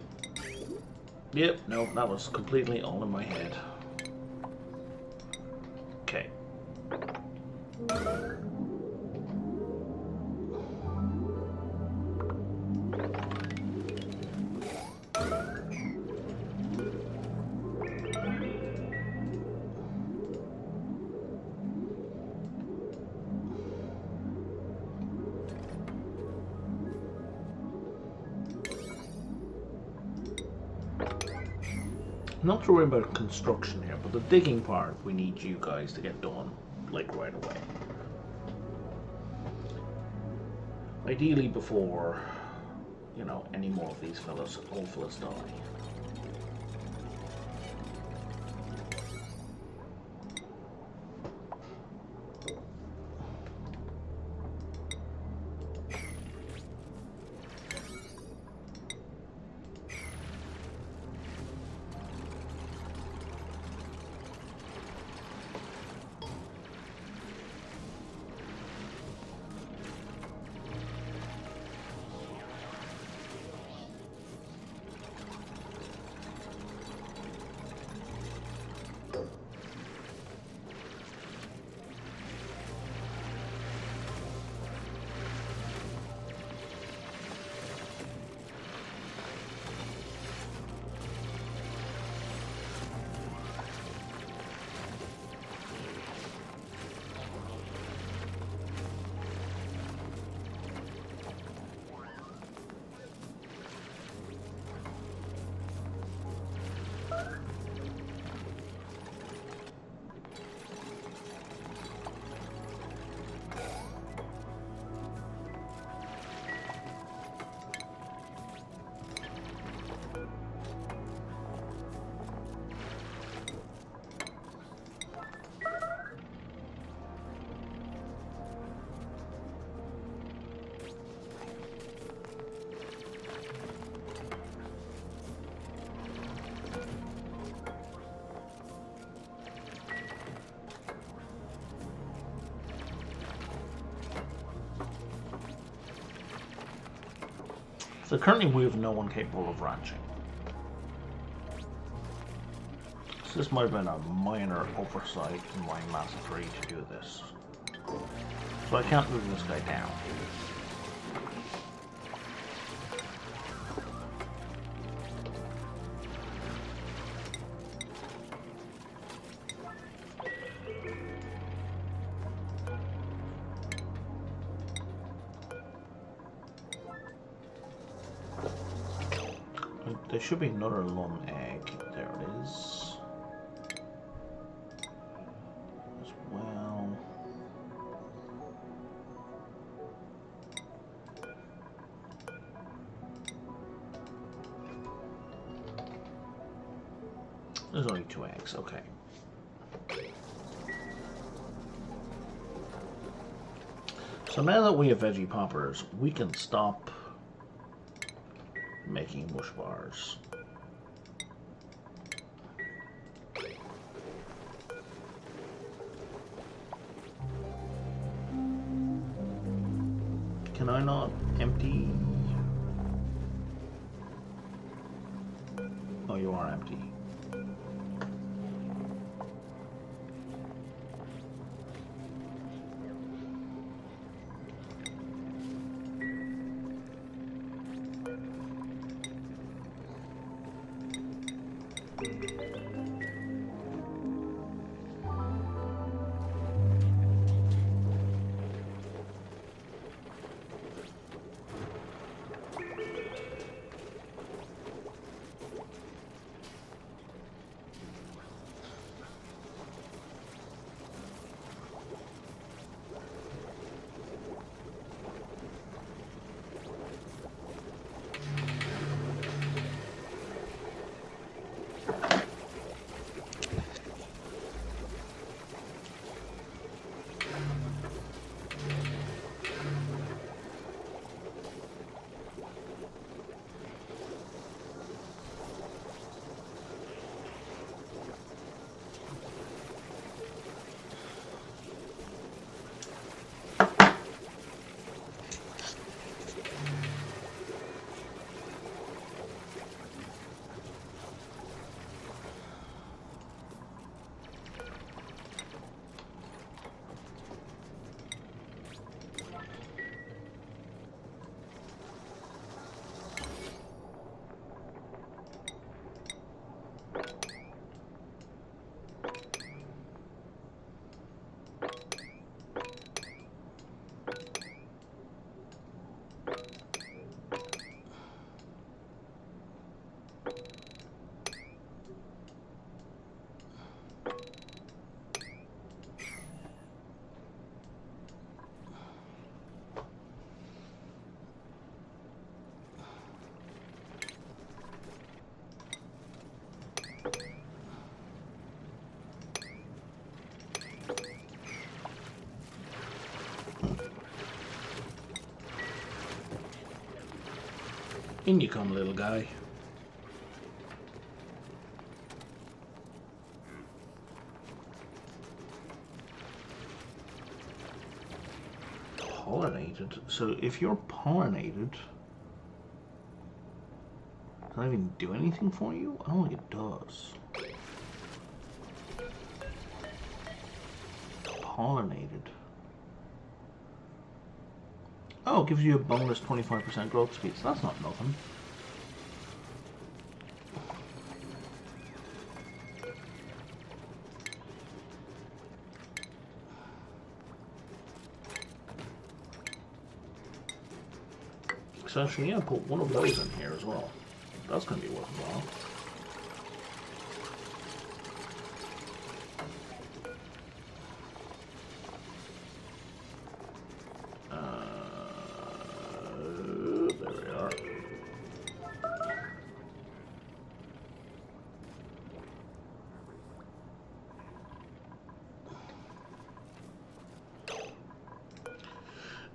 Yep, no, that was completely all in my head. Okay. Not to worry about construction here, but the digging part we need you guys to get done, like right away. Ideally before, you know, any more of these fellas, old fellas die. So currently we have no one capable of ranching. So this might have been a minor oversight in my mastery to do this. So I can't move this guy down. There should be another lung egg. There it is. As well. There's only 2 eggs, okay. So now that we have veggie poppers, we can stop making mush bars. Can I not empty? Oh, you are empty. In you come, little guy. Pollinated? So if you're pollinated, can I even do anything for you? I don't think it does. Pollinated. Oh, it gives you a bonus 25% growth speed, so that's not nothing. So actually, yeah, put one of those in here as well. That's going to be worthwhile. There we are.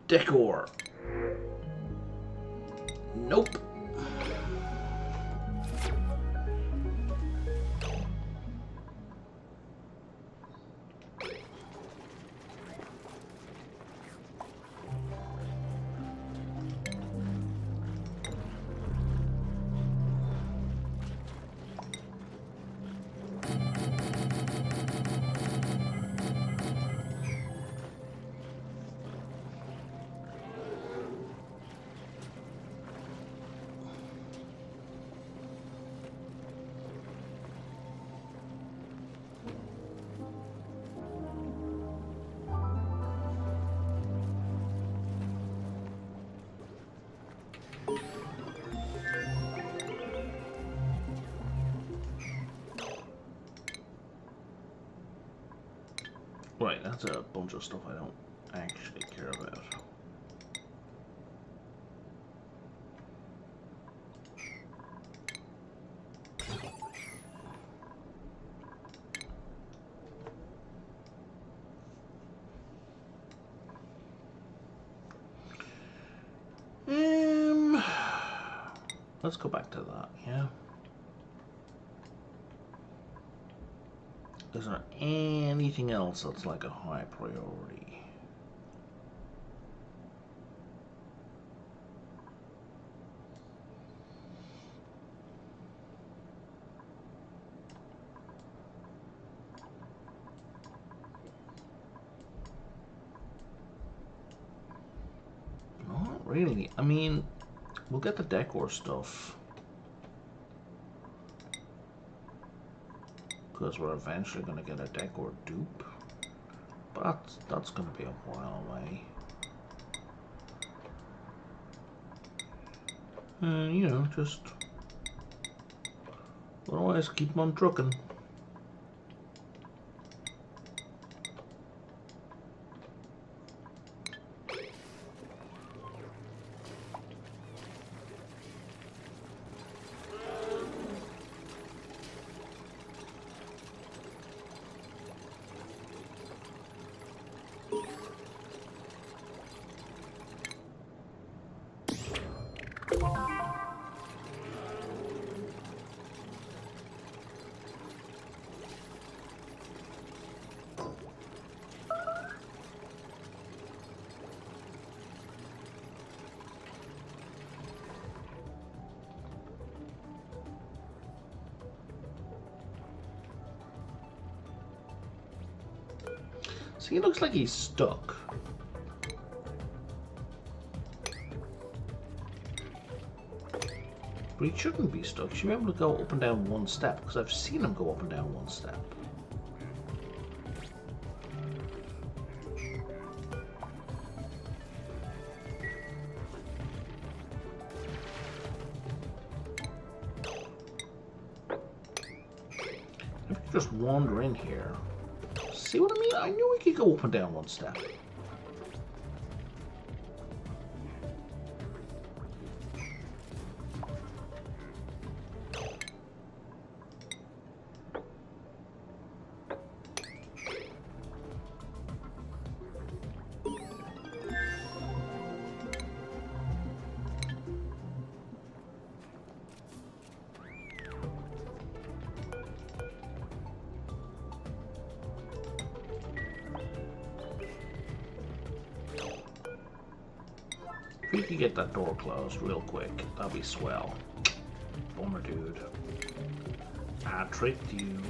Decor. Nope. Right, that's a bunch of stuff I don't actually care about. Let's go back to that, yeah? Is there anything else that's like a high priority? Not really. I mean, we'll get the decor stuff. Because we're eventually going to get a decor dupe. But that's going to be a while away. And, you know, just... otherwise, keep on trucking. So he looks like he's stuck. But he shouldn't be stuck. He should be able to go up and down one step, because I've seen him go up and down one step. If you just wander in here. See what I mean? I knew he could go up and down one step. If we could get that door closed real quick, that'd be swell. Bummer, dude. I tricked you.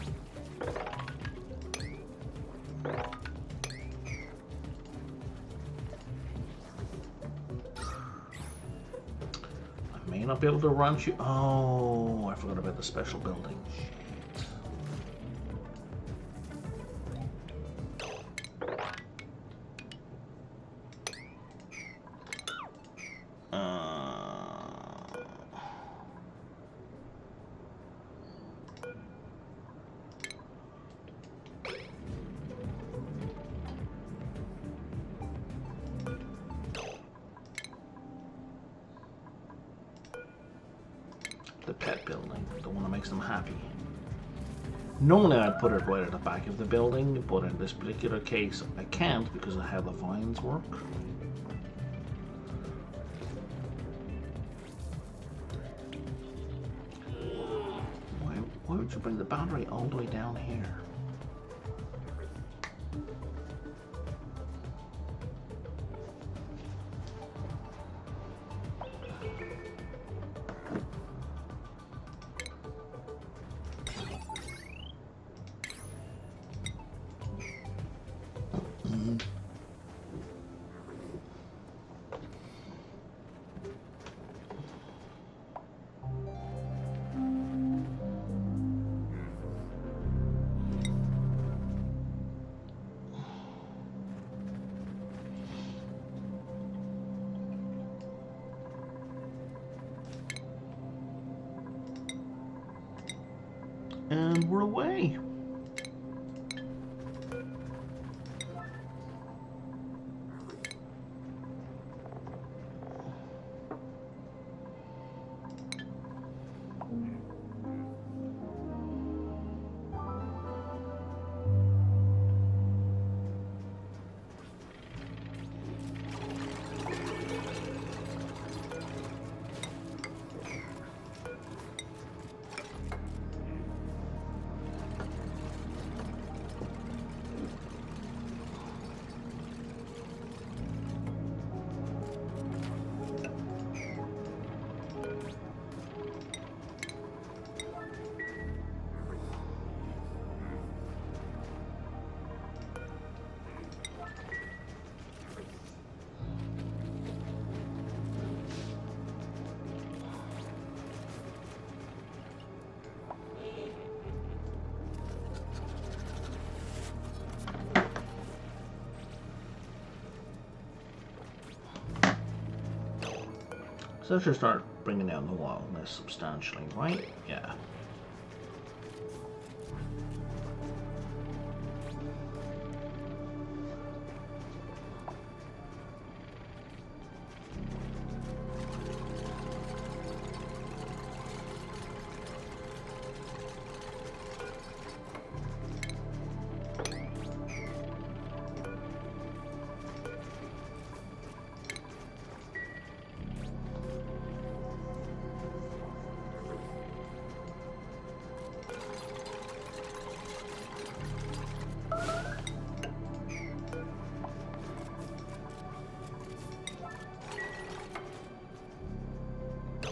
I may not be able to run you. Oh, I forgot about the special building. Shit. The pet building, the one that makes them happy. Normally I'd put it right at the back of the building, but in this particular case I can't because of how the vines work. Why would you bring the battery all the way down here? And we're away. So that should start bringing down the wildness substantially, right? Yeah.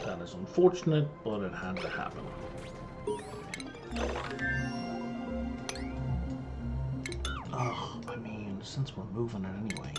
That is unfortunate, but it had to happen. Ugh, I mean, since we're moving it anyway.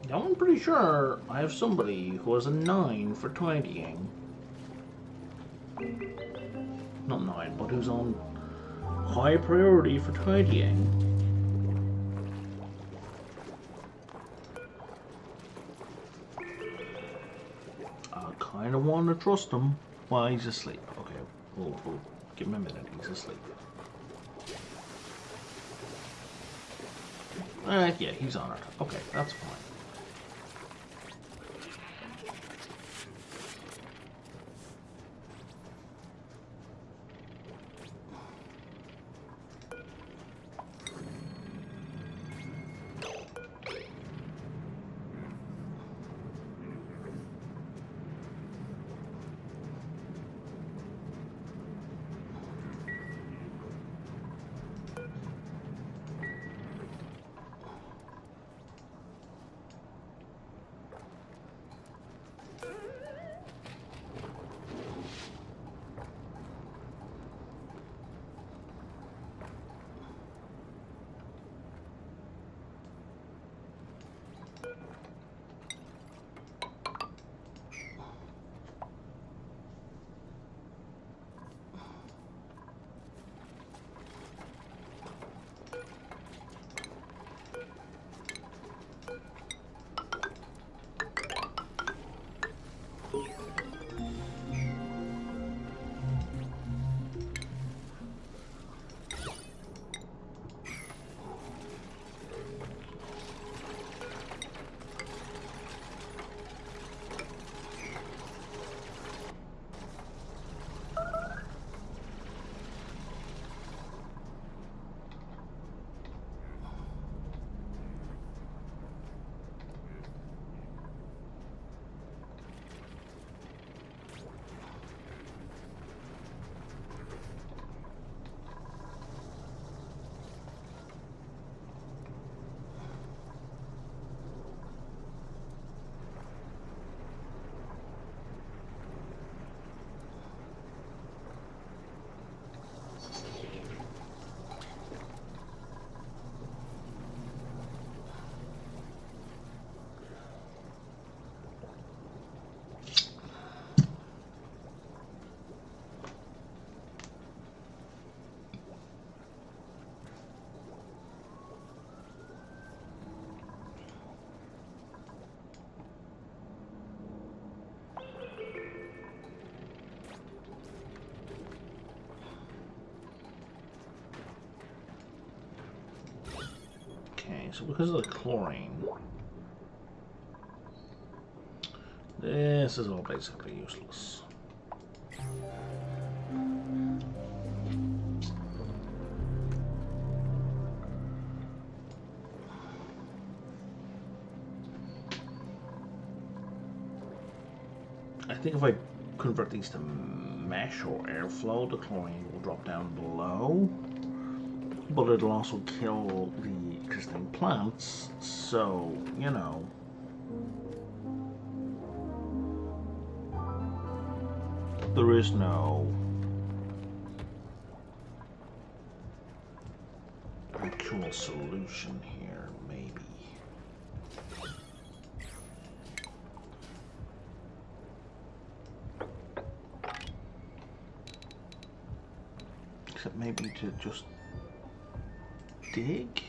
Now I'm pretty sure I have somebody who has a 9 for tidying. Not 9, but who's on high priority for tidying. I kind of want to trust him. Well, he's asleep. Okay, we'll give him a minute. He's asleep. Yeah, he's on it. Okay, that's fine. so because of the chlorine, this is all basically useless. I think if I convert these to mesh or airflow, the chlorine will drop down below, but it'll also kill the existing plants, so, you know. There is no actual solution here, maybe. Except maybe to just dig?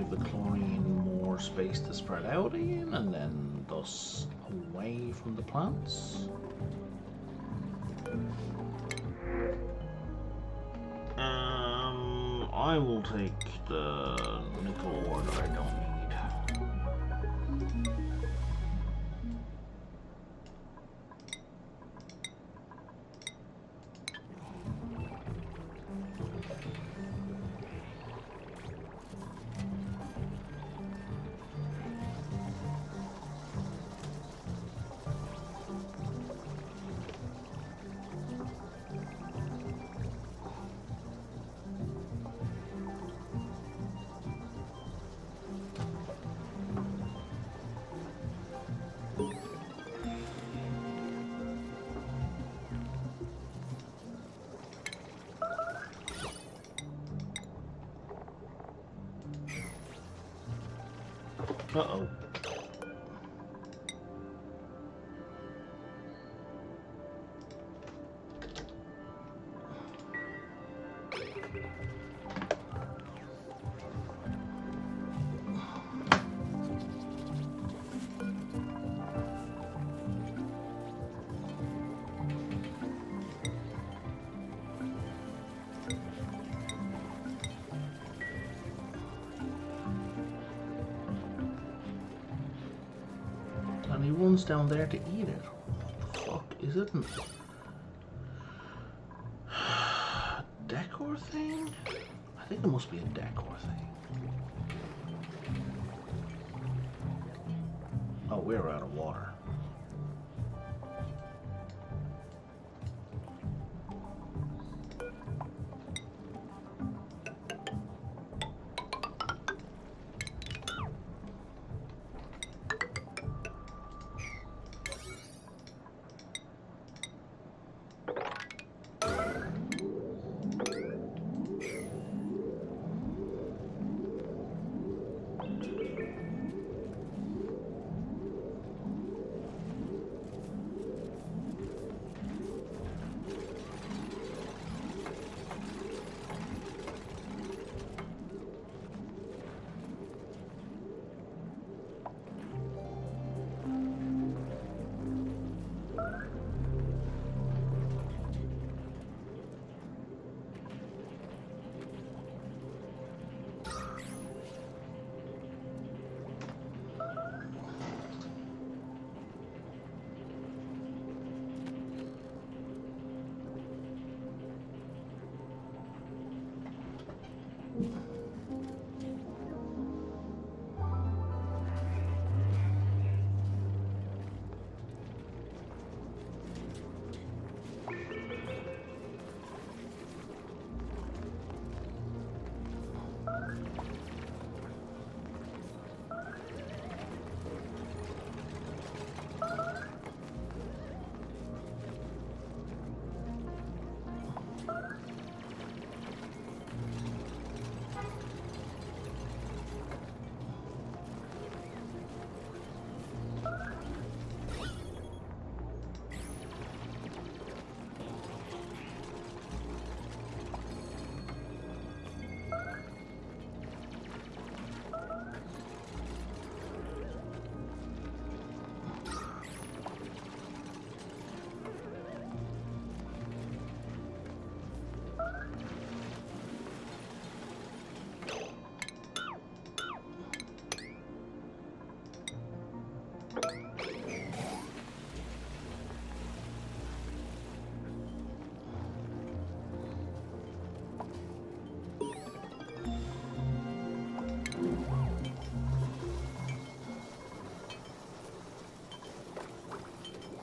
The chlorine more space to spread out in, and then thus away from the plants. I will take the nickel ore that I don't need. Uh-oh. And he runs down there to eat it. What the fuck is it? Decor thing? I think it must be a decor thing. Oh, we're out of water.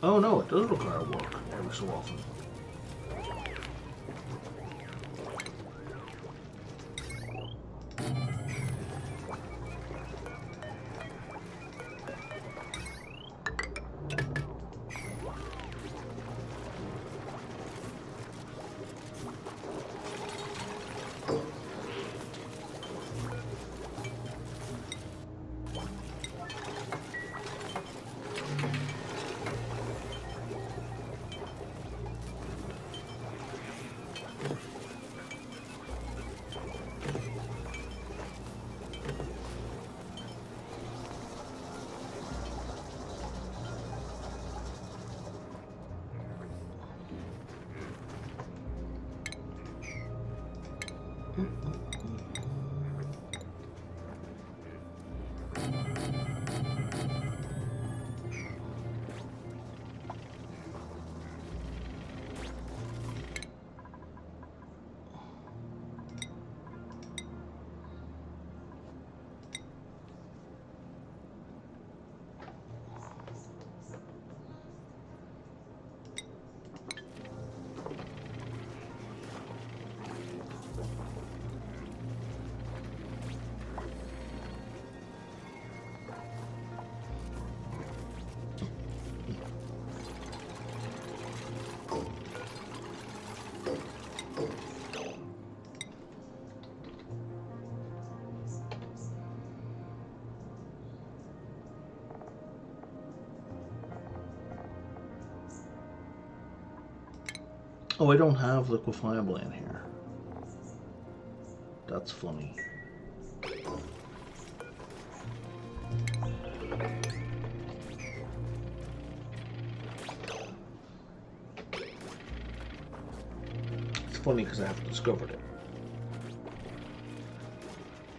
Oh no, it does require work every so often. Oh, I don't have liquefiable in here. That's funny. It's funny because I haven't discovered it.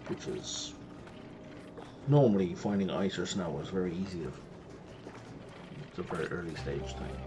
Which is... Normally finding ice or snow is very easy. It's a very early stage thing.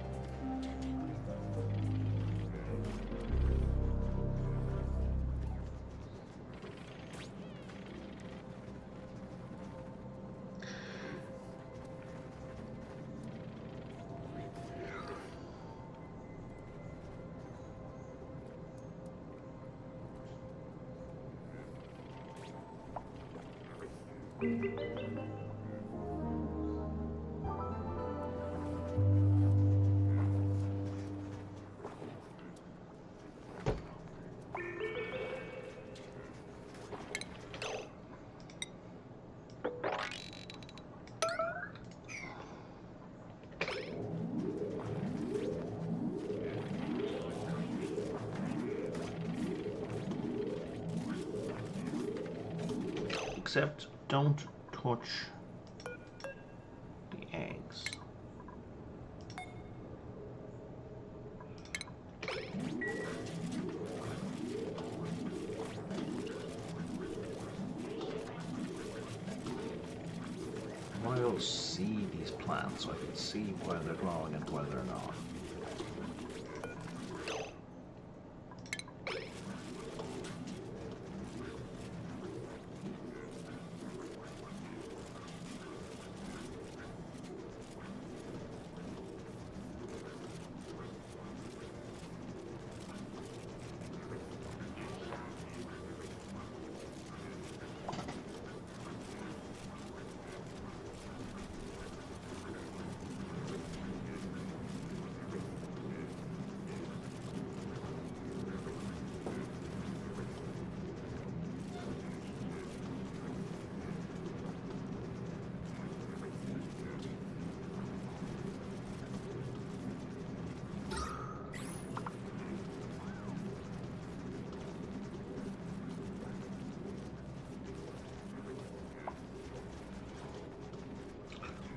Except don't touch the eggs. I'll see these plants so I can see where they're growing and where they're not.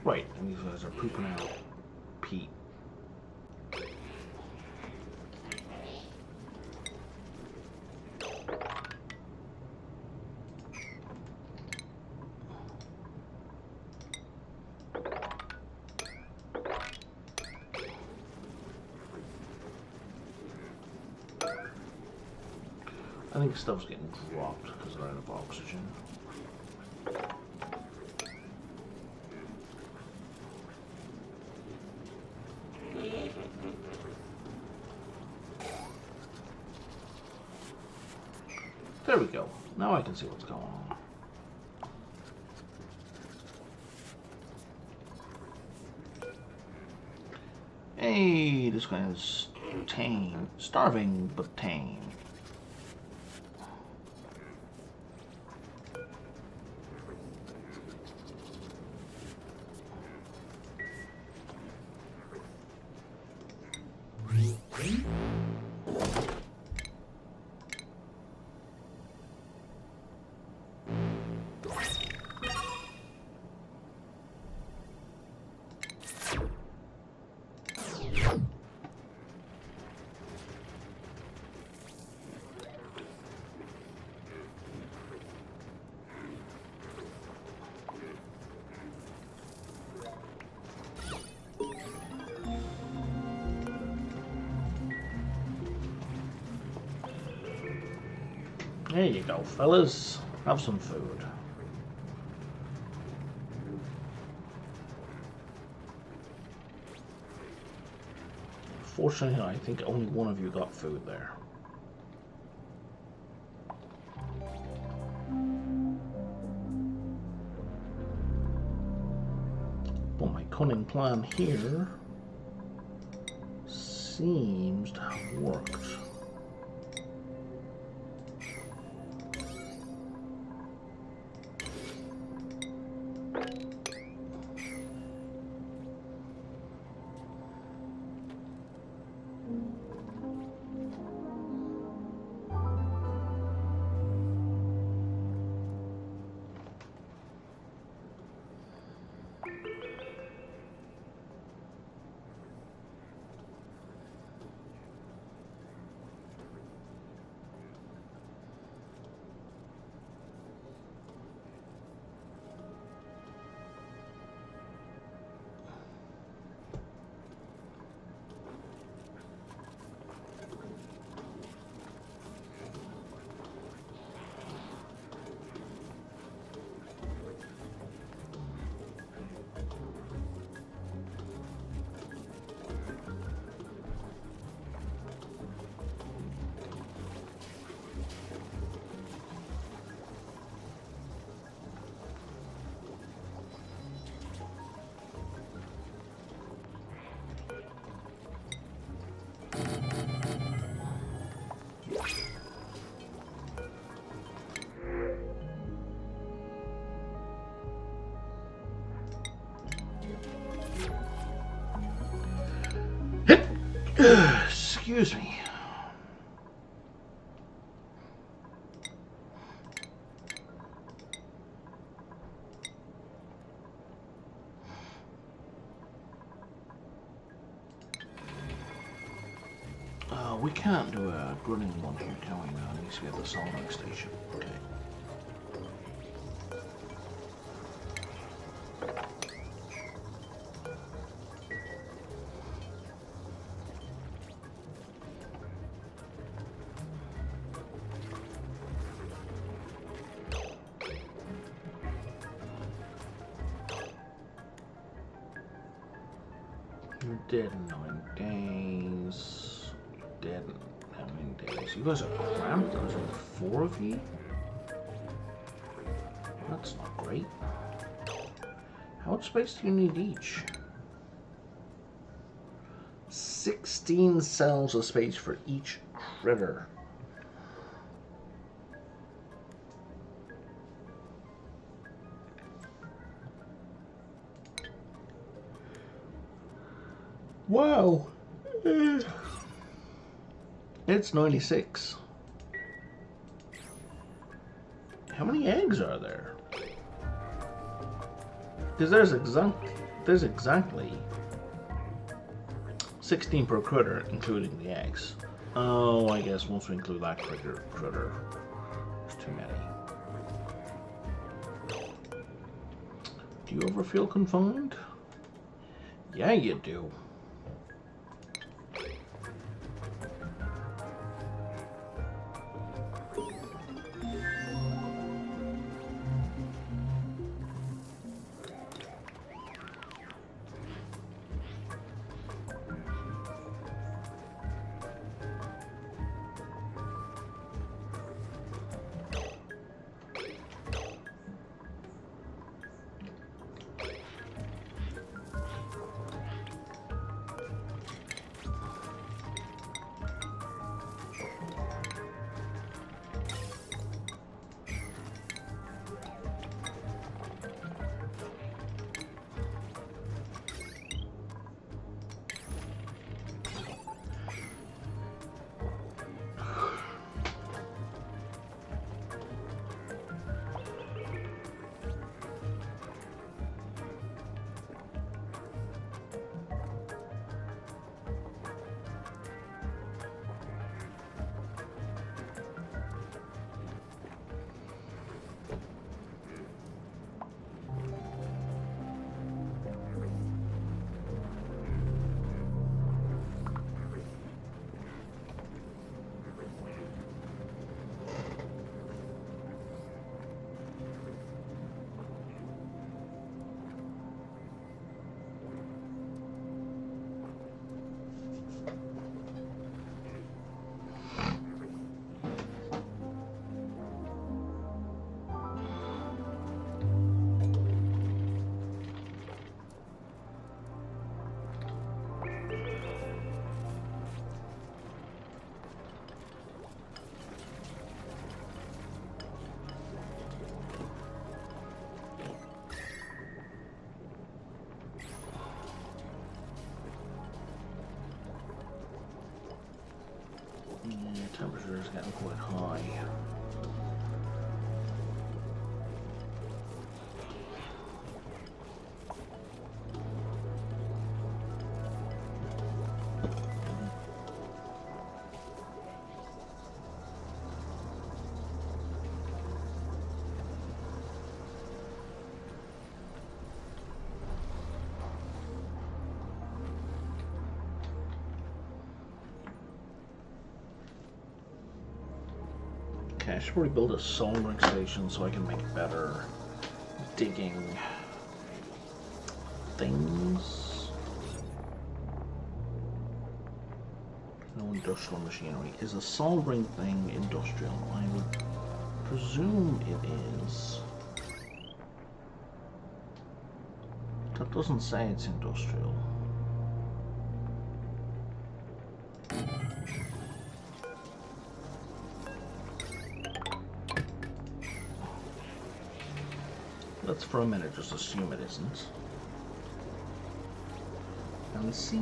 Right, and these guys are pooping out peat. I think stuff's getting dropped because they're out of oxygen. There we go. Now I can see what's going on. Hey, this guy is tame. Starving, but tame. There you go, fellas. Have some food. Fortunately, I think only one of you got food there. But my cunning plan here seems to have worked. Excuse me. We can't do a running one here, can we? Now it needs to be at the soldering station. Okay. You're dead in 9 days. Dead in how many days? You guys are cramped? There's only 4 of you? That's not great. How much space do you need each? 16 cells of space for each critter. Wow. It's 96. How many eggs are there? Because there's exactly 16 per critter, including the eggs. Oh, I guess once we include that critter, there's too many. Do you ever feel confined? Yeah, you do. Temperature is getting quite high. I should probably build a soldering station so I can make better digging things. No industrial machinery. Is a soldering thing industrial? I would presume it is. That doesn't say it's industrial. Let's for a minute just assume it isn't. And see.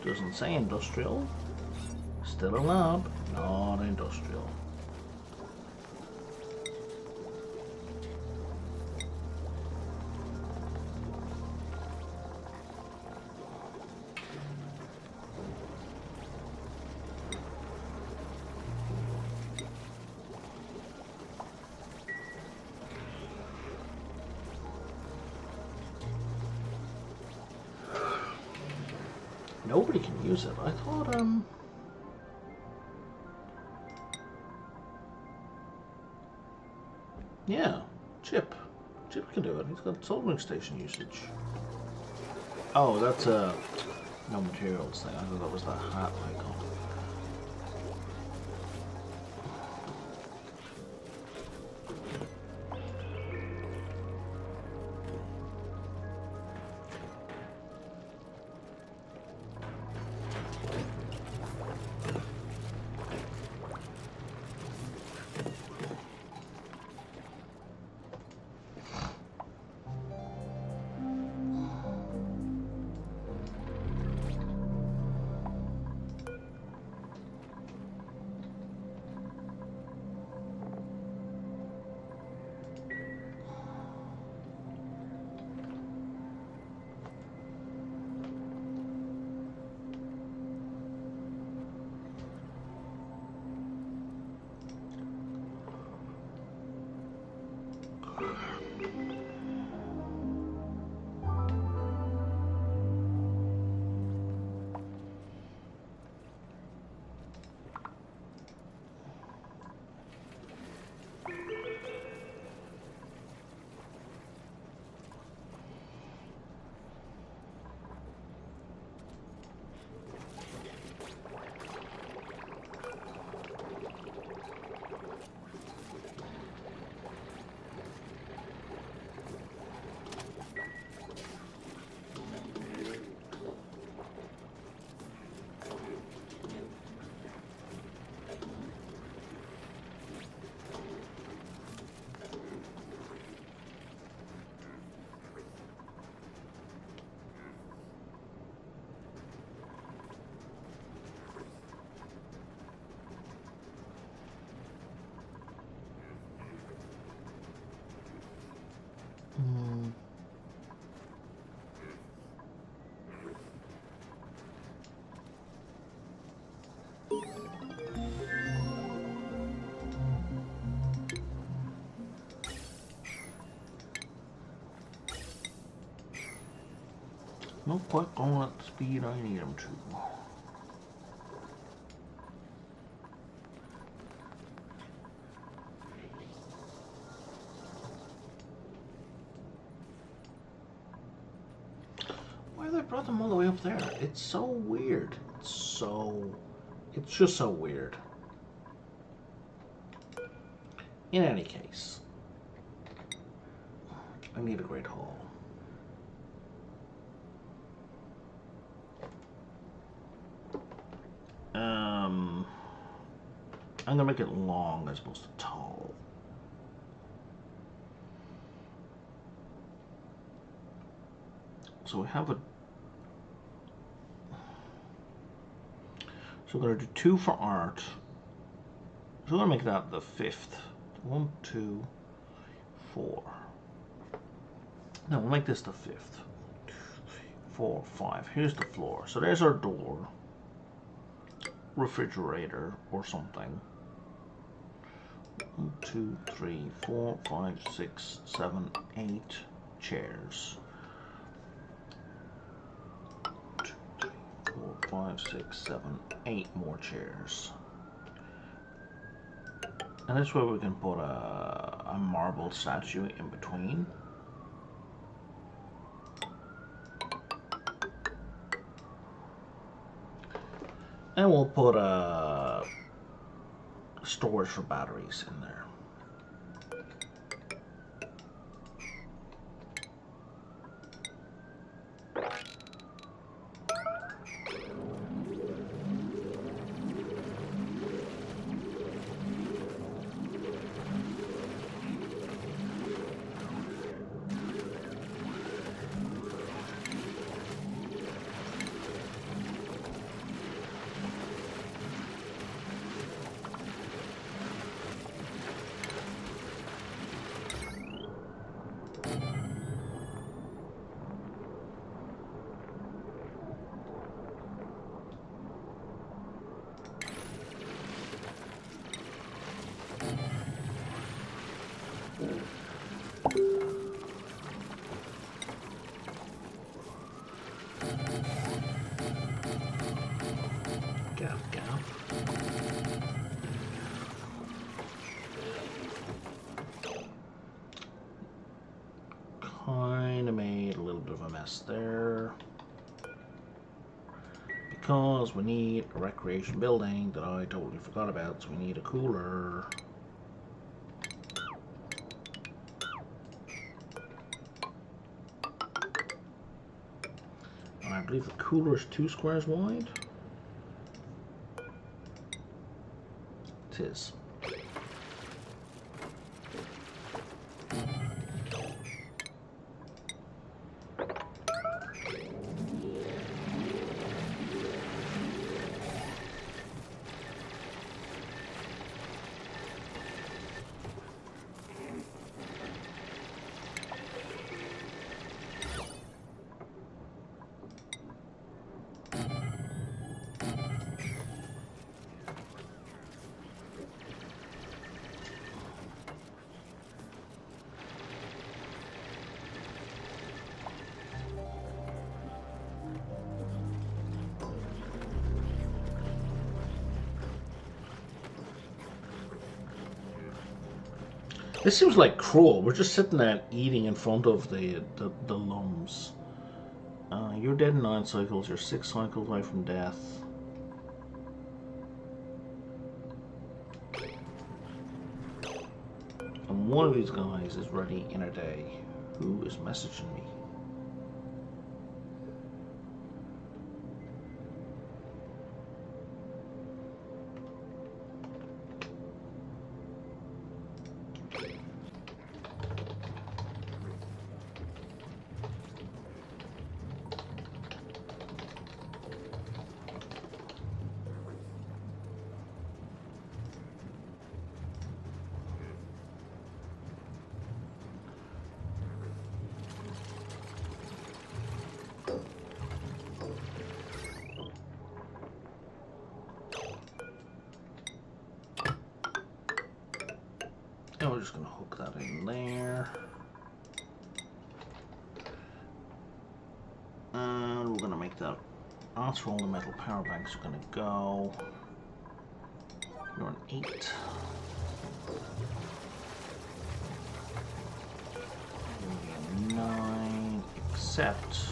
Doesn't say industrial. Still a lab, not industrial. Nobody can use it. I thought, yeah, Chip. Chip can do it. He's got soldering station usage. Oh, that's a no materials thing. I thought that was the hat icon. Not quite going at the speed I need them to. Why they brought them all the way up there? It's so weird. It's just so weird. In any case, I need a great hall. I'm gonna make it long as opposed to tall. So we have a. So we're gonna do 2 for art. So we're gonna make that the 5th. 1, 2, 4. No, we'll make this the 5th. 2, 3, 4, 5. Here's the floor. So there's our door. Refrigerator or something. 1, 2, 3, 4, 5, 6, 7, 8 chairs. 2, 3, 4, 5, 6, 7, 8 more chairs. And this way we can put a marble statue in between. And we'll put a storage for batteries in there. Kinda made a little bit of a mess there. Because we need a recreation building that I totally forgot about, so we need a cooler. And I believe the cooler is 2 squares wide. It is. This seems like cruel. We're just sitting there eating in front of the lums. You're dead in 9 cycles. You're 6 cycles away from death. And one of these guys is ready in a day. Who is messaging me? And we're just going to hook that in there. And we're going to make that. That's where all the metal power banks are going to go. You're an 8. You're a 9, except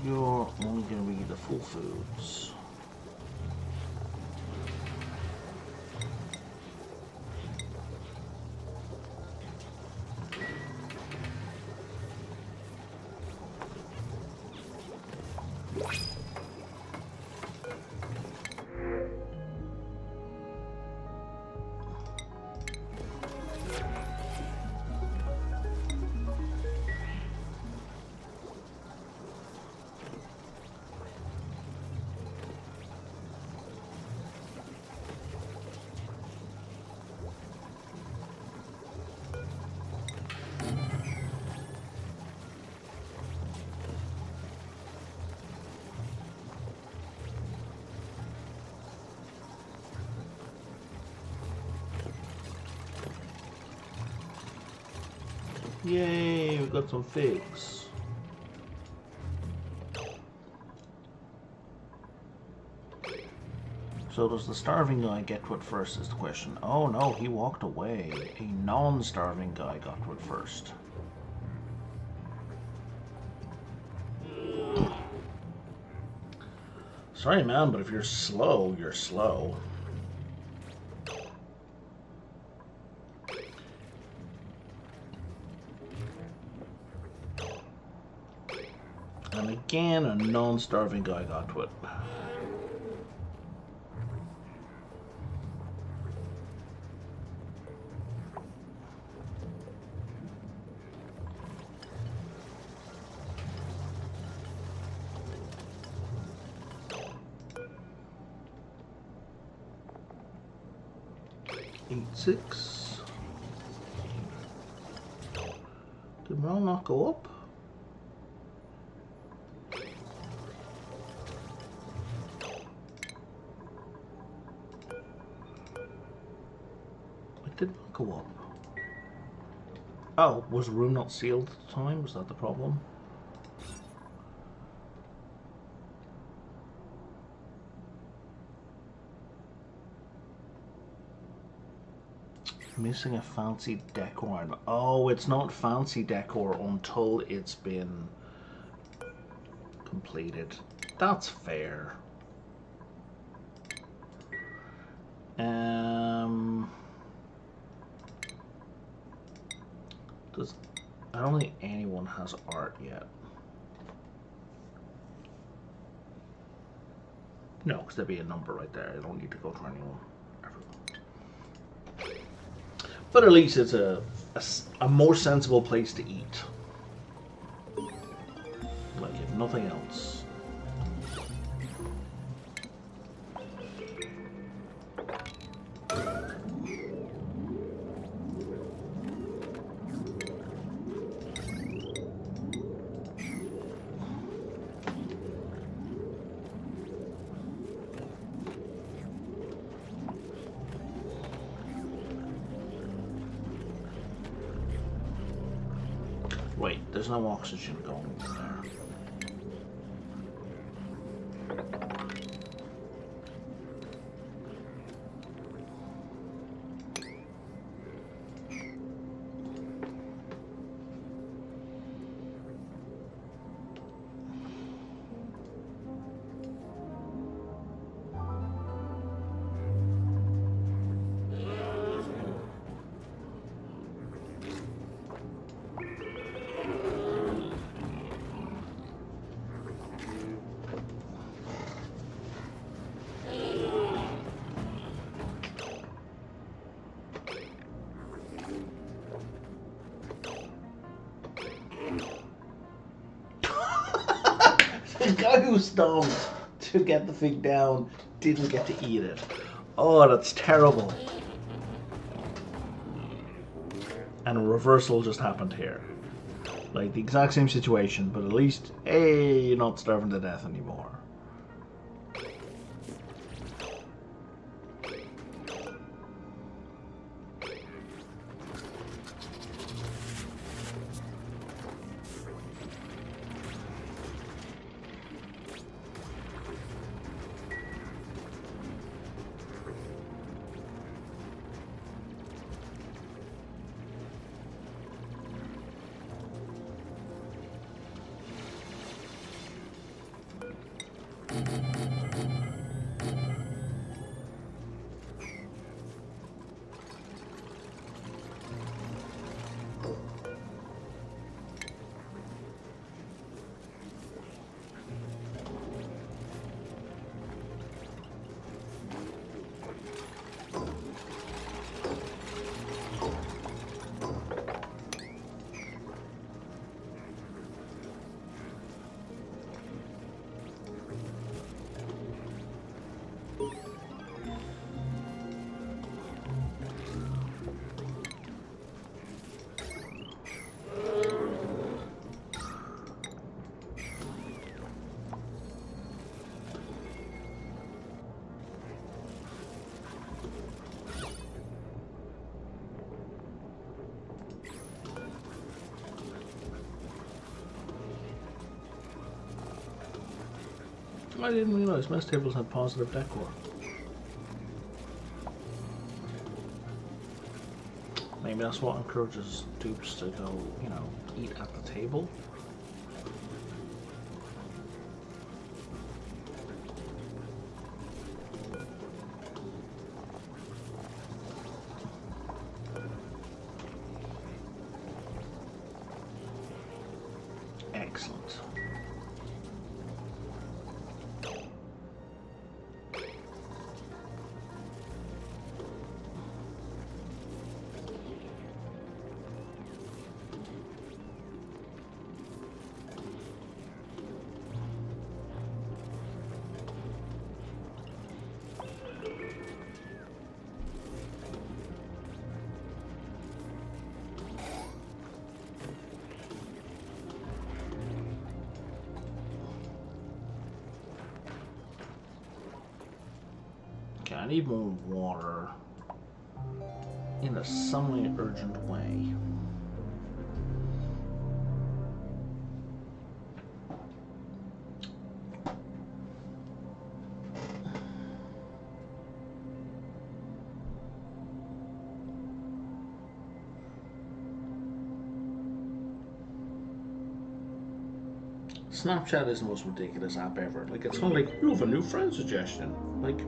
you're only going to be the full foods. Yay, we got some figs. So does the starving guy get to it first is the question. Oh no, he walked away. A non-starving guy got to it first. Sorry man, but if you're slow, you're slow. And again, a non-starving guy got to it. Six. Did morale not go up? It did not go up. Oh, was the room not sealed at the time? Was that the problem? Missing a fancy decor item. Oh, it's not fancy decor until it's been completed. That's fair. I don't think anyone has art yet. No, because there'd be a number right there. I don't need to go to anyone. But at least it's a more sensible place to eat. Like, if nothing else. Wait, there's no oxygen going there. The guy who stomped to get the fig down didn't get to eat it. Oh, that's terrible. And a reversal just happened here. Like the exact same situation, but at least, hey, you're not starving to death anymore. I didn't realize mess tables had positive decor. Maybe that's what encourages dupes to go, you know, eat at the table. Excellent. I need more water in a semi-urgent way. Snapchat is the most ridiculous app ever. Like, it's not like, you have a new friend suggestion. Like,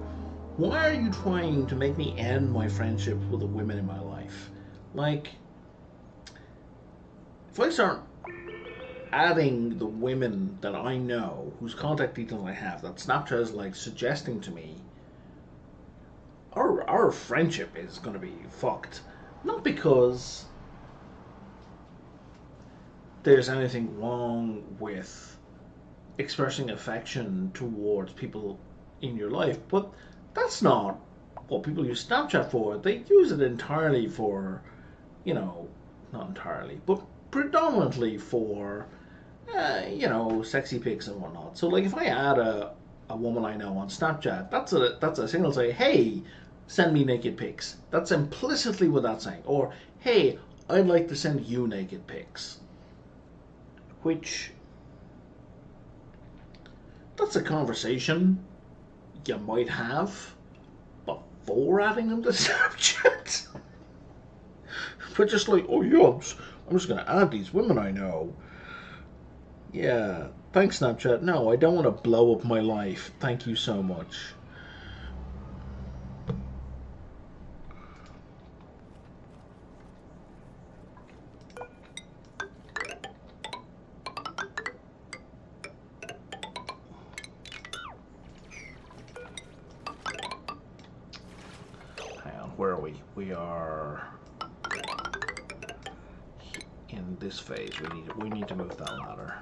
why are you trying to make me end my friendship with the women in my life? Like, if I start adding the women that I know, whose contact details I have, that Snapchat is like suggesting to me, our friendship is going to be fucked. Not because there's anything wrong with expressing affection towards people in your life, but that's not what people use Snapchat for. They use it entirely for, you know, not entirely, but predominantly for, you know, sexy pics and whatnot. So, like, if I add a woman I know on Snapchat, that's a signal say, hey, send me naked pics. That's implicitly what that's saying. Or, hey, I'd like to send you naked pics. Which, that's a conversation you might have before adding them to Snapchat. But just like, oh yeah, I'm just going to add these women I know. Yeah, thanks Snapchat. No, I don't want to blow up my life. Thank you so much. Where are we? We are in this phase. We need to move that ladder.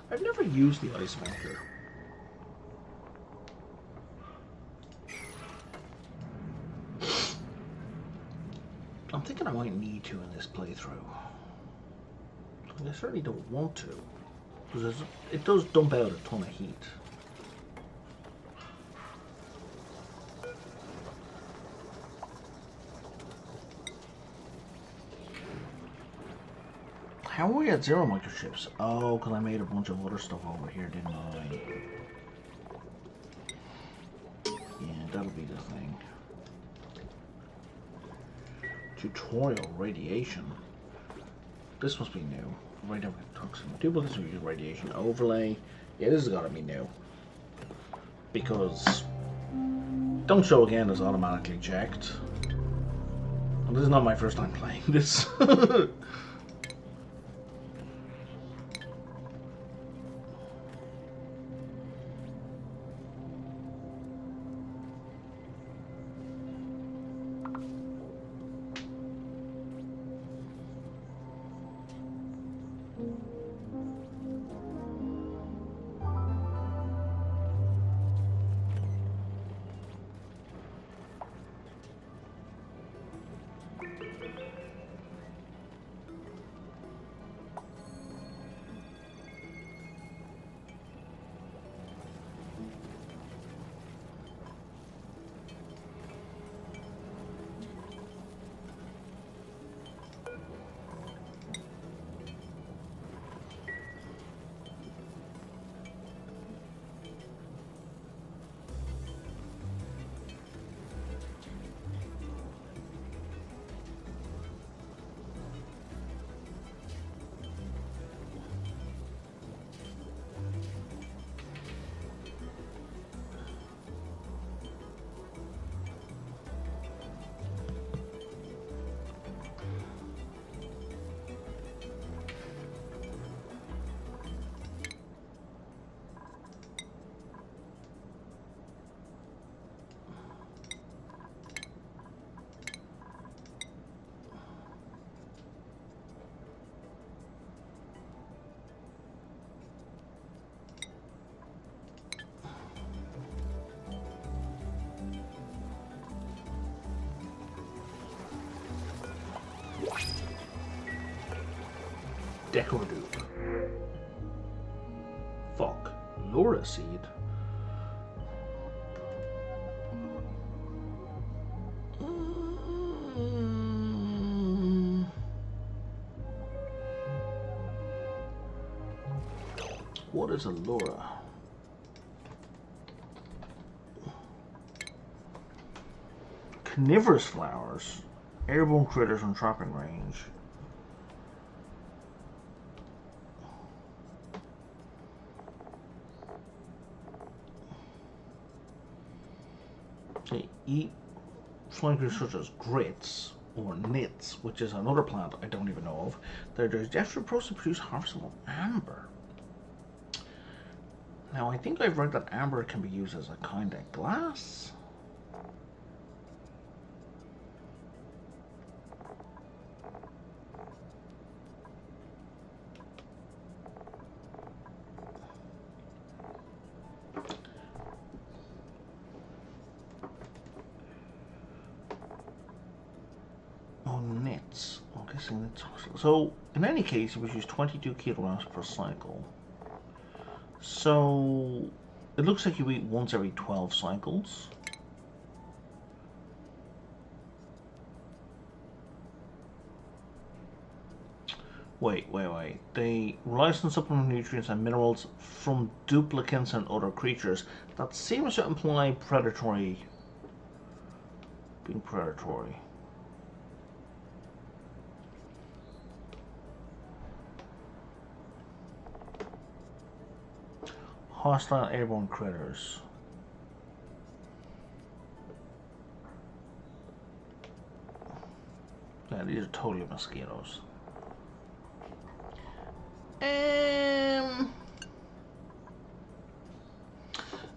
I've never used the ice maker. I'm thinking I might need to in this playthrough. I certainly don't want to, because it does dump out a ton of heat. How are we at 0 microchips? Oh, because I made a bunch of other stuff over here, didn't I? Yeah, that'll be the thing. Tutorial radiation. This must be new. Radioactive toxin. Duplicates of radiation overlay. Yeah, this has got to be new. Because don't show again is automatically checked. And this is not my first time playing this. Decorative. Fuck. Laura seed. What is a Laura? Carnivorous flowers. Airborne critters on trapping range. They eat flying creatures such as grits or nits, which is another plant I don't even know of. They're digestive process to produce harvestable amber. Now I think I've read that amber can be used as a kind of glass. So, in any case, it was used 22 kilograms per cycle. So, it looks like you eat once every 12 cycles. Wait. They rely on supplement nutrients and minerals from duplicates and other creatures. That seems to imply predatory. Being predatory. Hostile airborne critters. Yeah, these are totally mosquitoes.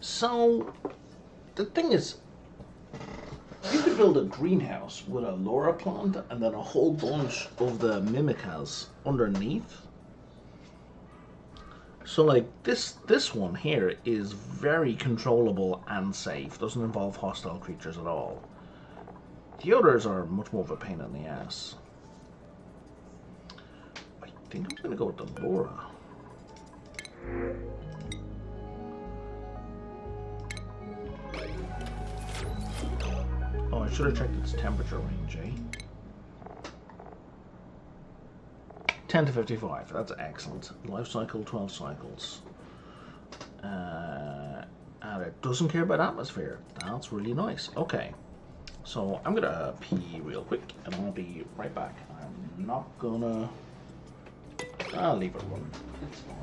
So the thing is, you could build a greenhouse with a Laura plant and then a whole bunch of the mimicas underneath. So like this one here is very controllable and safe. Doesn't involve hostile creatures at all. The others are much more of a pain in the ass. I think I'm gonna go with the Laura. Oh, I should have checked its temperature range, eh? 10 to 55, that's excellent. Life cycle, 12 cycles. And it doesn't care about atmosphere. That's really nice. Okay, so I'm gonna pee real quick and I'll be right back. I'm not gonna... I'll leave it run. It's fine.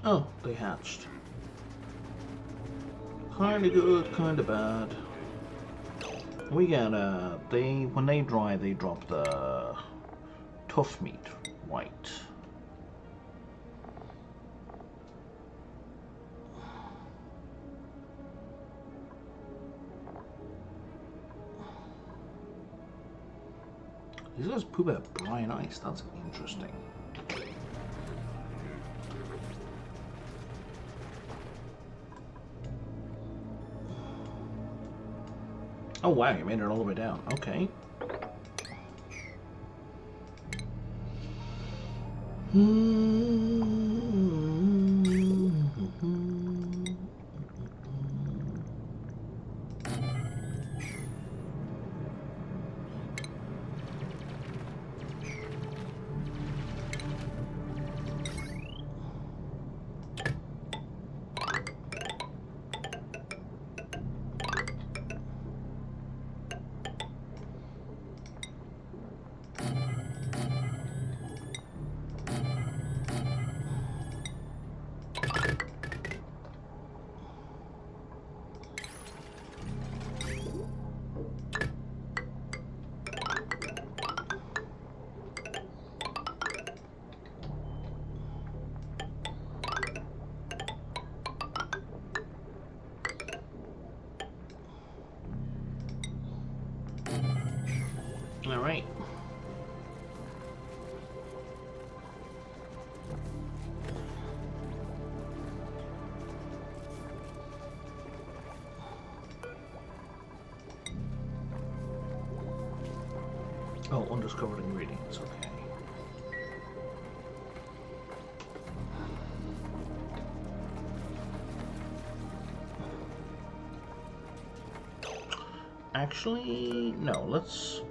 Oh, they hatched. Kinda good, kinda bad. We get when they dry, they drop the tough meat, white. These guys poop out brine ice. That's interesting. Oh wow, you made it all the way down. Okay. All right. Oh, undiscovered ingredients, okay. Actually, no, let's...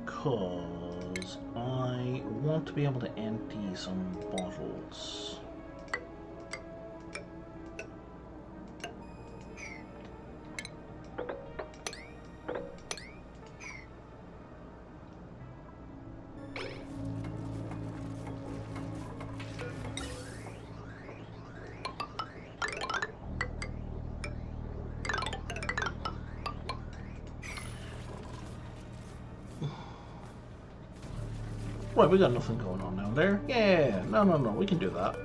Because I want to be able to empty some bottles. Right, we got nothing going on down there. Yeah, no, we can do that.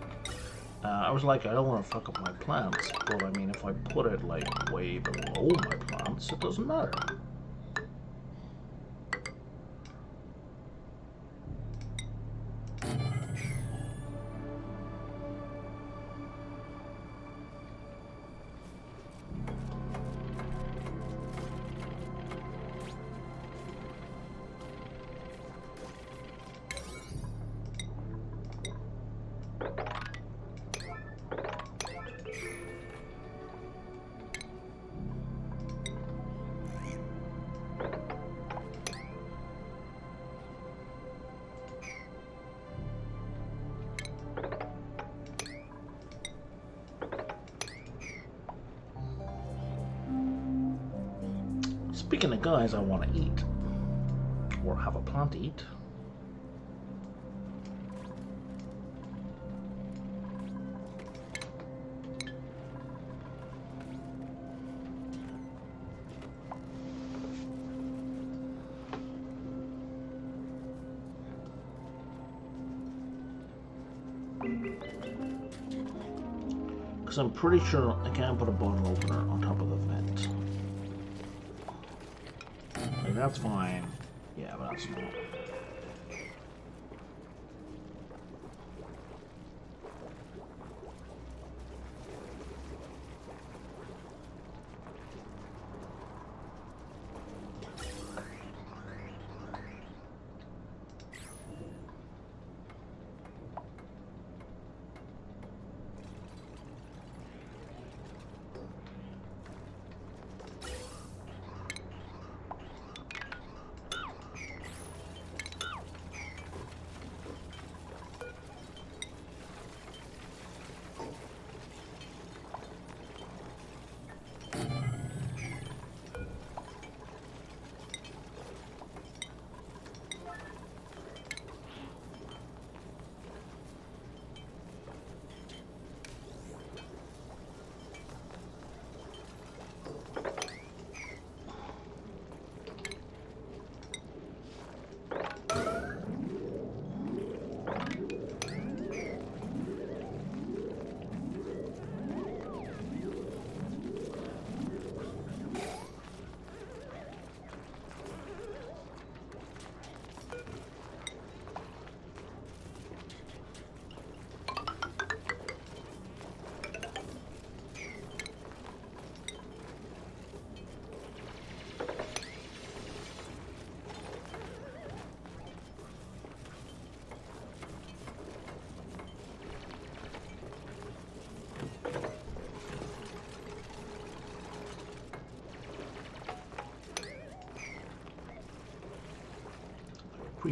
I was like, I don't want to fuck up my plants, but I mean, if I put it like way below my plants, it doesn't matter. Speaking of guys I want to eat, or have a plant to eat. Because I'm pretty sure I can't put a bottle opener on top of the vent. Like, that's fine. Yeah, but that's not.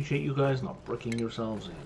appreciate you guys not bricking yourselves in.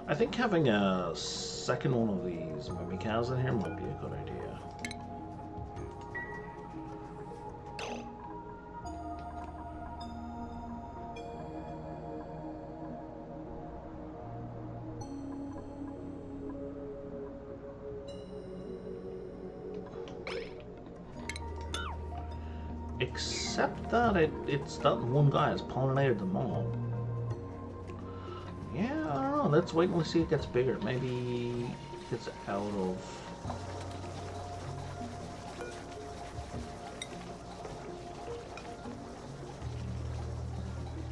I think having a second one of these mimikals in here might be a good idea. Except that it's that one guy has pollinated them all. Yeah, I don't know. Let's wait and see it gets bigger. Maybe it gets out of...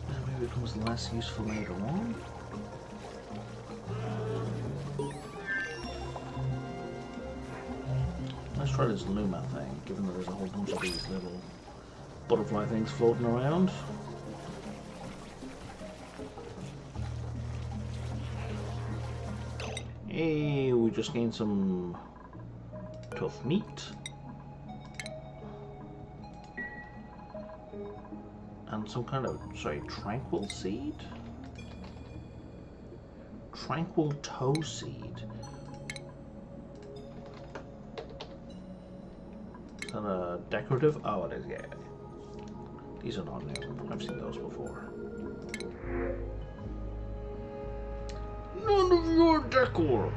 Maybe it becomes less useful later on. Let's try this Luma thing, given that there's a whole bunch of these little butterfly things floating around. Hey, we just gained some tough meat. And some kind of, sorry, tranquil seed? Tranquil toe seed. Is that a decorative? Oh, it is, yeah. These are not new. I've seen those before. None of your decor!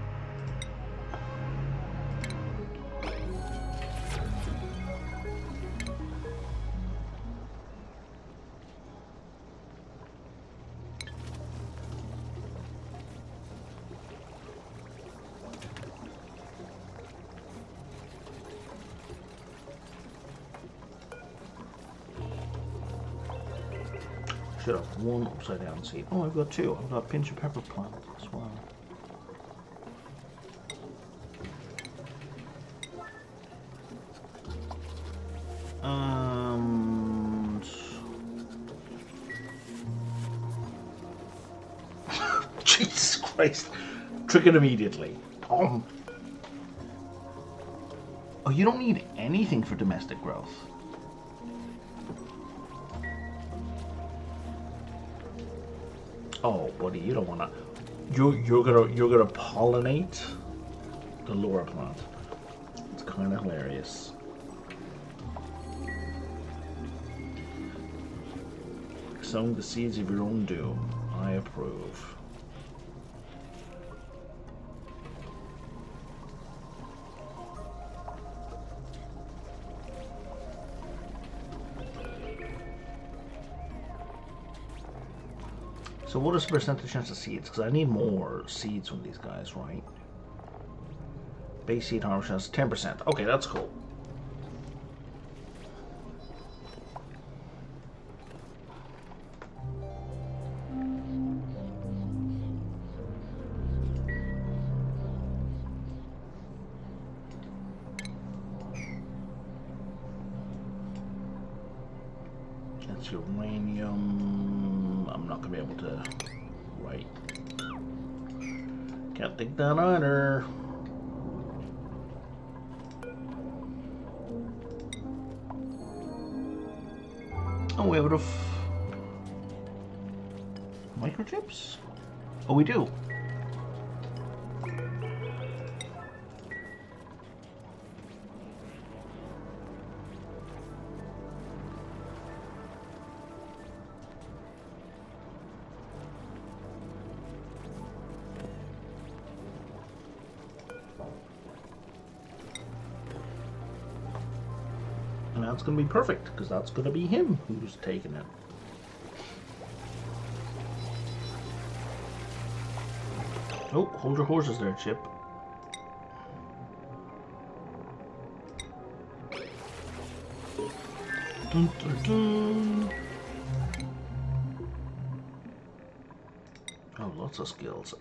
Should have one upside down seed. Oh, I've got two. I've got a pinch of pepper plant as well. And Jesus Christ! Triggered immediately. Oh, you don't need anything for domestic growth. Oh, buddy, you don't wanna. You're gonna pollinate the Laura plant. It's kind of hilarious. Sowing the seeds of your own doom. I approve. So what is the percentage chance of seeds? Because I need more seeds from these guys, right? Base seed harvest chance 10%. Okay, that's cool. That's uranium. I'm not gonna be able to. Right. Can't take that either. Oh, we have enough microchips? Oh, we do. And that's going to be perfect, because that's going to be him who's taking it. Oh, hold your horses there, Chip. Dun, dun, dun. Oh, lots of skills.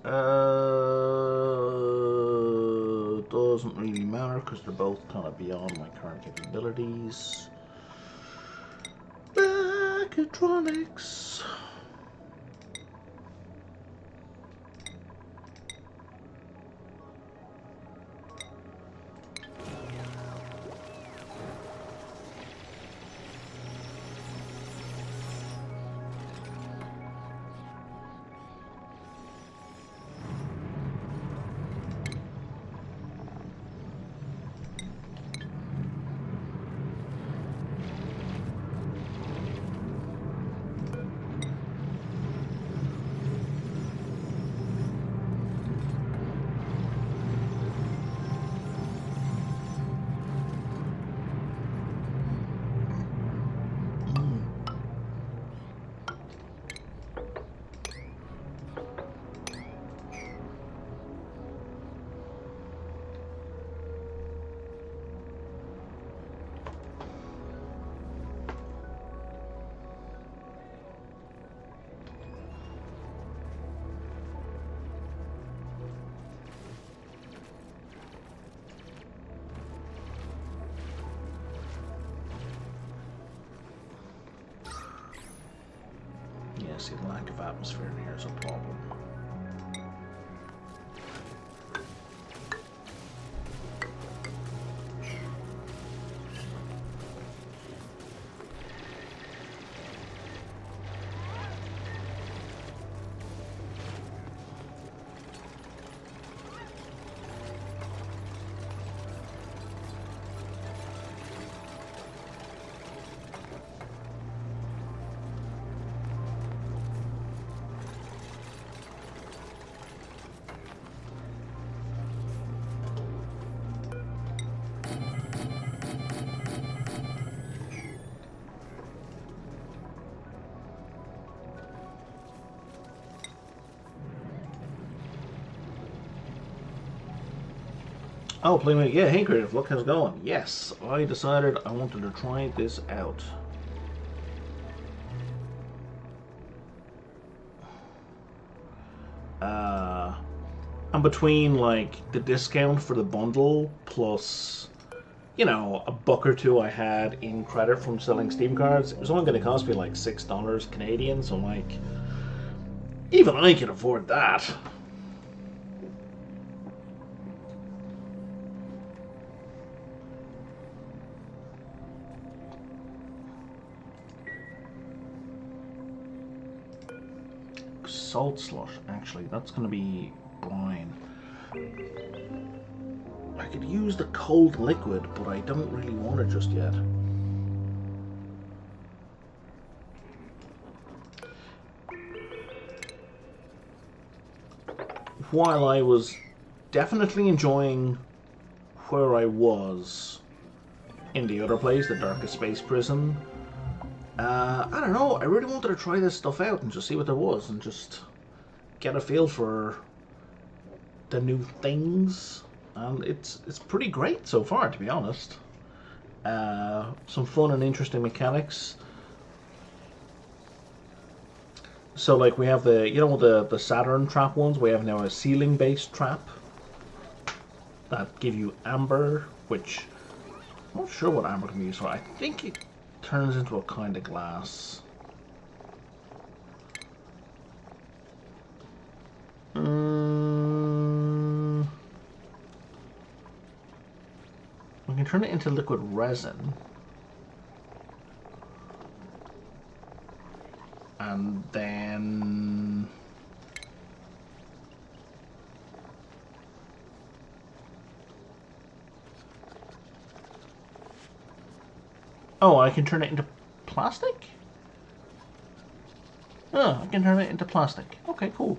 Doesn't really matter because they're both kind of beyond my current capabilities. Mechatronics. See, the lack of atmosphere in here is a problem. Oh, Playmate, yeah, hey Creative, look how's it going. Yes, I decided I wanted to try this out. I'm between, like, the discount for the bundle plus, you know, a buck or two I had in credit from selling Steam cards. It was only going to cost me, like, $6 Canadian, so, like, even I can afford that. Salt slush, actually, that's going to be brine. I could use the cold liquid, but I don't really want it just yet. While I was definitely enjoying where I was in the other place, the Darkest Spaceprison, I don't know. I really wanted to try this stuff out and just see what there was and just get a feel for the new things. And it's pretty great so far, to be honest. Some fun and interesting mechanics. So like we have the Saturn trap ones. We have now a ceiling based trap that give you amber, which I'm not sure what amber can be used for. I think it turns into a kind of glass. We can turn it into liquid resin. And then oh, I can turn it into plastic? Oh, I can turn it into plastic. Okay, cool.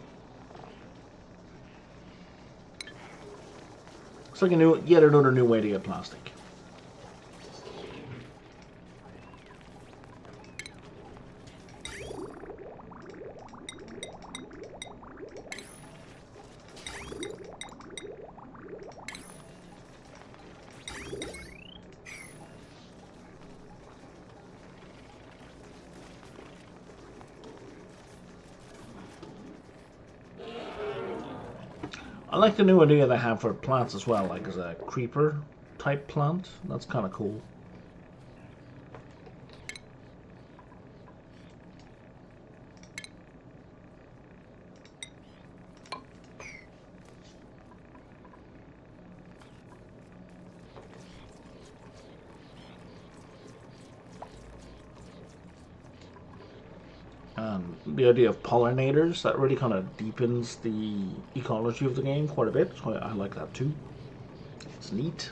It's like yet another new way to get plastic. I like the new idea they have for plants as well, like as a creeper type plant. That's kind of cool. The idea of pollinators, that really kind of deepens the ecology of the game quite a bit. So I like that too. It's neat.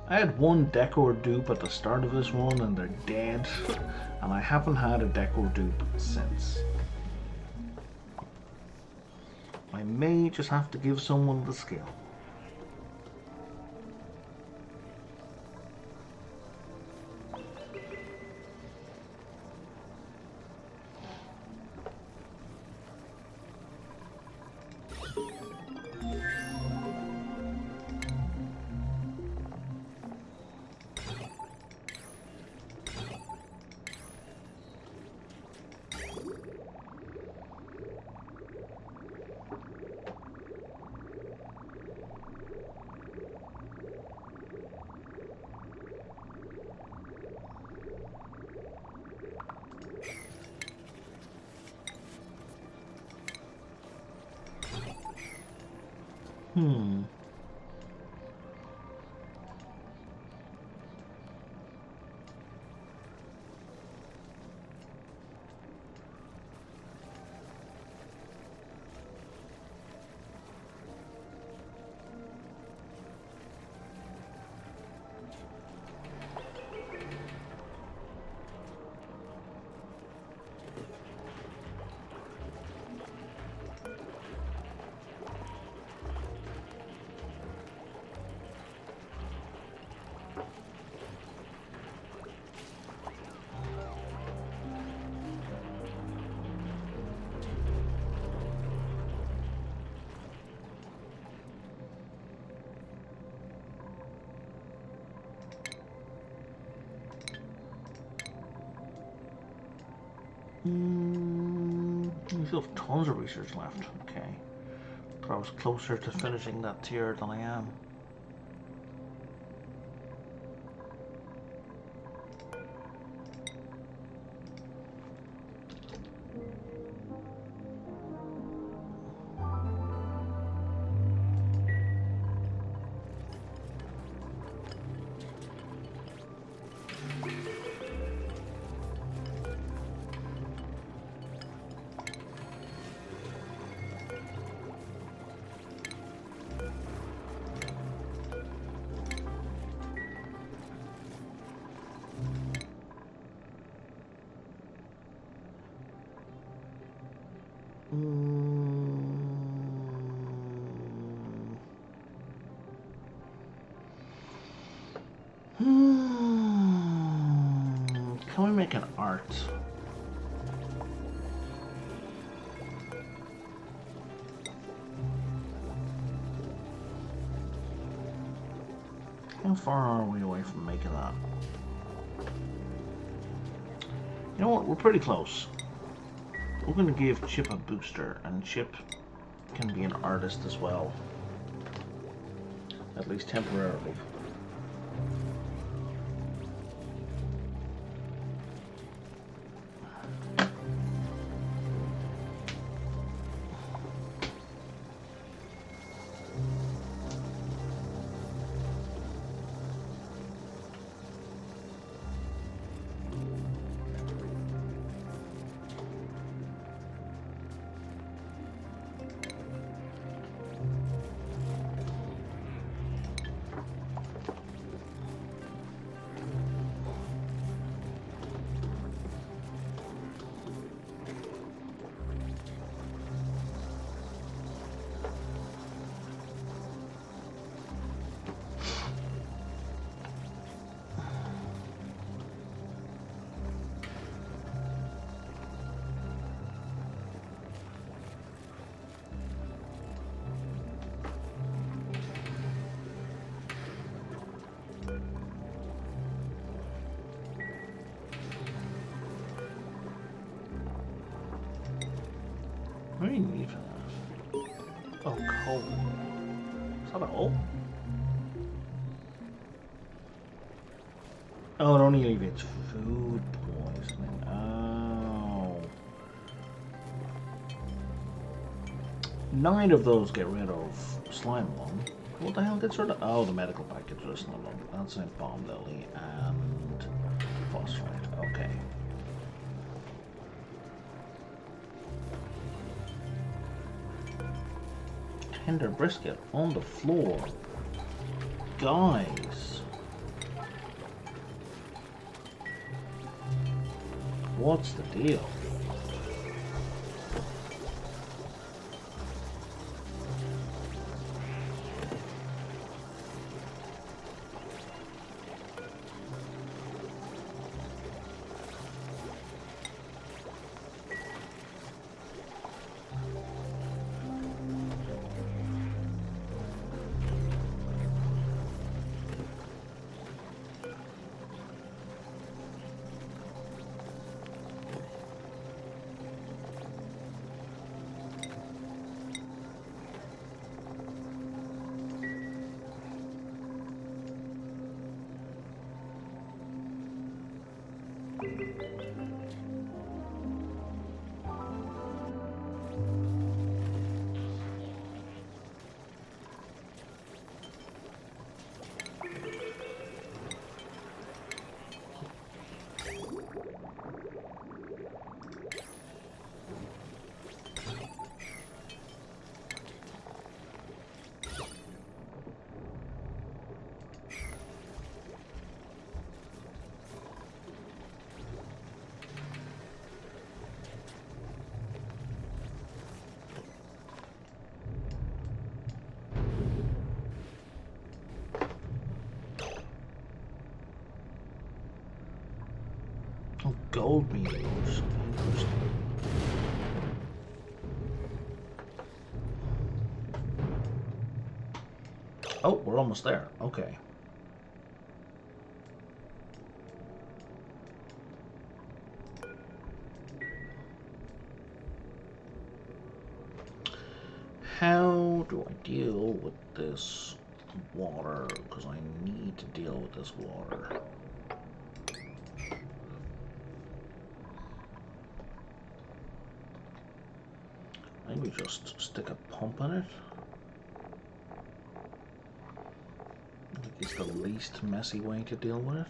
I had one decor dupe at the start of this one and they're dead, and I haven't had a decor dupe since. I may just have to give someone the skill. Hmm. We still have tons of research left. Okay. But I was closer to finishing that tier than I am. Can we make an art? How far are we away from making that? You know what? We're pretty close. We're going to give Chip a booster, and Chip can be an artist as well. At least temporarily. What do you need for that? Oh, coal. Is that all? Oh, it only alleviates food poisoning. Oh. 9 of those get rid of slime lung. What the hell gets rid of? Oh, the medical pack gets rid of slime lung. That's in bomb lily and phosphorite. Okay. Tender brisket on the floor. Guys. What's the deal? gold meteors. Interesting. Oh, we're almost there. Okay. How do I deal with this water? Because I need to deal with this water. Maybe just stick a pump in it. I think it's the least messy way to deal with it.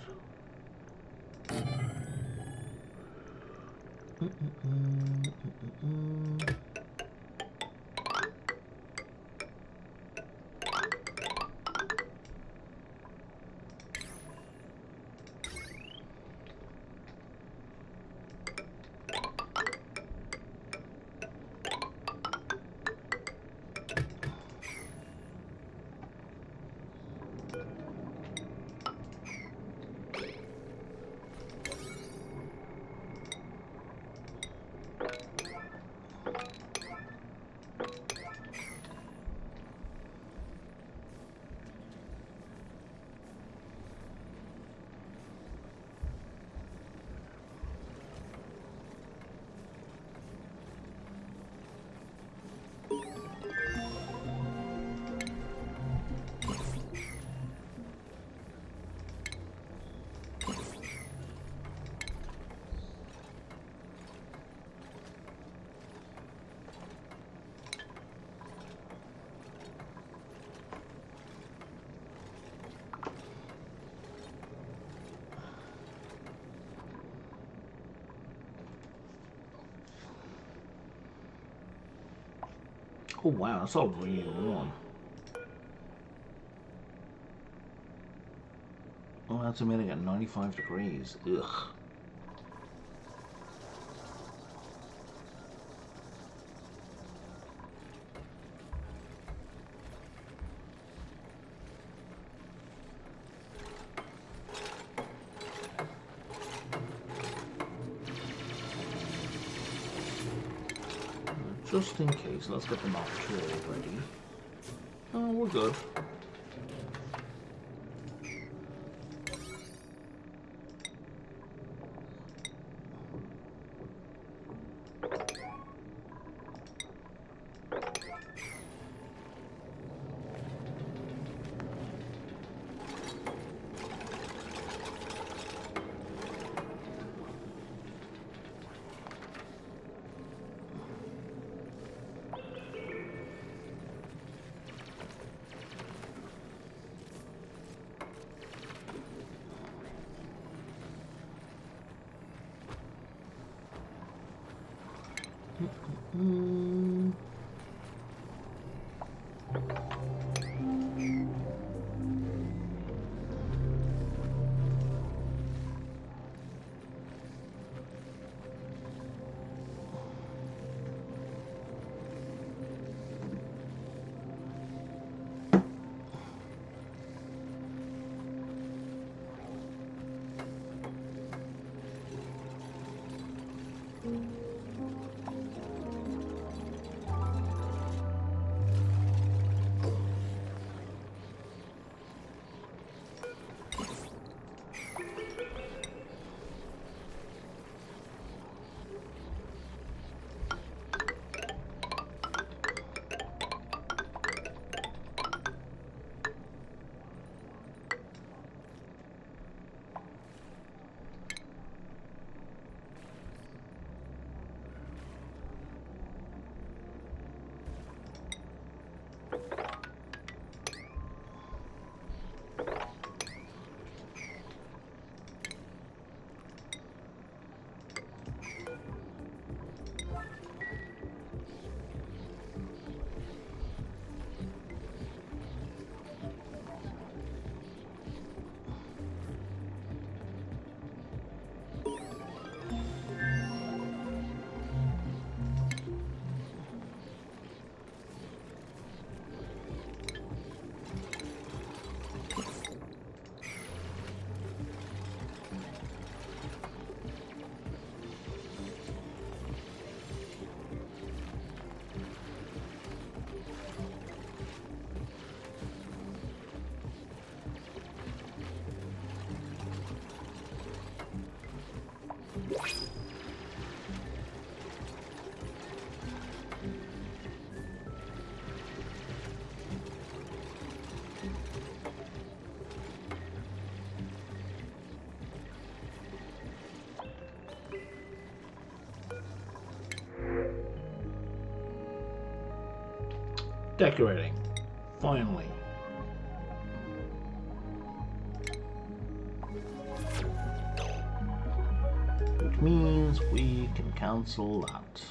Oh wow, that's all really warm. Oh, that's emitting at 95 degrees. Ugh. Just in case, let's get the molecule ready. Oh, we're good. Decorating. Finally. Which means we can cancel that.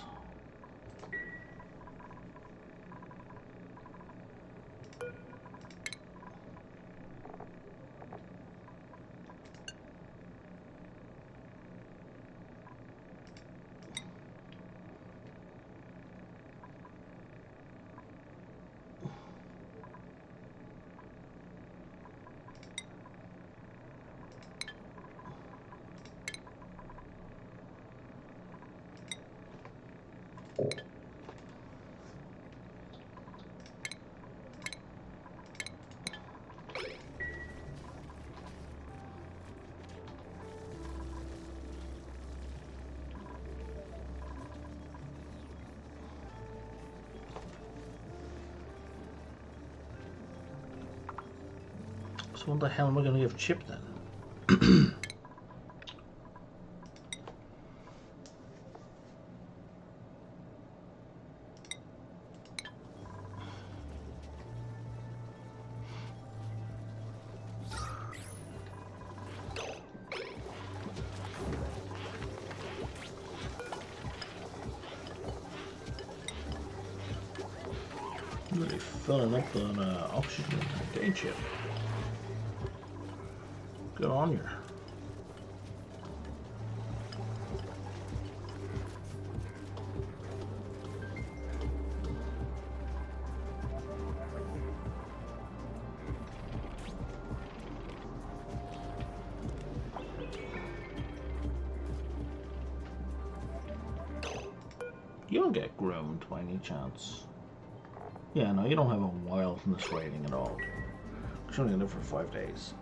So what the hell am I going to give Chip then? Really filling up on oxygen, ain't you? Good on you. You don't get groomed by any chance. Yeah, no, you don't have a wildness rating at all. You're only live for 5 days.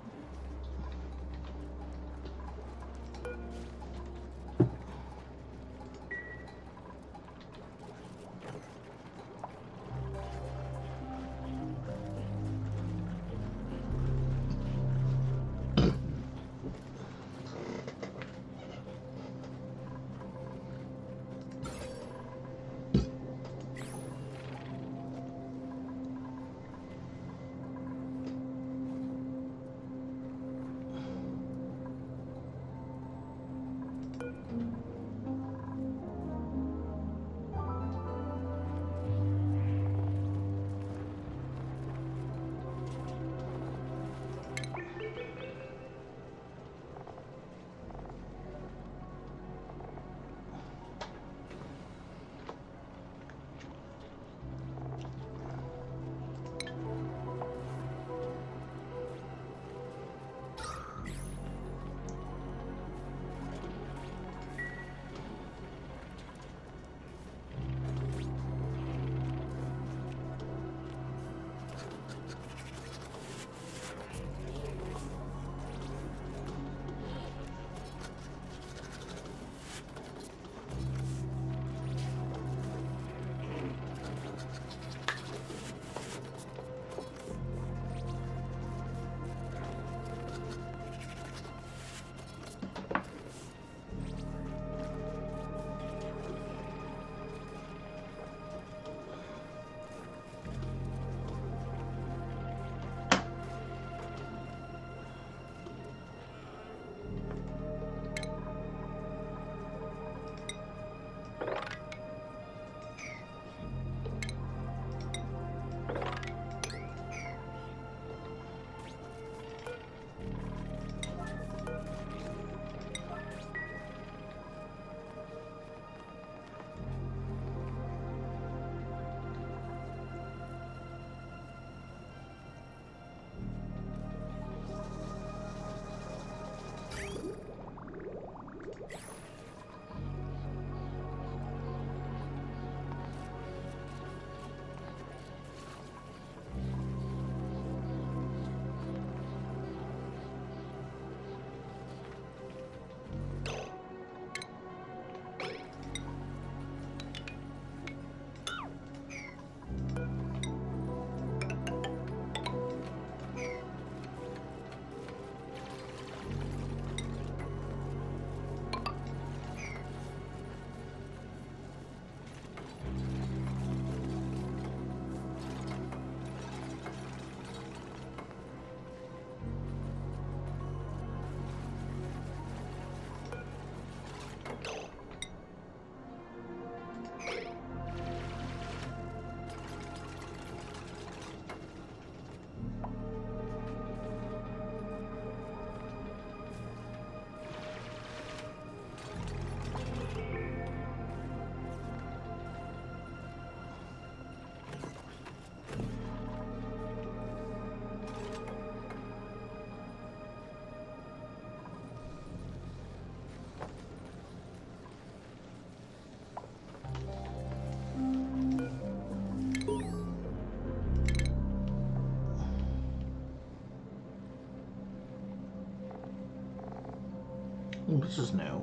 This is new.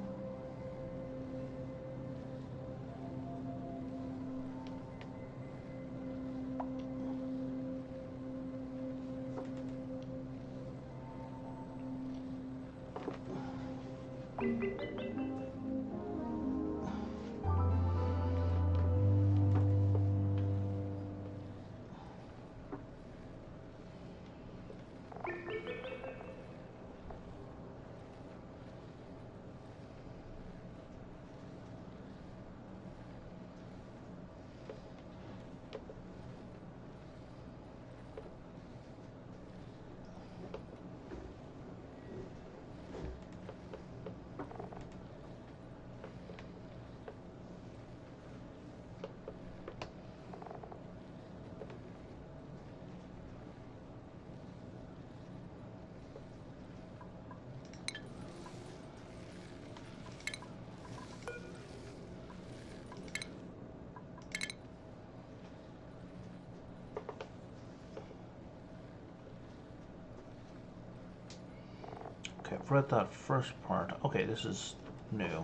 Okay, I've read that first part. Okay, this is new.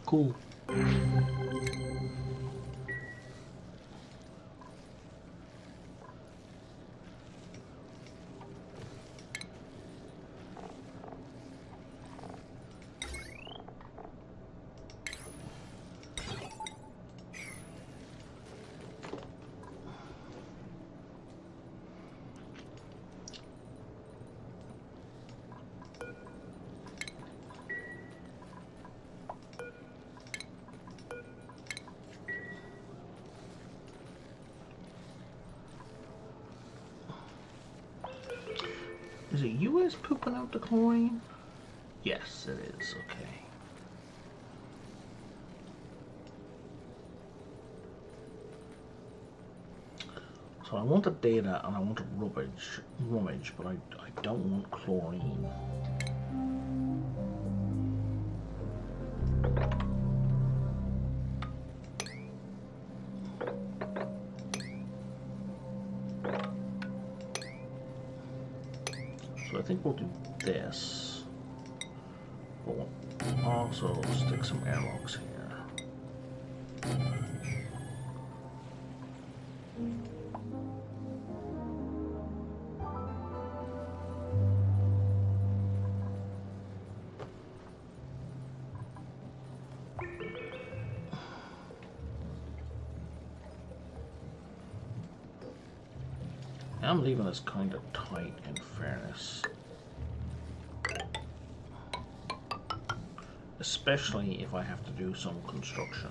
Cool. Is it US pooping out the chlorine? Yes, it is. Okay. So I want the data and I want the rummage, but I don't want chlorine. So I think we'll do this. We'll also stick some airlocks here. I'm leaving this kind of tight in fairness. Especially if I have to do some construction.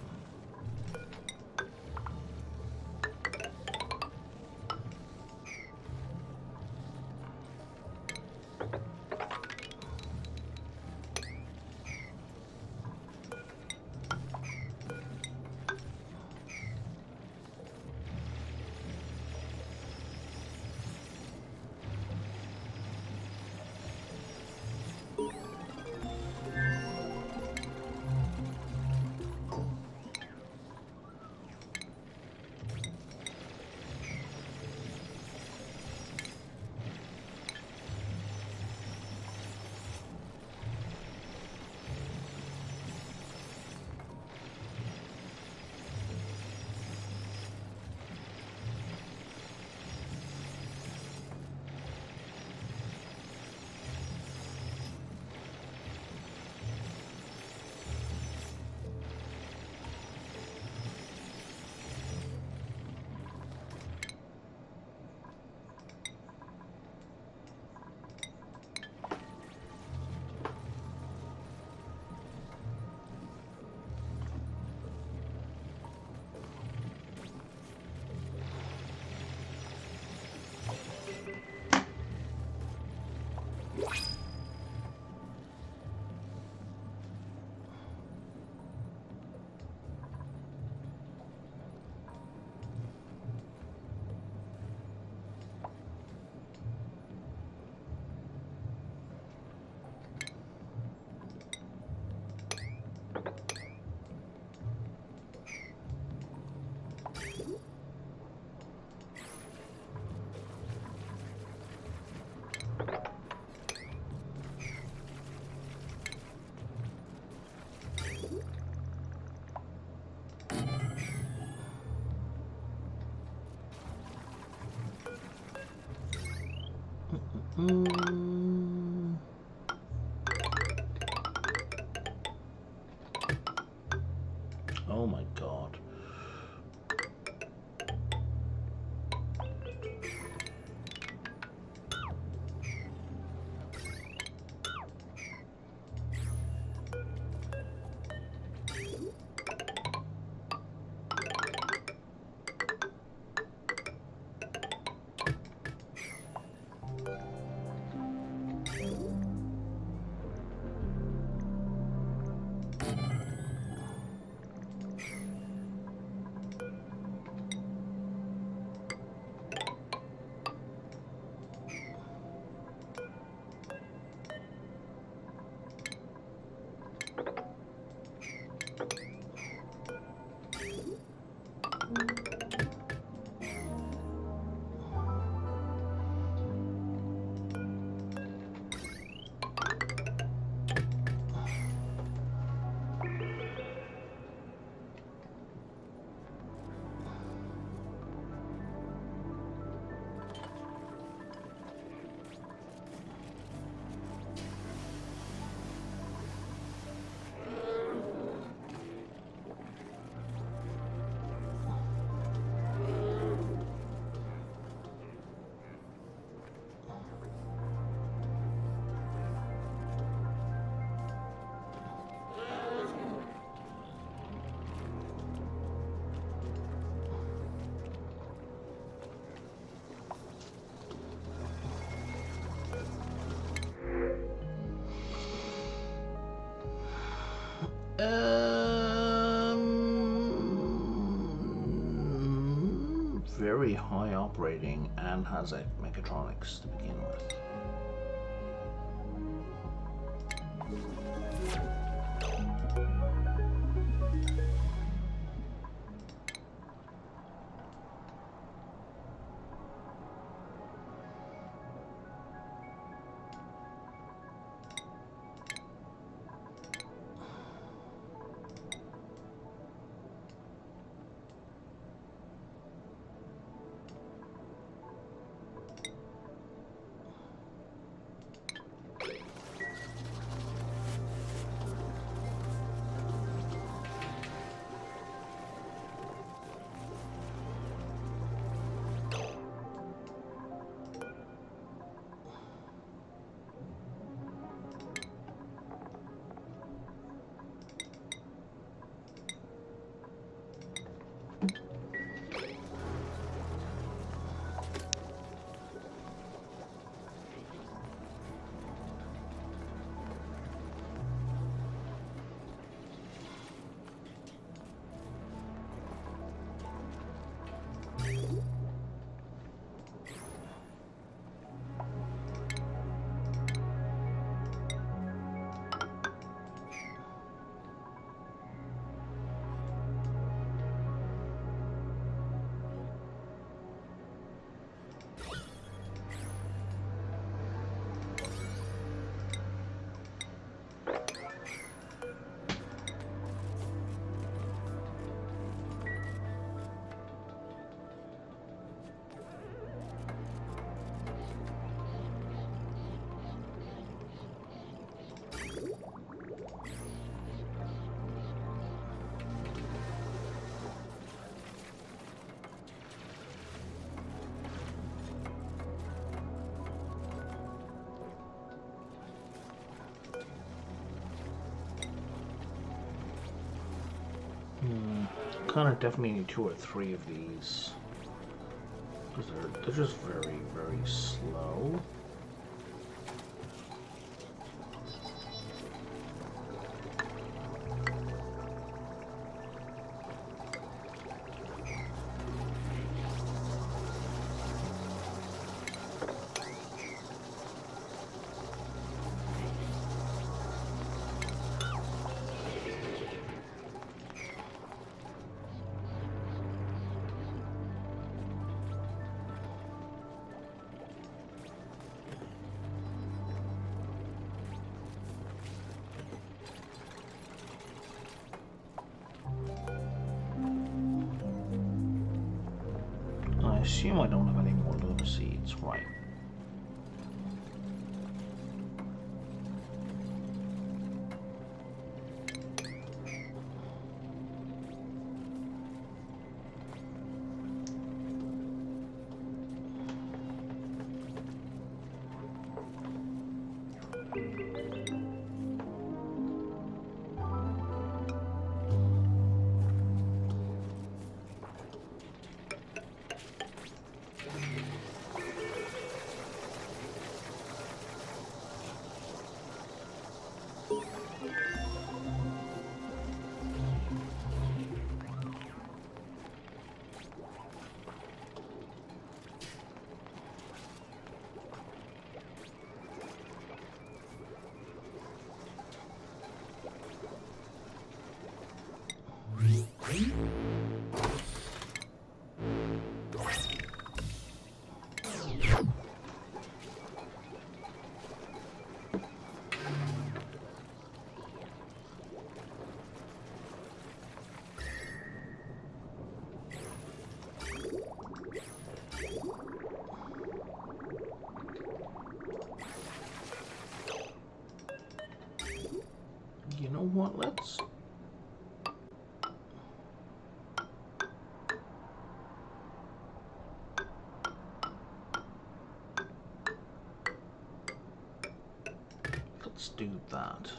Mm. Oh my god. Very high operating and has a mechatronics to begin with. Kind of definitely need 2 or 3 of these. Because they're just very, very slow. I assume I don't have any more lunar seeds, right? You know what? Let's do that.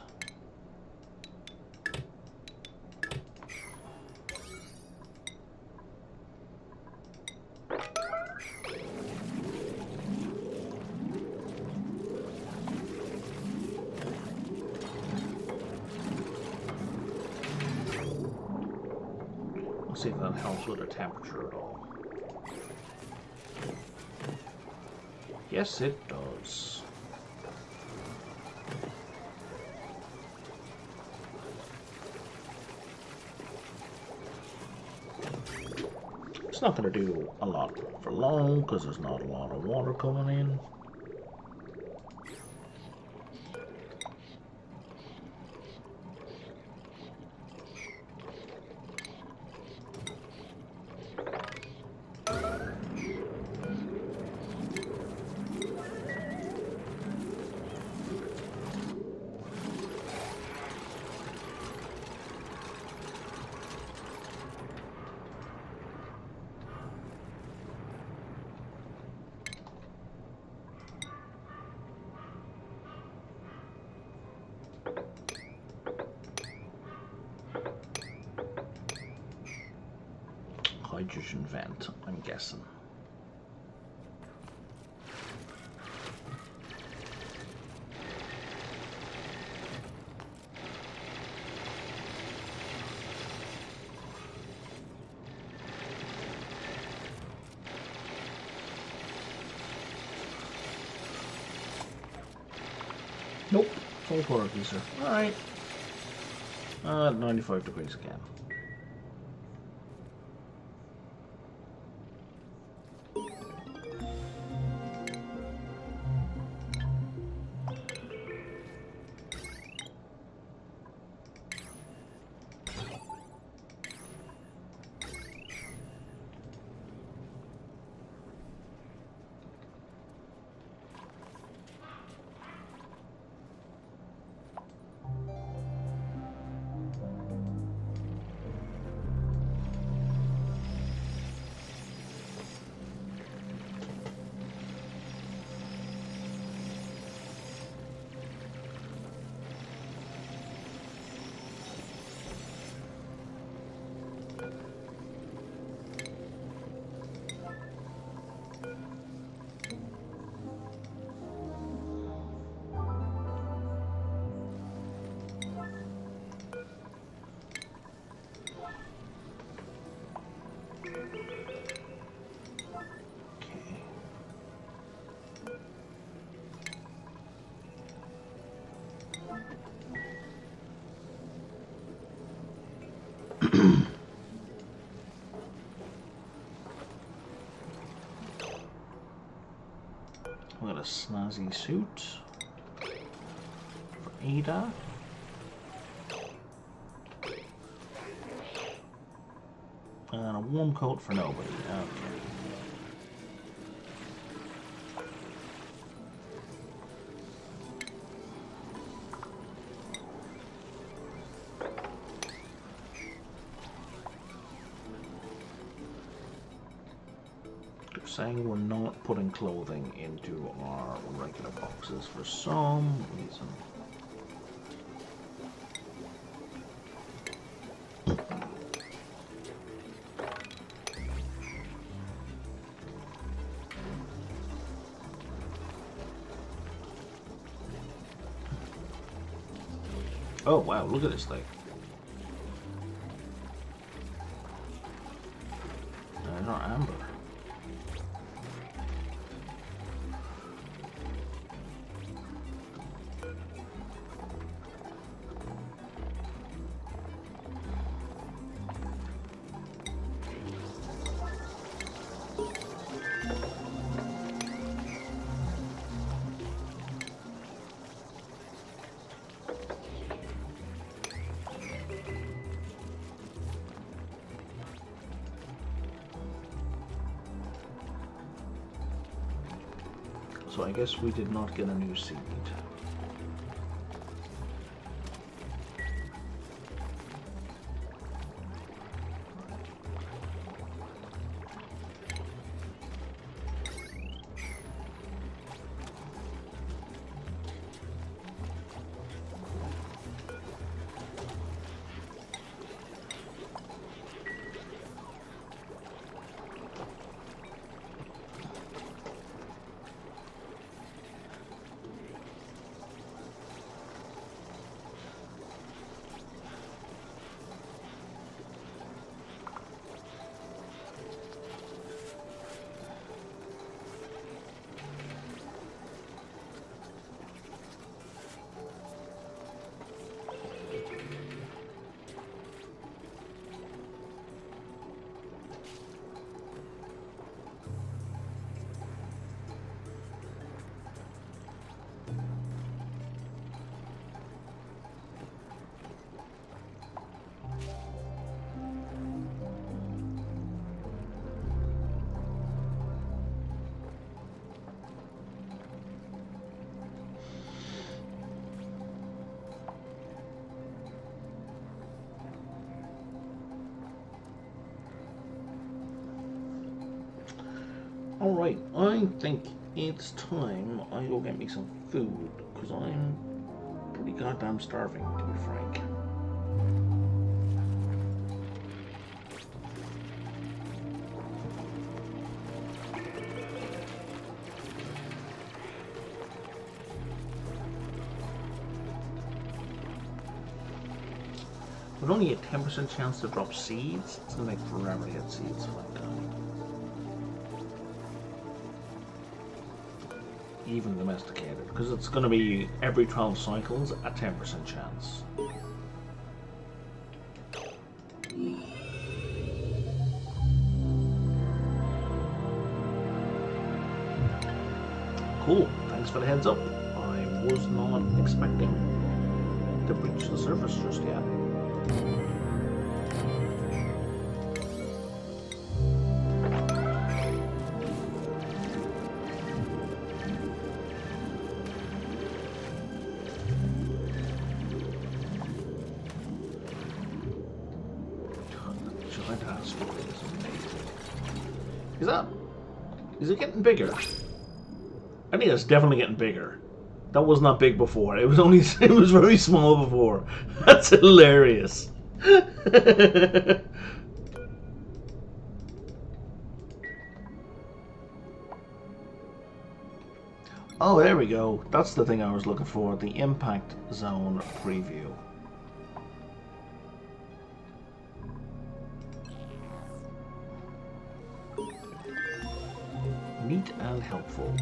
Let's see if that helps with the temperature at all. Yes, it does. It's not going to do a lot for long because there's not a lot of water coming in. Hydrogen vent, I'm guessing. Nope, it's all water geyser. Alright. 95 degrees again. We got a snazzy suit for Ada. And a warm coat for nobody. Okay. Saying we're not putting clothing into our regular boxes for some reason. Oh wow, look at this thing. There's our amber. So I guess we did not get a new seed. Alright, I think it's time I go get me some food, because I'm pretty goddamn starving, to be frank. With only a 10% chance to drop seeds, it's going to take forever to get seeds for that guy. Even domesticated, because it's going to be every 12 cycles a 10% chance. Cool, thanks for the heads up. I was not expecting to breach the surface just yet. Is it getting bigger? I think it's definitely getting bigger. That was not big before. It was very small before. That's hilarious. Oh, there we go. That's the thing I was looking for. The impact zone preview. Neat and helpful.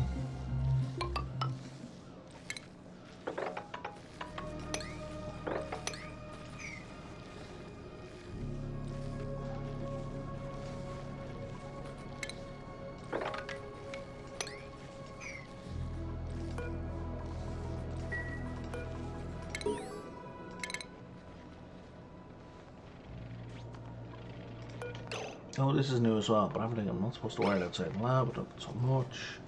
Oh, this is new as well, but everything I'm not supposed to wear it outside the lab, but not so much.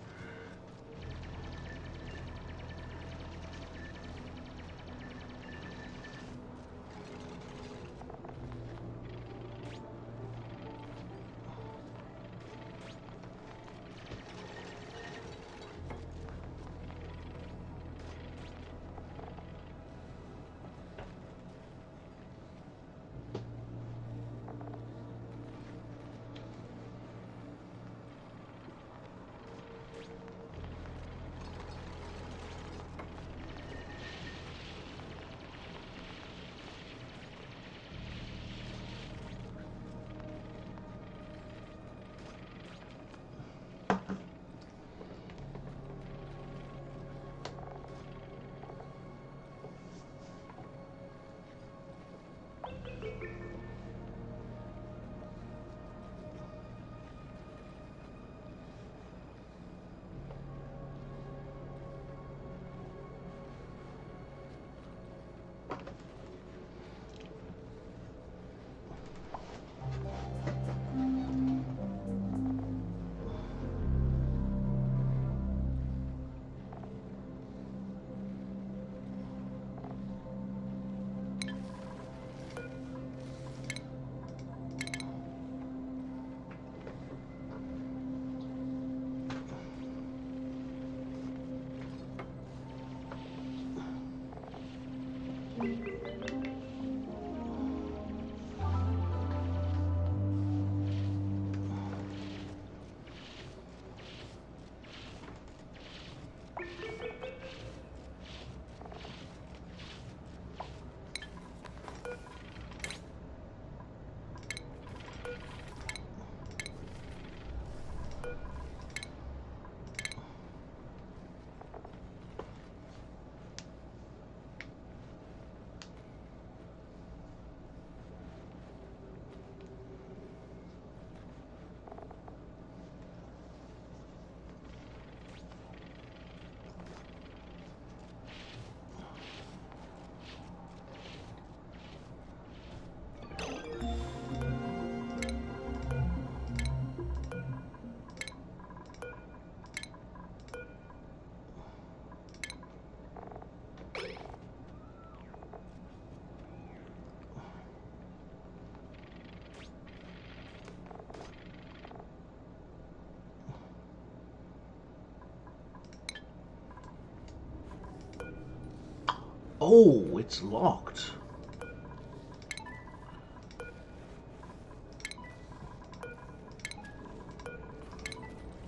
Oh, it's locked.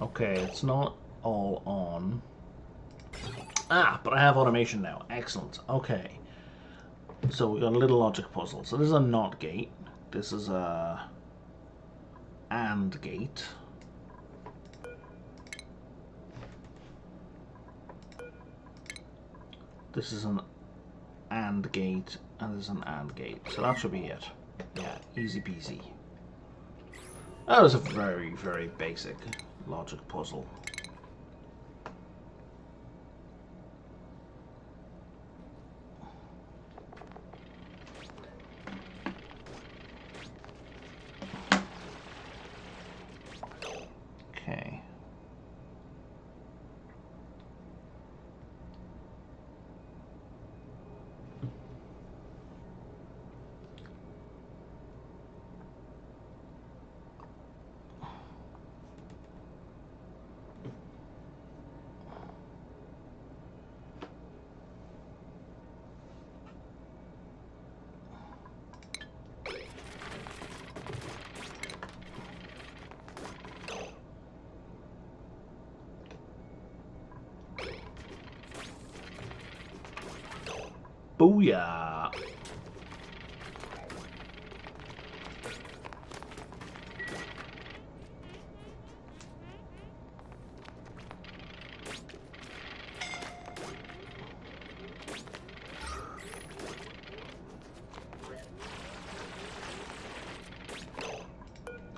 Okay, it's not all on. Ah, but I have automation now. Excellent. Okay. So we got a little logic puzzle. So this is a NOT gate. This is a AND gate. This is an AND gate, and this is an AND gate. So that should be it. Yeah, easy peasy. That was a very, very basic logic puzzle. Okay. Booyah!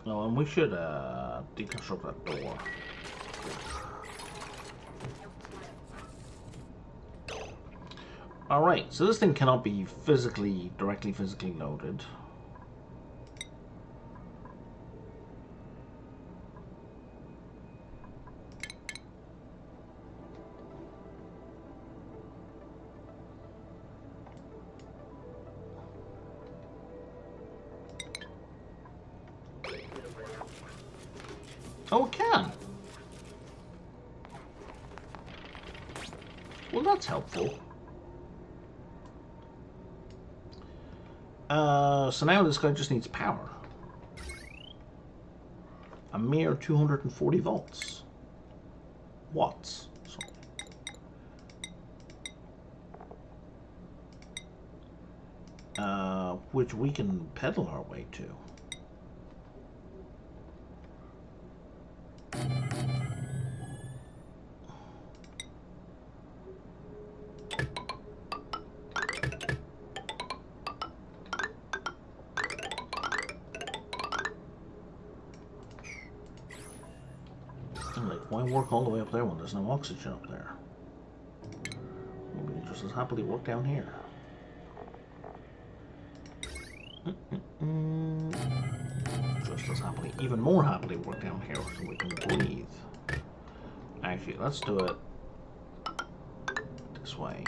Oh, and we should deconstruct that door. Alright, so this thing cannot be directly physically loaded. Oh, it can! Well, that's helpful. So now this guy just needs power. A mere 240 volts. Watts. Sorry. Which we can pedal our way to. Why work all the way up there when there's no oxygen up there? We can just as happily work down here. Just as happily, even more happily work down here so we can breathe. Actually, let's do it this way.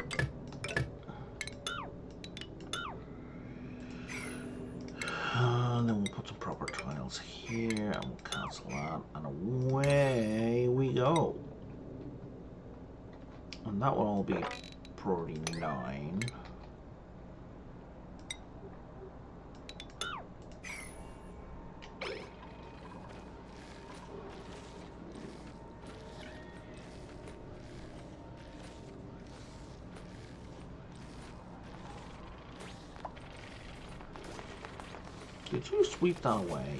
And then we'll put some proper tiles here, and we'll cancel that, and away we go. And that will all be priority 9. Did you sweep that away?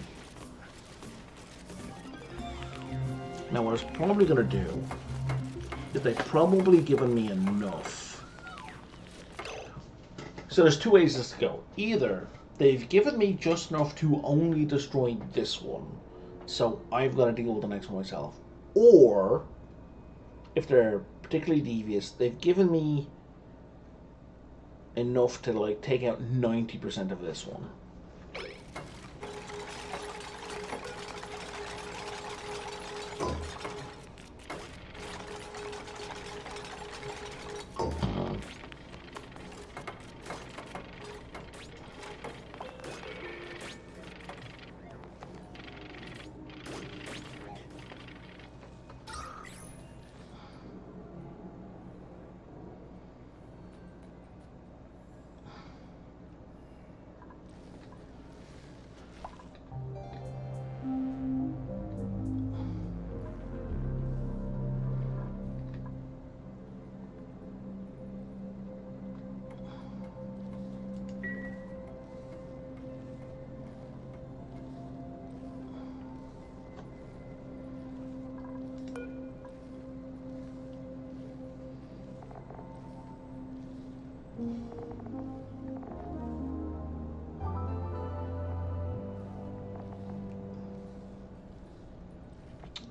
Now what it's probably going to do is they've probably given me enough. So there's two ways this to go. Either they've given me just enough to only destroy this one, so I've got to deal with the next one myself. Or, if they're particularly devious, they've given me enough to like take out 90% of this one.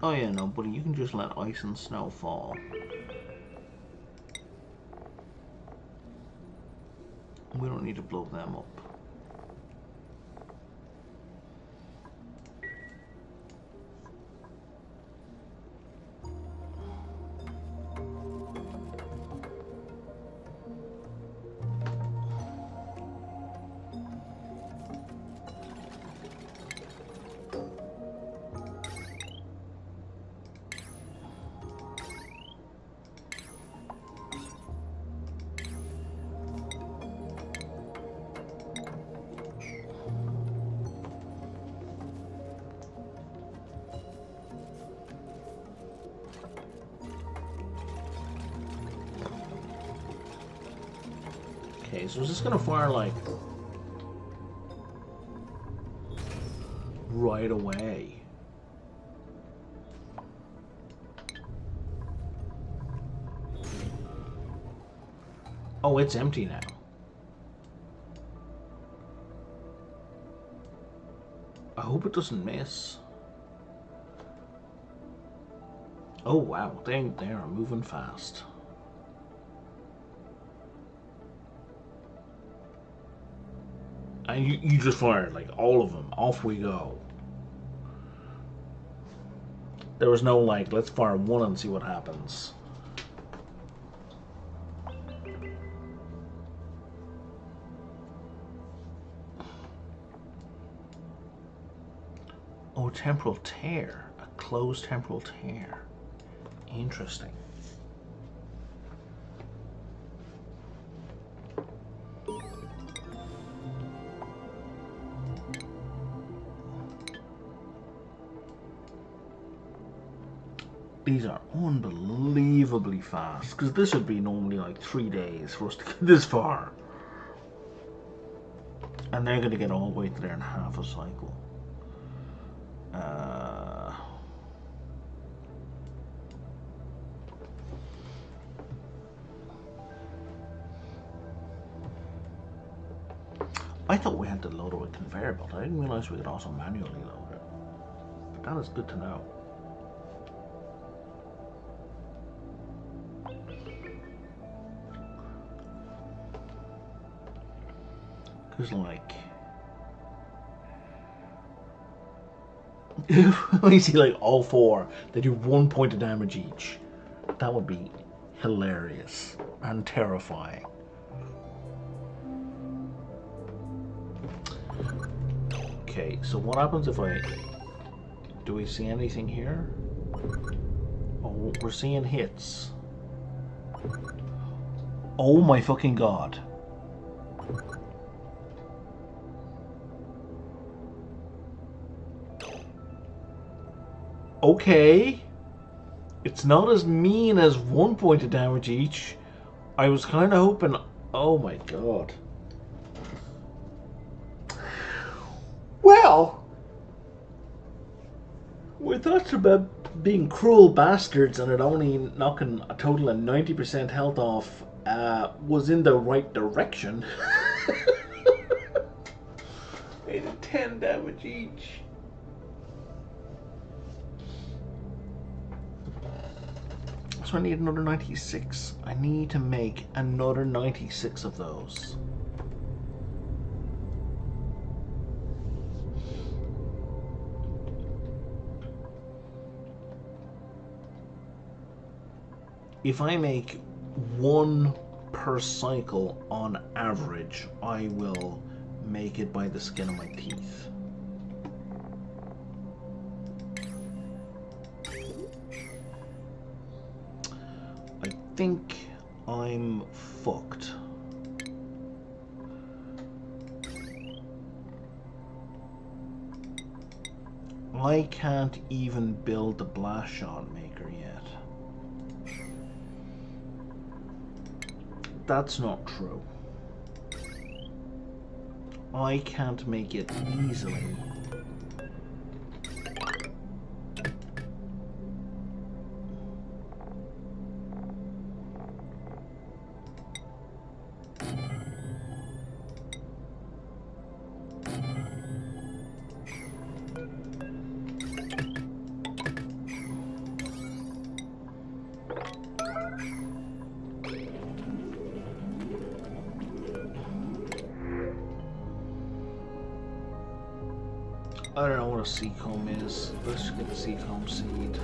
Oh yeah, no, buddy, you can just let ice and snow fall. We don't need to blow them up. Okay, so is this gonna fire like right away? Oh, it's empty now. I hope it doesn't miss. Oh wow, they are moving fast. And you just fired like all of them. Off we go. There was no like, let's fire one and see what happens. Oh, temporal tear. A closed temporal tear. Interesting. These are unbelievably fast, because this would be normally like 3 days for us to get this far. And they're going to get all the way to there in half a cycle. I thought we had to load it with conveyor belt. I didn't realize we could also manually load it. But that is good to know. Because, like... when you see, like, all four, they do 1 point of damage each. That would be hilarious and terrifying. Okay, so what happens if I... Do we see anything here? Oh, we're seeing hits. Oh my fucking god. Okay. It's not as mean as 1 point of damage each. I was kind of hoping... Oh my god. Well, we thought about being cruel bastards and it only knocking a total of 90% health off was in the right direction. 8 and 10 damage each. So I need another 96. I need to make another 96 of those. If I make 1 per cycle on average, I will make it by the skin of my teeth. I think I'm fucked. I can't even build the blast shot maker yet. That's not true. I can't make it easily. I don't know what a seacomb is. Let's just get the seacomb seed.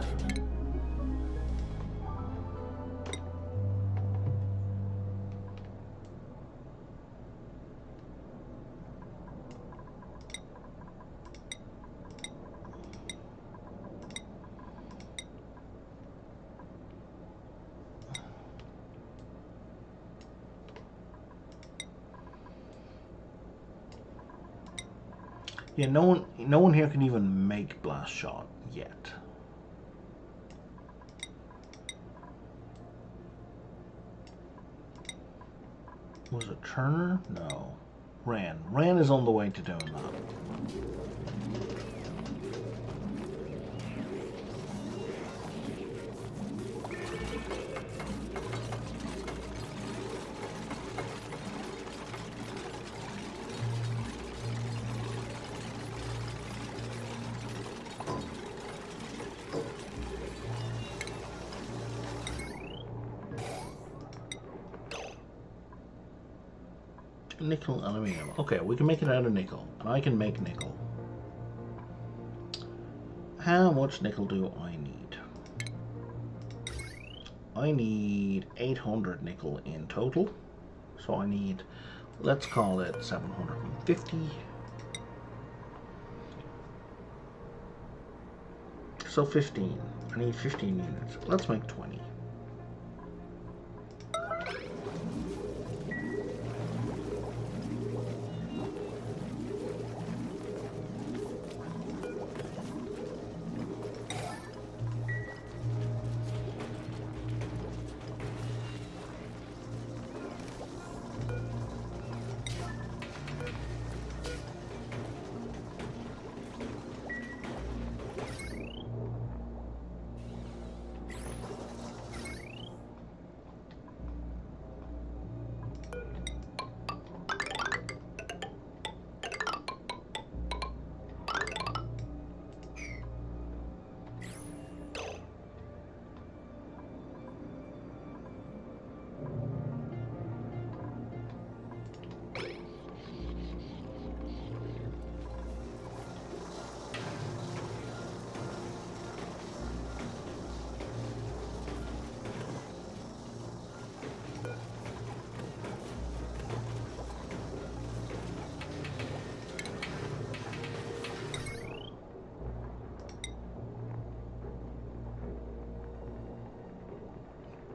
Yeah, no one here can even make blast shot yet. Was it Turner? No. Ran. Ran is on the way to doing that. Nickel aluminium. Okay, we can make it out of nickel, and I can make nickel. How much nickel do I need? I need 800 nickel in total. So I need, let's call it 750. So 15. I need 15 units. Let's make 20.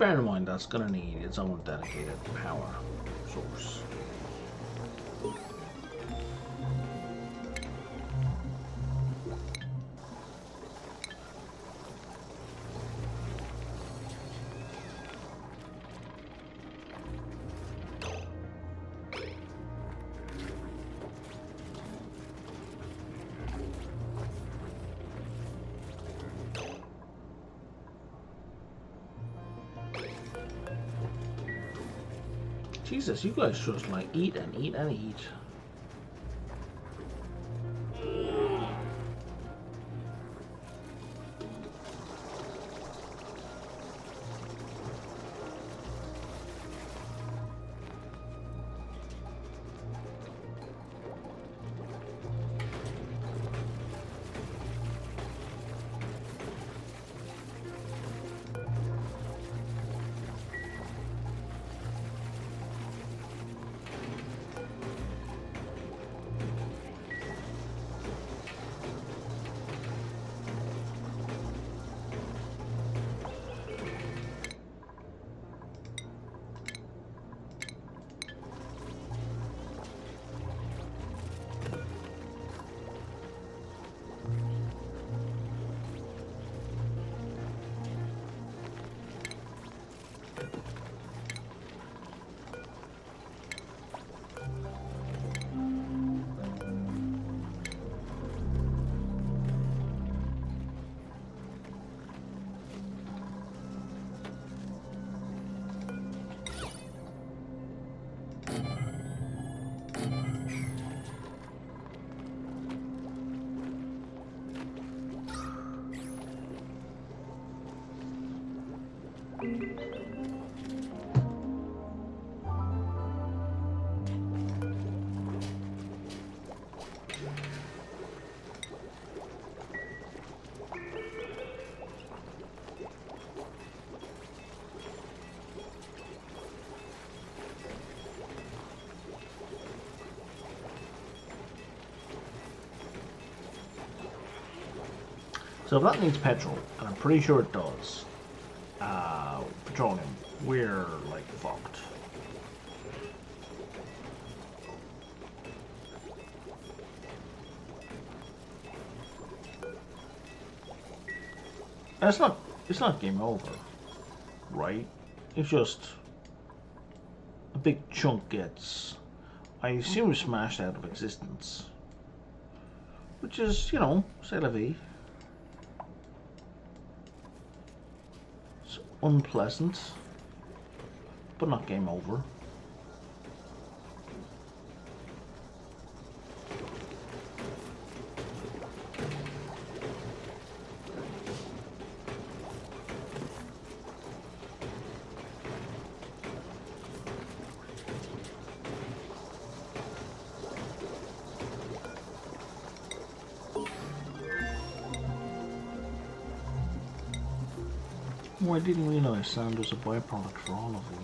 bear in mind that's going to need its own dedicated power source. Jesus, you guys just like eat and eat and eat. So if that needs petrol, and I'm pretty sure it does, petroleum, we're like fucked. And it's not game over, right? It's just a big chunk gets, I assume, smashed out of existence. Which is, you know, c'est la vie. It's unpleasant, but not game over. Oh, I didn't realise sand was a byproduct for all of these.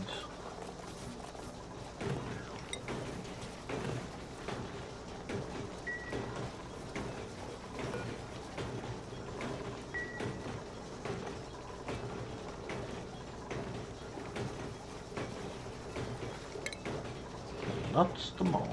That's the mall.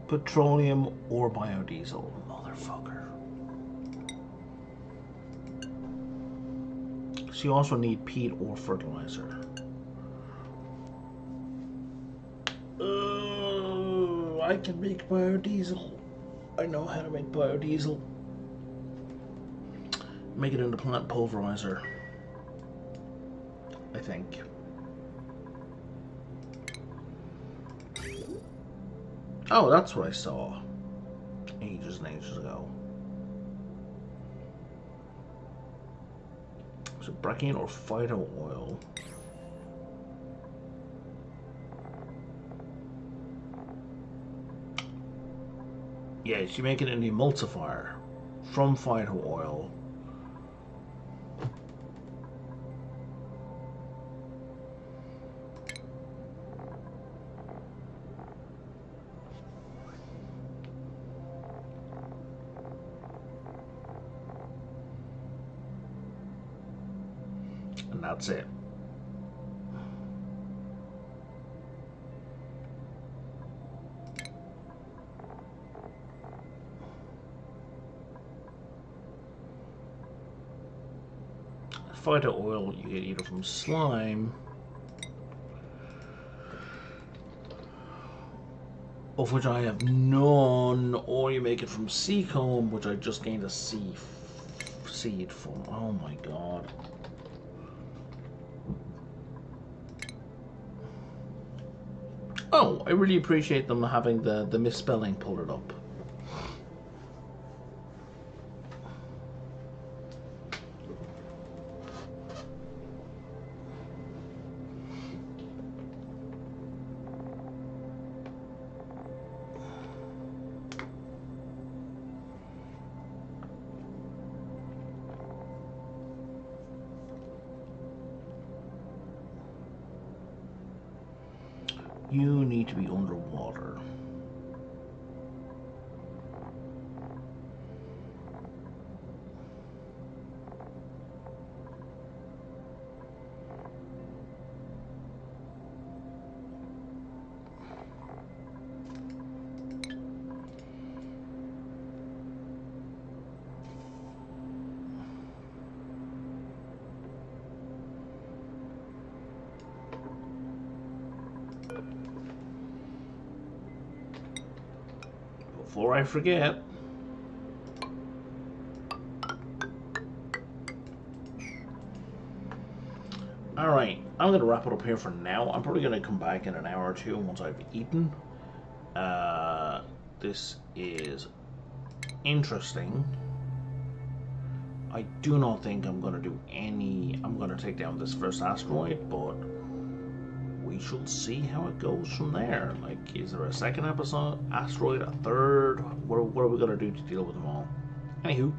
Petroleum or biodiesel. Motherfucker. So you also need peat or fertilizer. I can make biodiesel. I know how to make biodiesel. Make it into plant pulverizer. I think. Oh, that's what I saw. Ages and ages ago. Is it bracken or phyto oil? Yes, you make it an emulsifier from phyto oil. And that's it. Phyto oil you get either from slime, of which I have none, or you make it from sea comb, which I just gained a seed from. Oh my god. Oh, I really appreciate them having the misspelling pull it up. You need to be underwater. Before I forget, alright, I'm going to wrap it up here for now. I'm probably going to come back in an hour or two once I've eaten. This is interesting. I do not think I'm going to do any... I'm going to take down this first asteroid, but we shall see how it goes from there. Like, is there a second episode, asteroid, a third? What are we going to do to deal with them all? Anywho,